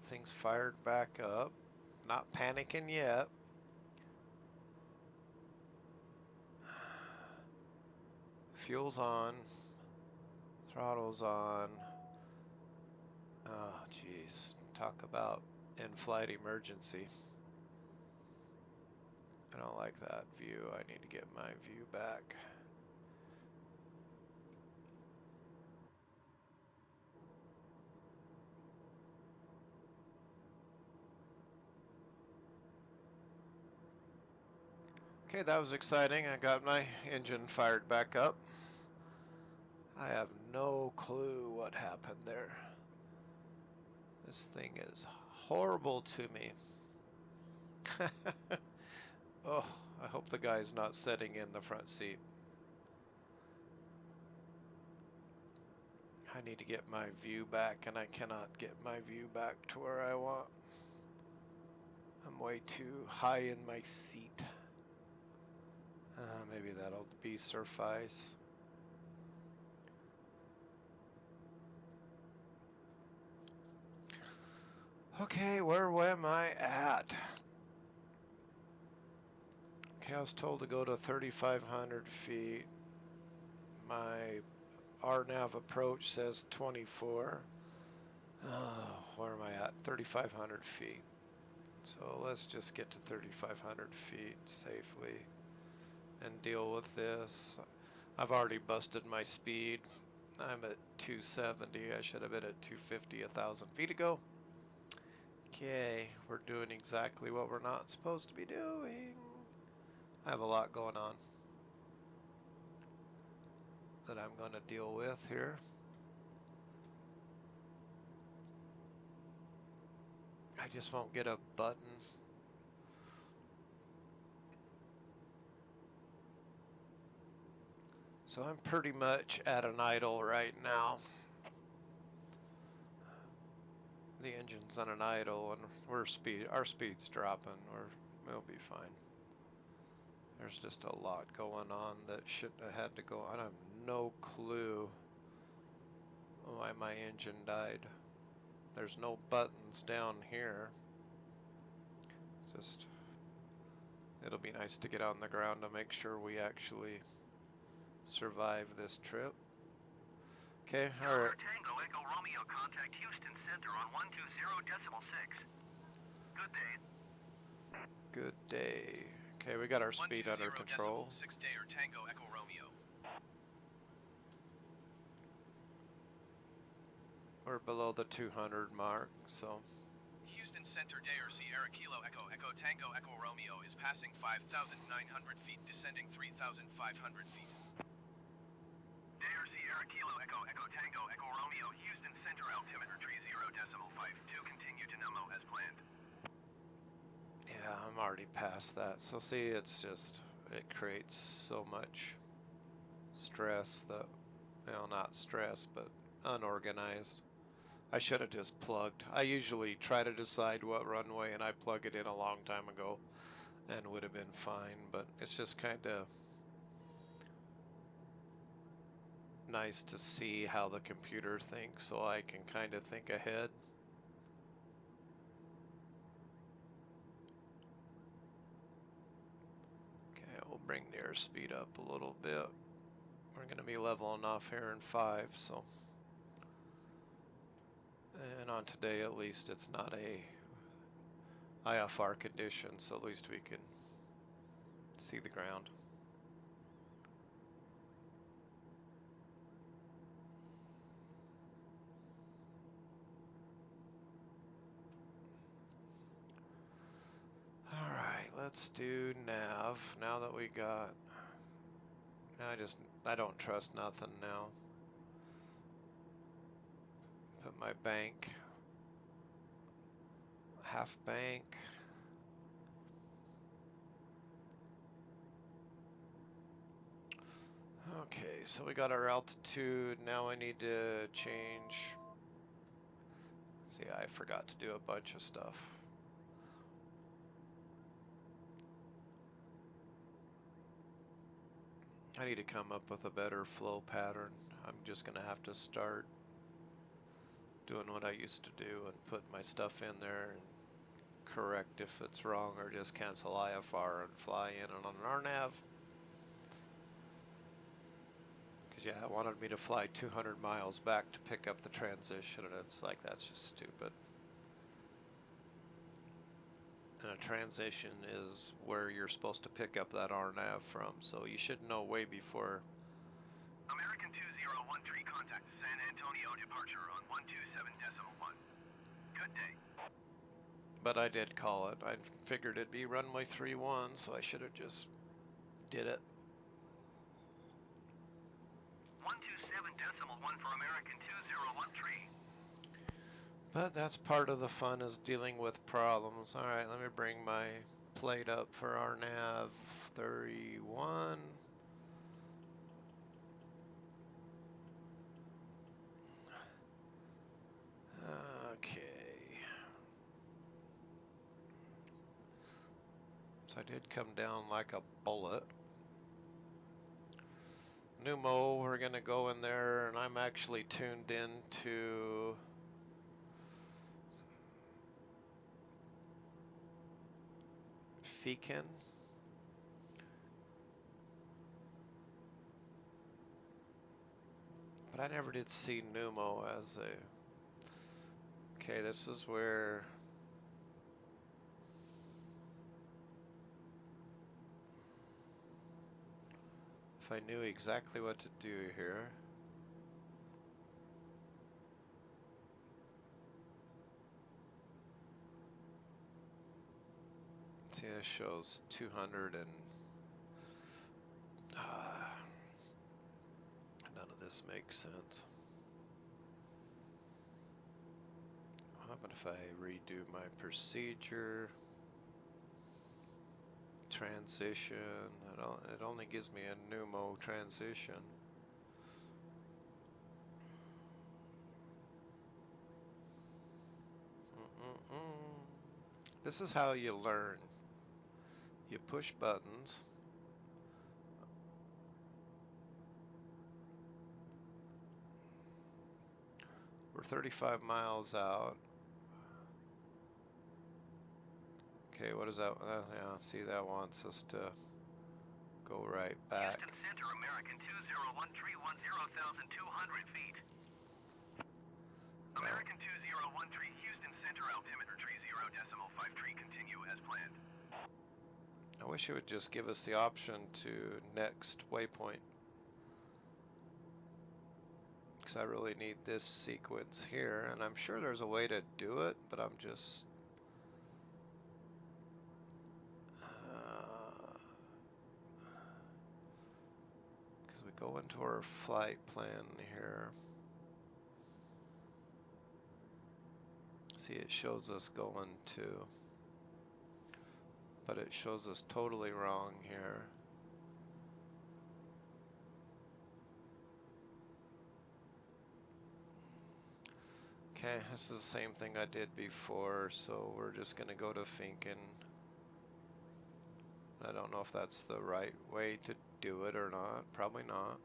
Things fired back up. Not panicking yet. Fuel's on. Throttle's on. Oh, jeez. Talk about in-flight emergency. I don't like that view. I need to get my view back. Okay, that was exciting. I got my engine fired back up. I have no clue what happened there. This thing is horrible to me. Oh, I hope the guy's not sitting in the front seat. I need to get my view back, and I cannot get my view back to where I want. I'm way too high in my seat. Maybe that'll be suffice. Okay, where am I at? Okay, I was told to go to 3,500 feet. My RNAV approach says 24. Oh, where am I at? 3,500 feet. So let's just get to 3,500 feet safely and deal with this. I've already busted my speed. I'm at 270. I should have been at 250 1,000 feet ago. Okay, we're doing exactly what we're not supposed to be doing. I have a lot going on that I'm going to deal with here. I just won't get a button. So I'm pretty much at an idle right now. The engine's on an idle and our speed's dropping. We'll be fine. There's just a lot going on that shouldn't have had to go on. I have no clue why my engine died. There's no buttons down here. It's just, it'll be nice to get on the ground to make sure we actually survive this trip. Okay, alright. Tango Echo Romeo, contact Houston Center on 120.6. Good day. Good day. Okay, we got our speed under control. 6 day or Tango Echo Romeo. We're below the 200 mark, so. Houston Center Dayer Sierra Kilo Echo Echo Tango Echo Romeo is passing 5,900 feet, descending 3,500 feet. Dayer Sierra Kilo Echo Echo Tango Echo Romeo, Houston Center altimeter 30.52. Continue to Nemo as planned. Yeah, I'm already past that. So see, it's just, it creates so much stress that, well, not stress, but unorganized. I should have just plugged. I usually try to decide what runway and I plug it in a long time ago and would have been fine, but it's just kind of nice to see how the computer thinks so I can kind of think ahead. Okay, we'll bring the airspeed up a little bit. We're going to be leveling off here in 5, so. And on today, at least, it's not a IFR condition, so at least we can see the ground. Alright, let's do nav. Now that we got... I don't trust nothing now. Put my bank. Half bank. Okay, so we got our altitude. Now I need to change. See, I forgot to do a bunch of stuff. I need to come up with a better flow pattern. I'm just gonna have to start doing what I used to do and put my stuff in there and correct if it's wrong, or just cancel IFR and fly in on an RNAV. Because yeah, it wanted me to fly 200 miles back to pick up the transition, and it's like, that's just stupid. And a transition is where you're supposed to pick up that RNAV from, so you should know way before. American 2013, contact San Antonio departure on 127.1. Good day. But I did call it. I figured it'd be runway 31, so I should have just did it. 127.1 for American 2013. But that's part of the fun, is dealing with problems. Alright, let me bring my plate up for our nav 31. Okay. So I did come down like a bullet. Numo, we're gonna go in there, and I'm actually tuned in to Fekin. But I never did see Numo as a... Okay, this is where... If I knew exactly what to do here... See, this shows 200 and... none of this makes sense. What happened if I redo my procedure? Transition. It only gives me a Numo transition. This is how you learn. You push buttons. We're 35 miles out. Okay, what is that? Yeah, see, that wants us to go right back. Houston Center, American 201-310,200 feet. American 2013, Houston Center, altimeter 30.53, continue as planned. I wish it would just give us the option to next waypoint. Because I really need this sequence here, and I'm sure there's a way to do it, but I'm just... Because we go into our flight plan here. See, it shows us going to... But it shows us totally wrong here. Okay, this is the same thing I did before, so we're just going to go to Finken. I don't know if that's the right way to do it or not. Probably not.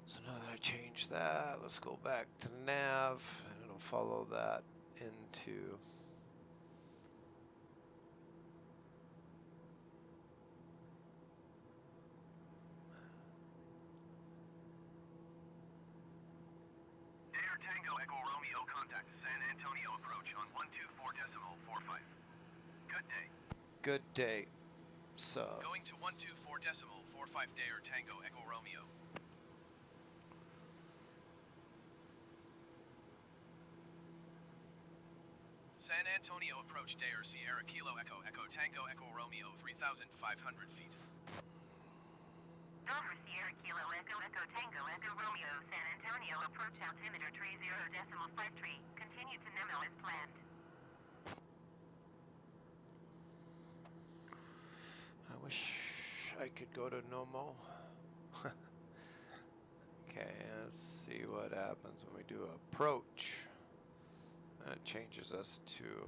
So now that I changed that, let's go back to nav, and it'll follow that into... Dare Tango Echo Romeo, contact San Antonio approach on 124.45. Good day. Good day. So... Going to 124.45 Dare Tango Echo Romeo. San Antonio approach Dare Sierra Kilo Echo Echo Tango Echo Romeo 3,500 feet. Dover Sierra Kilo Echo Echo Tango Echo Romeo San Antonio approach altimeter 30.53. Continue to Nemo as planned. I wish I could go to Nomo. Okay, let's see what happens when we do approach. That changes us to...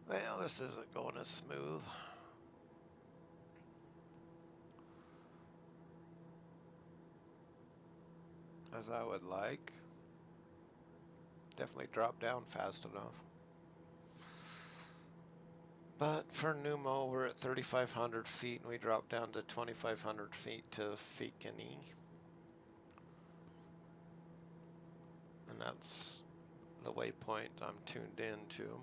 Well, this isn't going as smooth. As I would like. Definitely drop down fast enough. But for Numo, we're at 3,500 feet and we drop down to 2,500 feet to Fikini. And that's the waypoint I'm tuned into.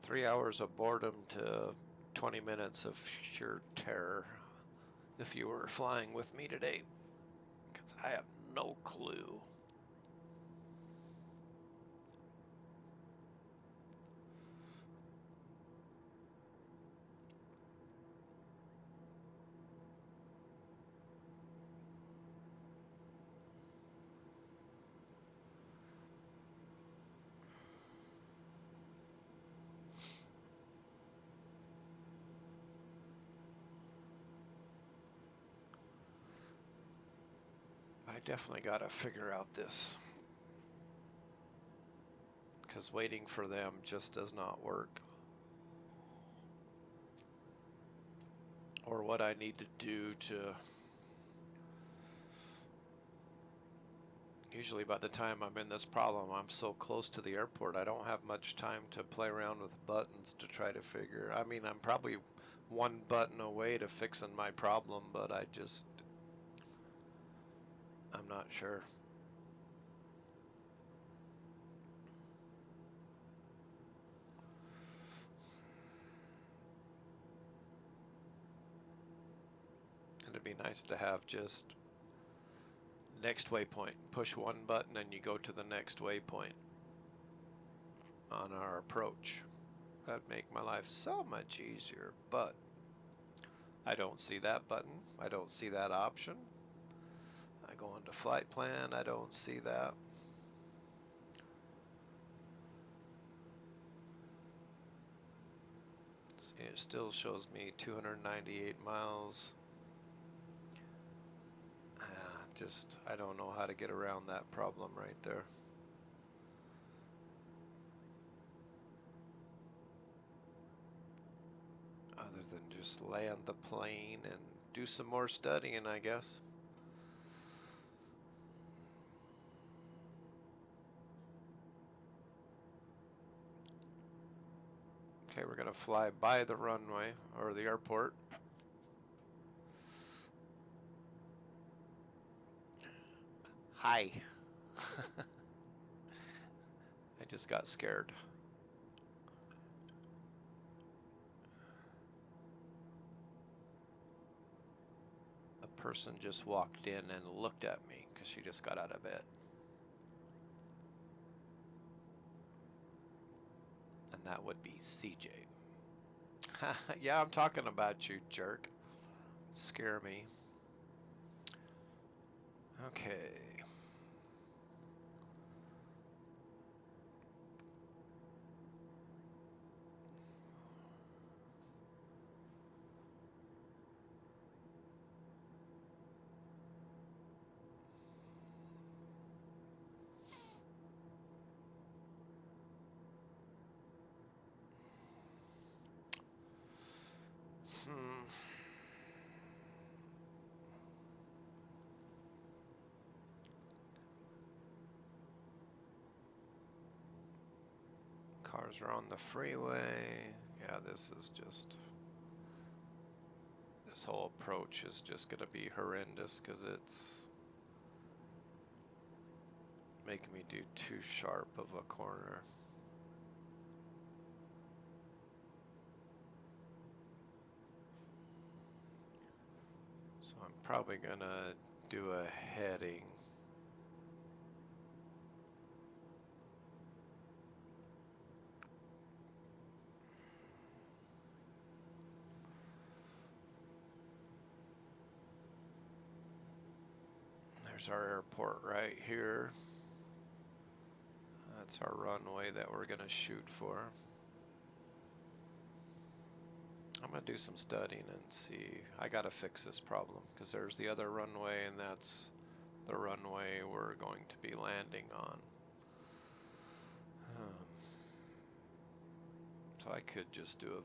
Three hours of boredom to 20 minutes of sheer terror if you were flying with me today, because I have no clue. definitely got to figure out this, because waiting for them just does not work. Or what I need to do to... Usually by the time I'm in this problem, I'm so close to the airport, I don't have much time to play around with buttons to try to figure... I mean, I'm probably one button away to fixing my problem, but I'm not sure. It'd be nice to have just next waypoint. Push one button and you go to the next waypoint on our approach. That'd make my life so much easier, but I don't see that button. I don't see that option. I go into flight plan. I don't see that. It still shows me 298 miles. I don't know how to get around that problem right there. Other than just land the plane and do some more studying, I guess. Okay, we're gonna fly by the runway or the airport. Hi. I just got scared. A person just walked in and looked at me because she just got out of bed. And that would be CJ. Yeah, I'm talking about you, jerk. Scare me. Okay. Cars are on the freeway. Yeah, this whole approach is just going to be horrendous because it's making me do too sharp of a corner. So I'm probably going to do a heading. There's our airport right here. That's our runway that we're gonna shoot for. I'm gonna do some studying and see. I gotta fix this problem because there's the other runway and that's the runway we're going to be landing on. So I could just do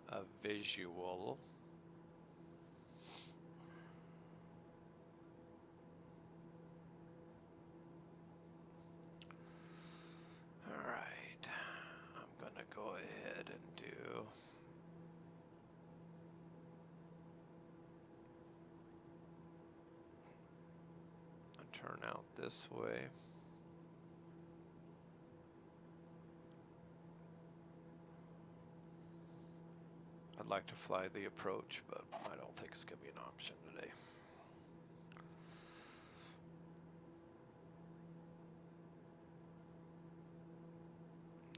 a visual. Alright, I'm gonna go ahead and do a turn out this way. I'd like to fly the approach, but I don't think it's gonna be an option today.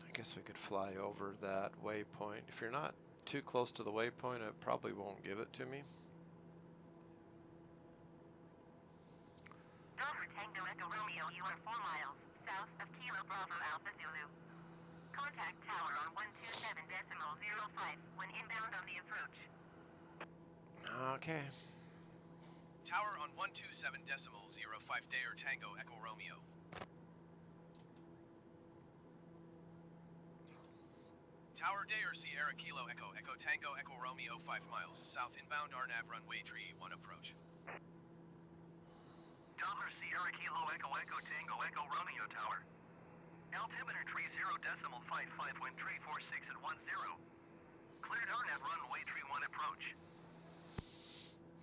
I guess we could fly over that waypoint. If you're not too close to the waypoint, it probably won't give it to me. Delta Tango Echo Romeo, you are 4 miles south of Kilo Bravo Alpha Zulu. Contact tower on 127.05 when inbound on the approach. Okay. Tower on 127.05 Dayer Tango Echo Romeo. Tower Dayer Sierra Kilo Echo Echo Tango Echo Romeo 5 miles south inbound RNAV runway tree 1 approach. Dollar Sierra Kilo Echo Echo Tango Echo Romeo Tower. Altimeter tree 0.55 wind tree 46 at 10. Cleared RNAV runway tree 1 approach.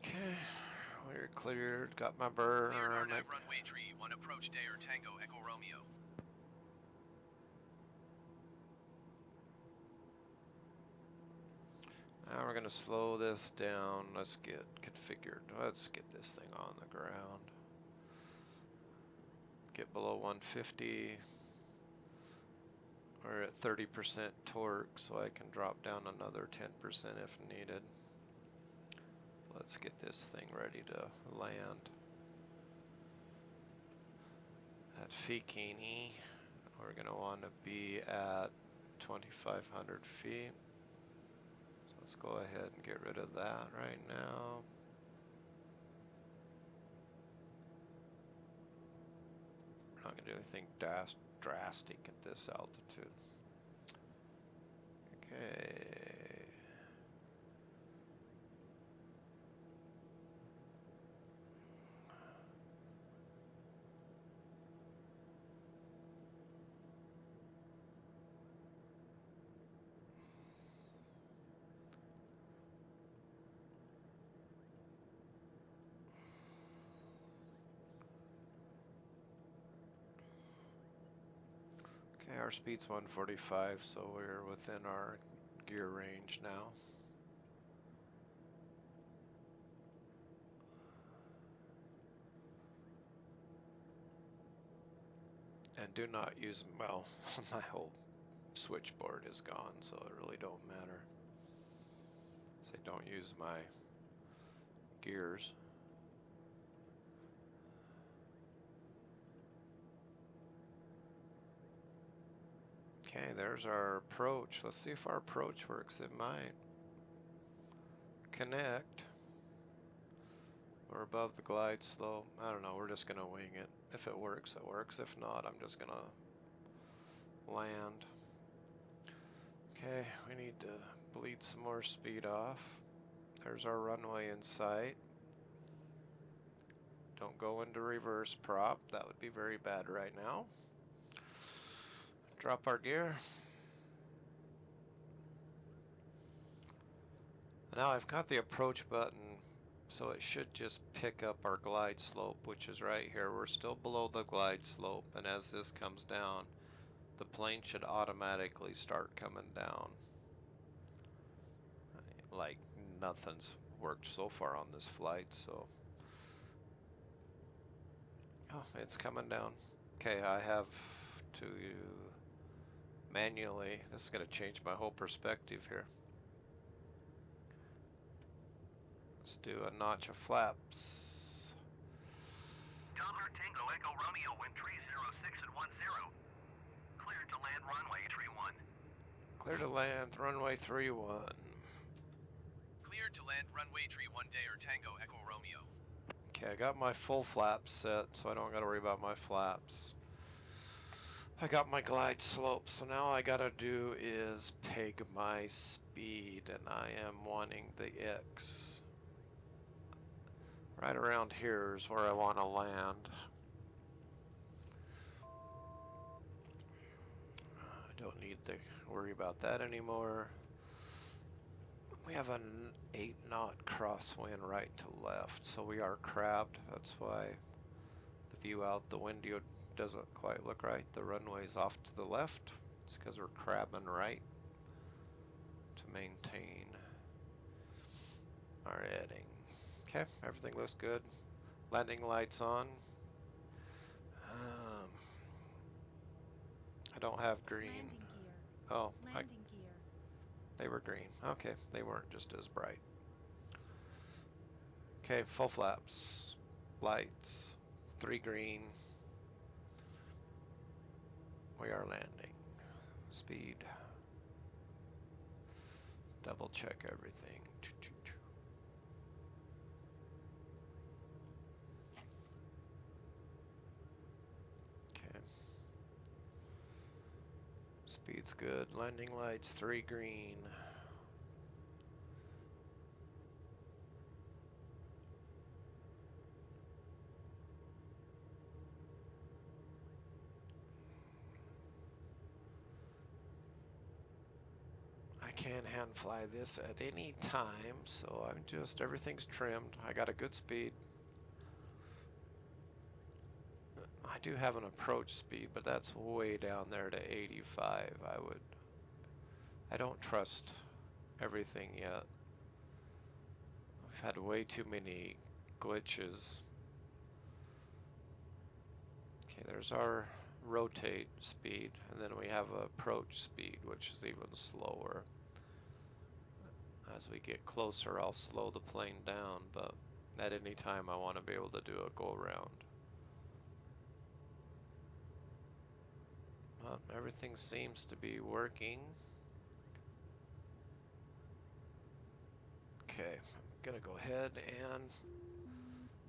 Okay, we're cleared. Got my burn. Cleared RNAV runway tree 1 approach Dayer Tango Echo Romeo. Now we're gonna slow this down. Let's get configured. Let's get this thing on the ground. Get below 150. We're at 30% torque, so I can drop down another 10% if needed. Let's get this thing ready to land. At Fikini, we're gonna want to be at 2,500 feet. So let's go ahead and get rid of that right now. Not gonna do anything drastic at this altitude. Okay. Okay, our speed's 145, so we're within our gear range now. And do not use, well, my whole switchboard is gone, so it really don't matter. Say don't use my gears. Okay, there's our approach. Let's see if our approach works. It might. Connect. We're above the glide slope. I don't know, we're just gonna wing it. If it works, it works. If not, I'm just gonna land. Okay, we need to bleed some more speed off. There's our runway in sight. Don't go into reverse prop. That would be very bad right now. Drop our gear. Now I've got the approach button, so it should just pick up our glide slope, which is right here. We're still below the glide slope, and as this comes down, the plane should automatically start coming down. Like nothing's worked so far on this flight, so. Oh, it's coming down. Okay, I have to manually, this is going to change my whole perspective here. Let's do a notch of flaps. Dollar Tango Echo Romeo wind tree 06 at 10. Cleared to land runway tree 1. Clear to land, runway 31. Cleared to land runway tree 1 Dayer Tango Echo Romeo. Okay, I got my full flaps set, so I don't got to worry about my flaps. I got my glide slope, so now all I gotta do is peg my speed, and I am wanting the X. Right around here is where I want to land. I don't need to worry about that anymore. We have an 8-knot crosswind right to left, so we are crabbed. That's why the view out the window doesn't quite look right. The runway's off to the left. It's because we're crabbing right to maintain our heading. Okay, everything looks good. Landing lights on. I don't have green. Landing gear. Oh, Landing gear. they were green. Okay, they weren't just as bright. Okay, full flaps. Lights. 3 green. We are landing. Speed. Double check everything. Speed's good. Landing lights 3 green. I can hand fly this at any time, so I'm just, everything's trimmed. I got a good speed. I do have an approach speed, but that's way down there to 85. I don't trust everything yet. I've had way too many glitches. Okay, there's our rotate speed, and then we have approach speed, which is even slower. As we get closer, I'll slow the plane down, but at any time I want to be able to do a go around. Everything seems to be working. Okay, I'm gonna go ahead and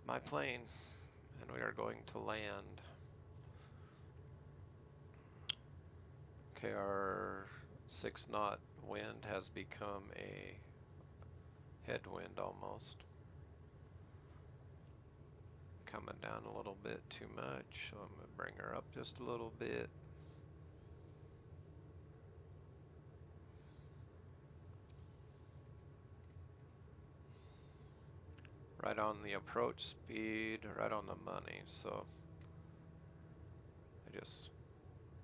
my plane, and we are going to land. Okay, our 6-knot wind has become a headwind almost. Coming down a little bit too much, so I'm gonna bring her up just a little bit. Right on the approach speed, right on the money, so I just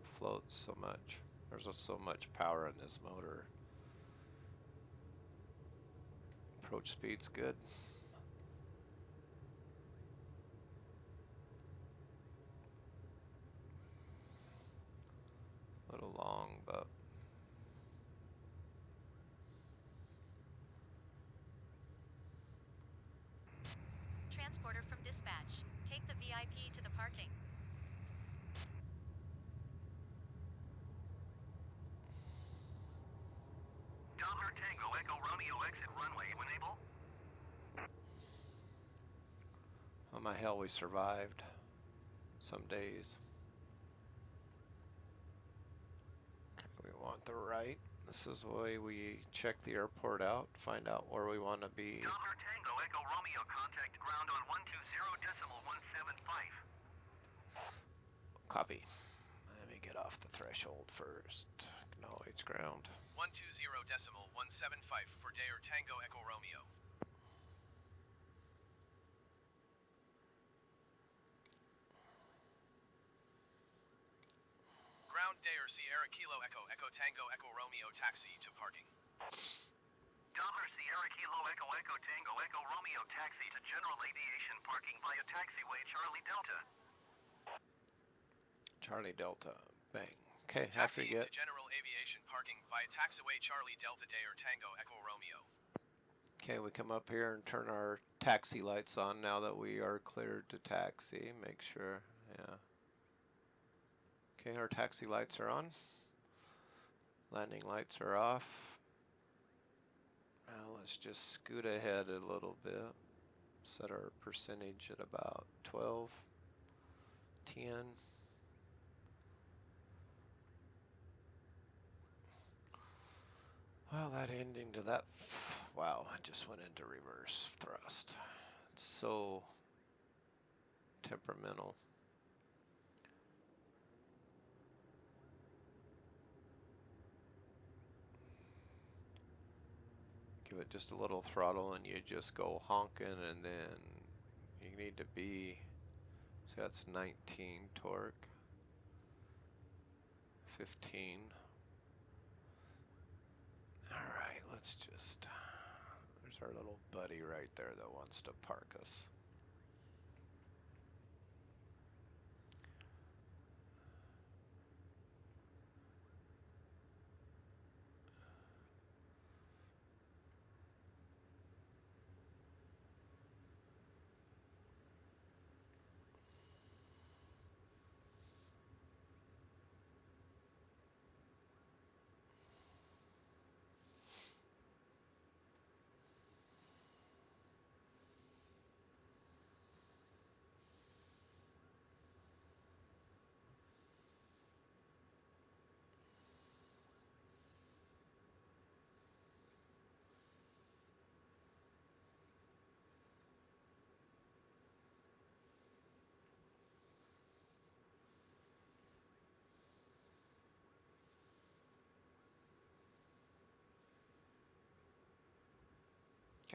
float so much. There's so much power in this motor. Approach speed's good. A little long, but Transporter from dispatch. Take the VIP to the parking. Dollar Tango Echo Romeo exit runway when able. oh my hell, we survived some days. Okay, we want the right. This is the way we check the airport out, find out where we want to be. Dollar Tango Echo Romeo contact ground on 120.175. Copy. Let me get off the threshold first. Acknowledge ground. 120.175 for Dair Tango Echo Romeo. Ground Dair Sierra Kilo Echo Echo Tango Echo Romeo taxi to parking. Dollar Sierra Kilo Echo Echo Tango Echo Romeo taxi to general aviation parking via taxiway Charlie Delta. Charlie Delta. Bang. Okay, Taxiing after you get... to general aviation parking via taxiway Charlie Delta Dair Tango Echo Romeo. Okay, we come up here and turn our taxi lights on now that we are cleared to taxi. Make sure, yeah. Okay, our taxi lights are on. Landing lights are off. Now let's just scoot ahead a little bit. Set our percentage at about 12, 10. Well, that ending to that, wow, I just went into reverse thrust. It's so temperamental. Give it just a little throttle and you just go honking, and then you need to be, so that's 19 torque, 15. Alright, let's just, there's our little buddy right there that wants to park us.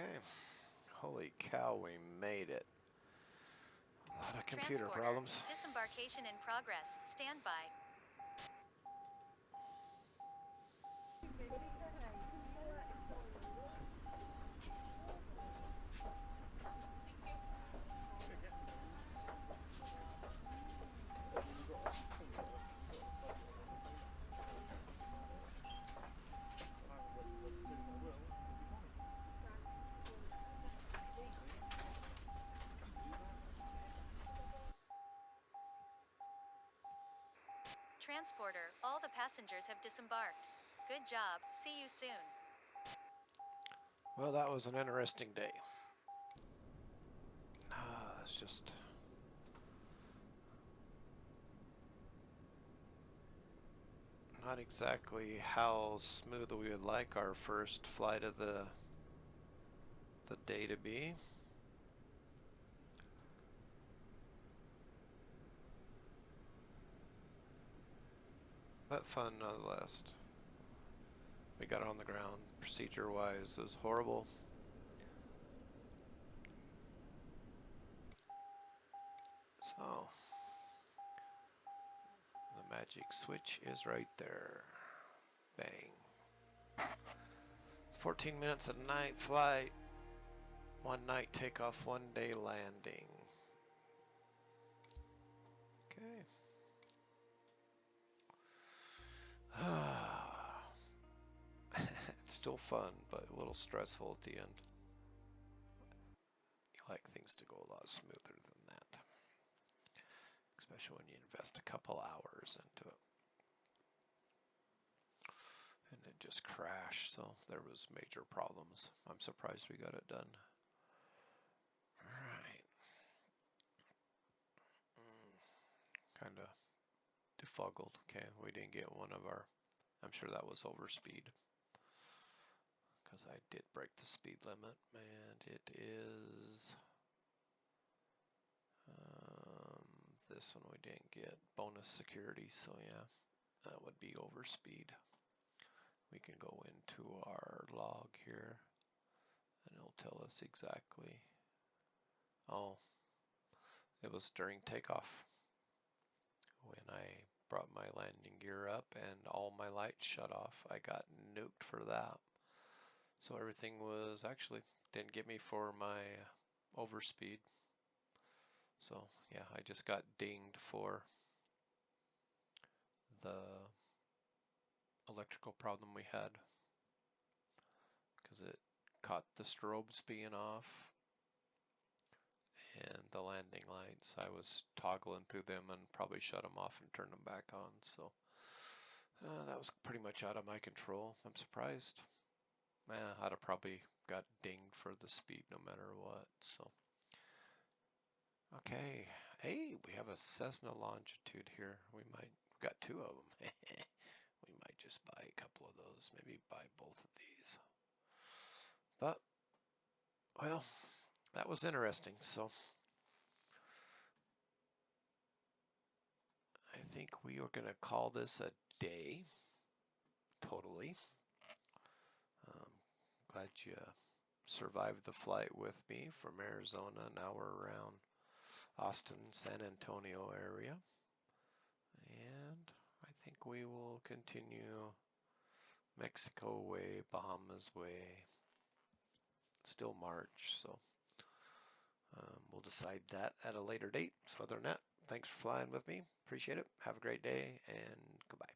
Okay. Holy cow, we made it. A lot of computer Transporter, problems. disembarkation in progress. Stand by. Transporter, all the passengers have disembarked. Good job. See you soon. Well, that was an interesting day. It's just not exactly how smooth we would like our first flight of the day to be. But fun nonetheless. We got on the ground. Procedure-wise, it was horrible. So, the magic switch is right there. Bang. 14 minutes a night flight. 1 night takeoff, 1 day landing. Okay. It's still fun, but a little stressful at the end. You like things to go a lot smoother than that, especially when you invest a couple hours into it. And it just crashed, so there was major problems. I'm surprised we got it done. Alright. Kind of defoggled. Okay, we didn't get one of our... I'm sure that was overspeed, because I did break the speed limit, and it is... this one we didn't get. Bonus security, so yeah, that would be overspeed. We can go into our log here, and it'll tell us exactly. Oh, it was during takeoff when I brought my landing gear up and all my lights shut off. I got nuked for that. So everything was actually didn't get me for my overspeed. So yeah, I just got dinged for the electrical problem we had, because it caught the strobes being off and the landing lights. I was toggling through them and probably shut them off and turned them back on. So that was pretty much out of my control. I'm surprised. I'd have probably got dinged for the speed no matter what. So okay, hey, we have a Cessna Longitude here. We've got 2 of them. We might just buy a couple of those, maybe buy both of these. But, well, that was interesting. So I think we are going to call this a day. Totally. Glad you survived the flight with me from Arizona. Now we're around Austin, San Antonio area. And I think we will continue Mexico way, Bahamas way. It's still March, so we'll decide that at a later date. So other than that, thanks for flying with me. Appreciate it. Have a great day, and goodbye.